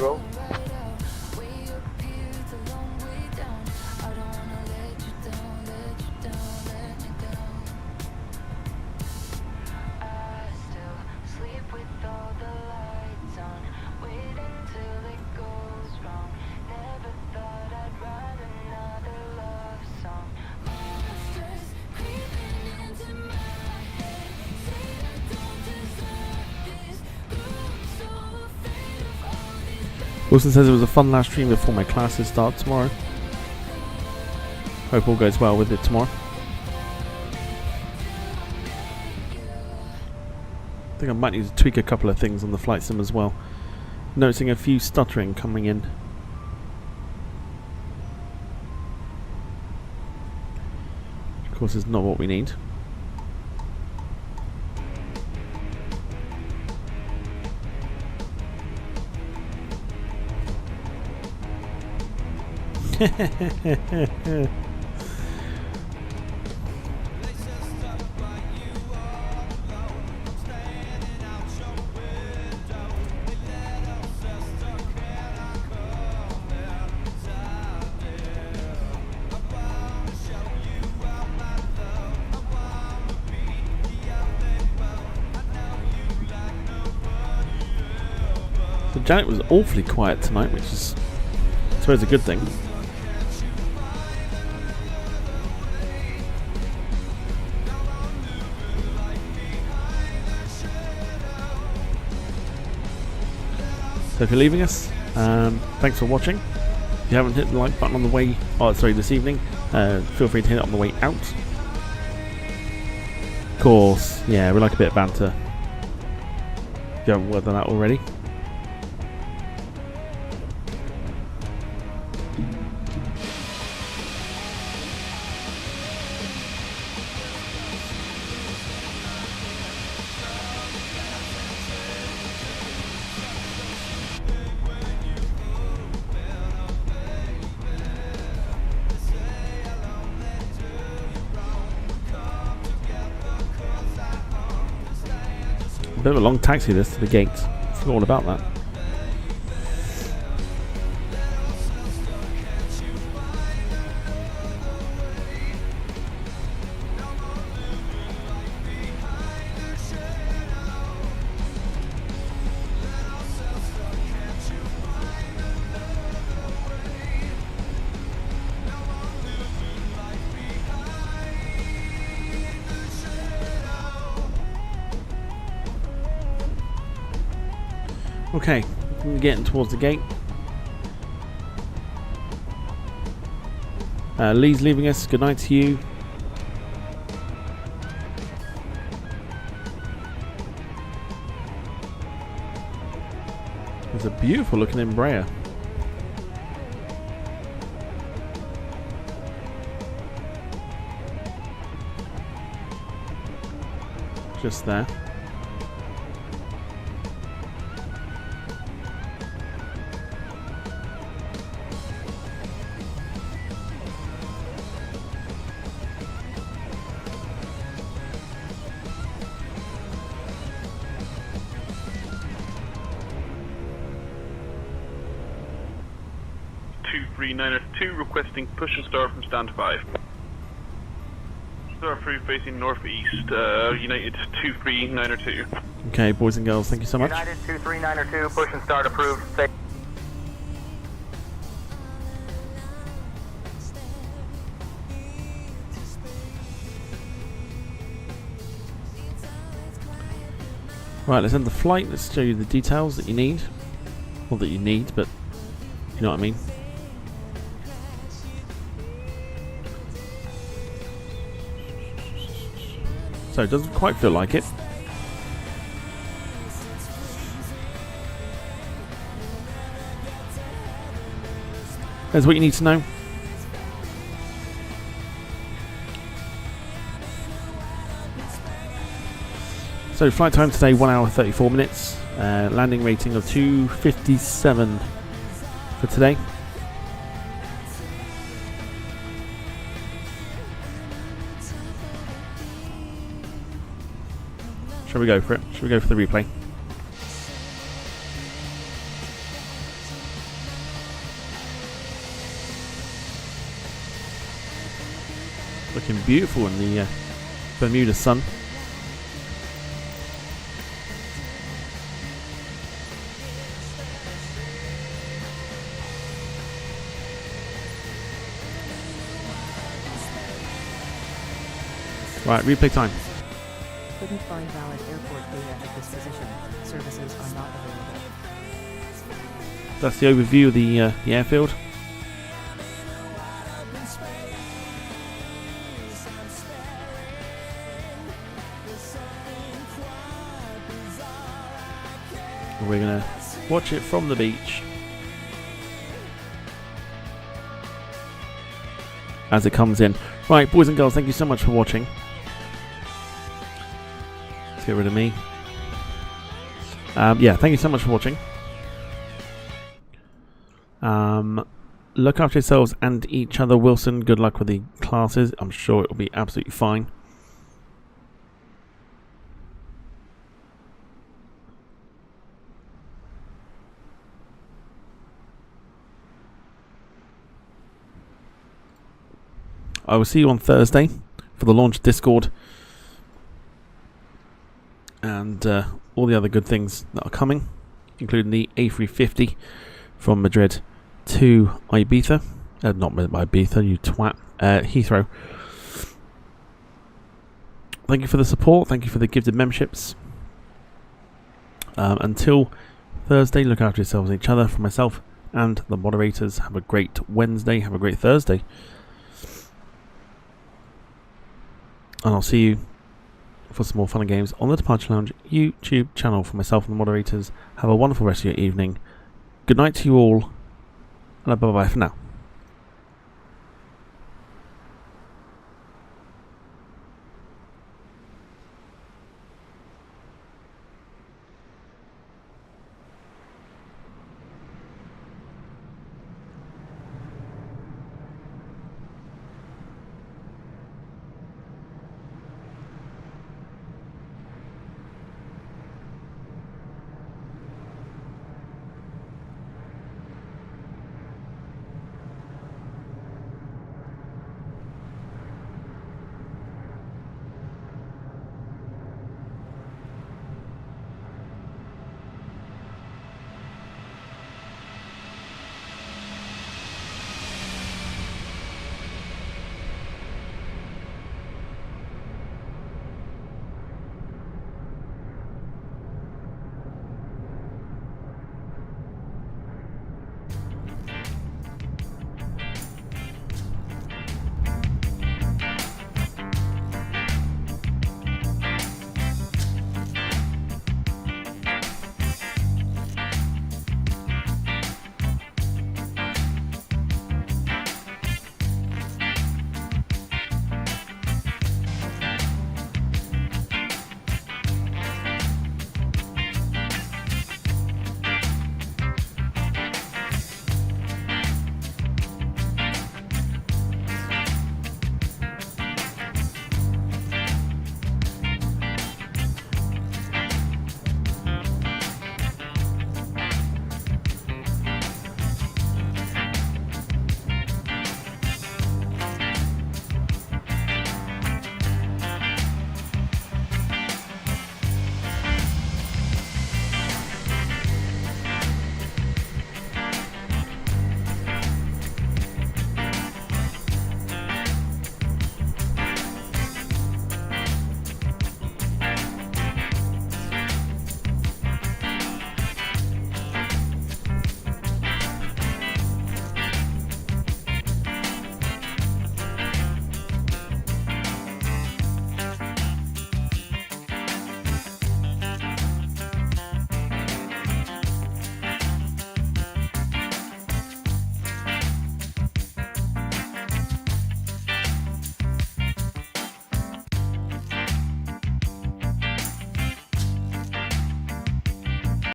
Wilson says it was a fun last stream before my classes start tomorrow. Hope all goes well with it tomorrow. I think I might need to tweak a couple of things on the flight sim as well. Noticing a few stuttering coming in. Of course, it's not what we need. Janet was awfully quiet tonight, which is, I suppose, a good thing. So if you're leaving us, thanks for watching. If you haven't hit the like button on the way, this evening, feel free to hit it on the way out. Of course, yeah, we like a bit of banter. If you haven't done that already. A bit of a long taxi this to the gate. I forgot all about that. Okay, we're getting towards the gate. Lee's leaving us. Good night to you. There's a beautiful looking Embraer. Just there. Requesting push and start from stand 5. Start through facing northeast, United 23902. Okay, boys and girls, thank you so much. United 23902, push and start approved. Right, let's end the flight. Let's show you the details that you need. Not that you need, but you know what I mean. So it doesn't quite feel like it. There's what you need to know. So flight time today 1 hour 34 minutes. Landing rating of 257 for today. Shall we go for it? Shall we go for the replay? Looking beautiful in the Bermuda sun. Right, replay time. Couldn't find valid airport data at this position. Services are not available. That's the overview of the airfield. We're gonna watch it from the beach as it comes in. Right, boys and girls, thank you so much for watching. Let's get rid of me. Yeah, thank you so much for watching. Look after yourselves and each other. Wilson, good luck with the classes. I'm sure it will be absolutely fine. I will see you on Thursday for the launch of Discord and all the other good things that are coming. including the A350 from Madrid to Ibiza. Not Ibiza, you twat. Heathrow. Thank you for the support. Thank you for the gifted memberships. Until Thursday, look after yourselves and each other. For myself and the moderators, have a great Wednesday. Have a great Thursday. And I'll see you for some more fun and games on the Departure Lounge YouTube channel. For myself and the moderators, have a wonderful rest of your evening. Good night to you all, and bye-bye for now.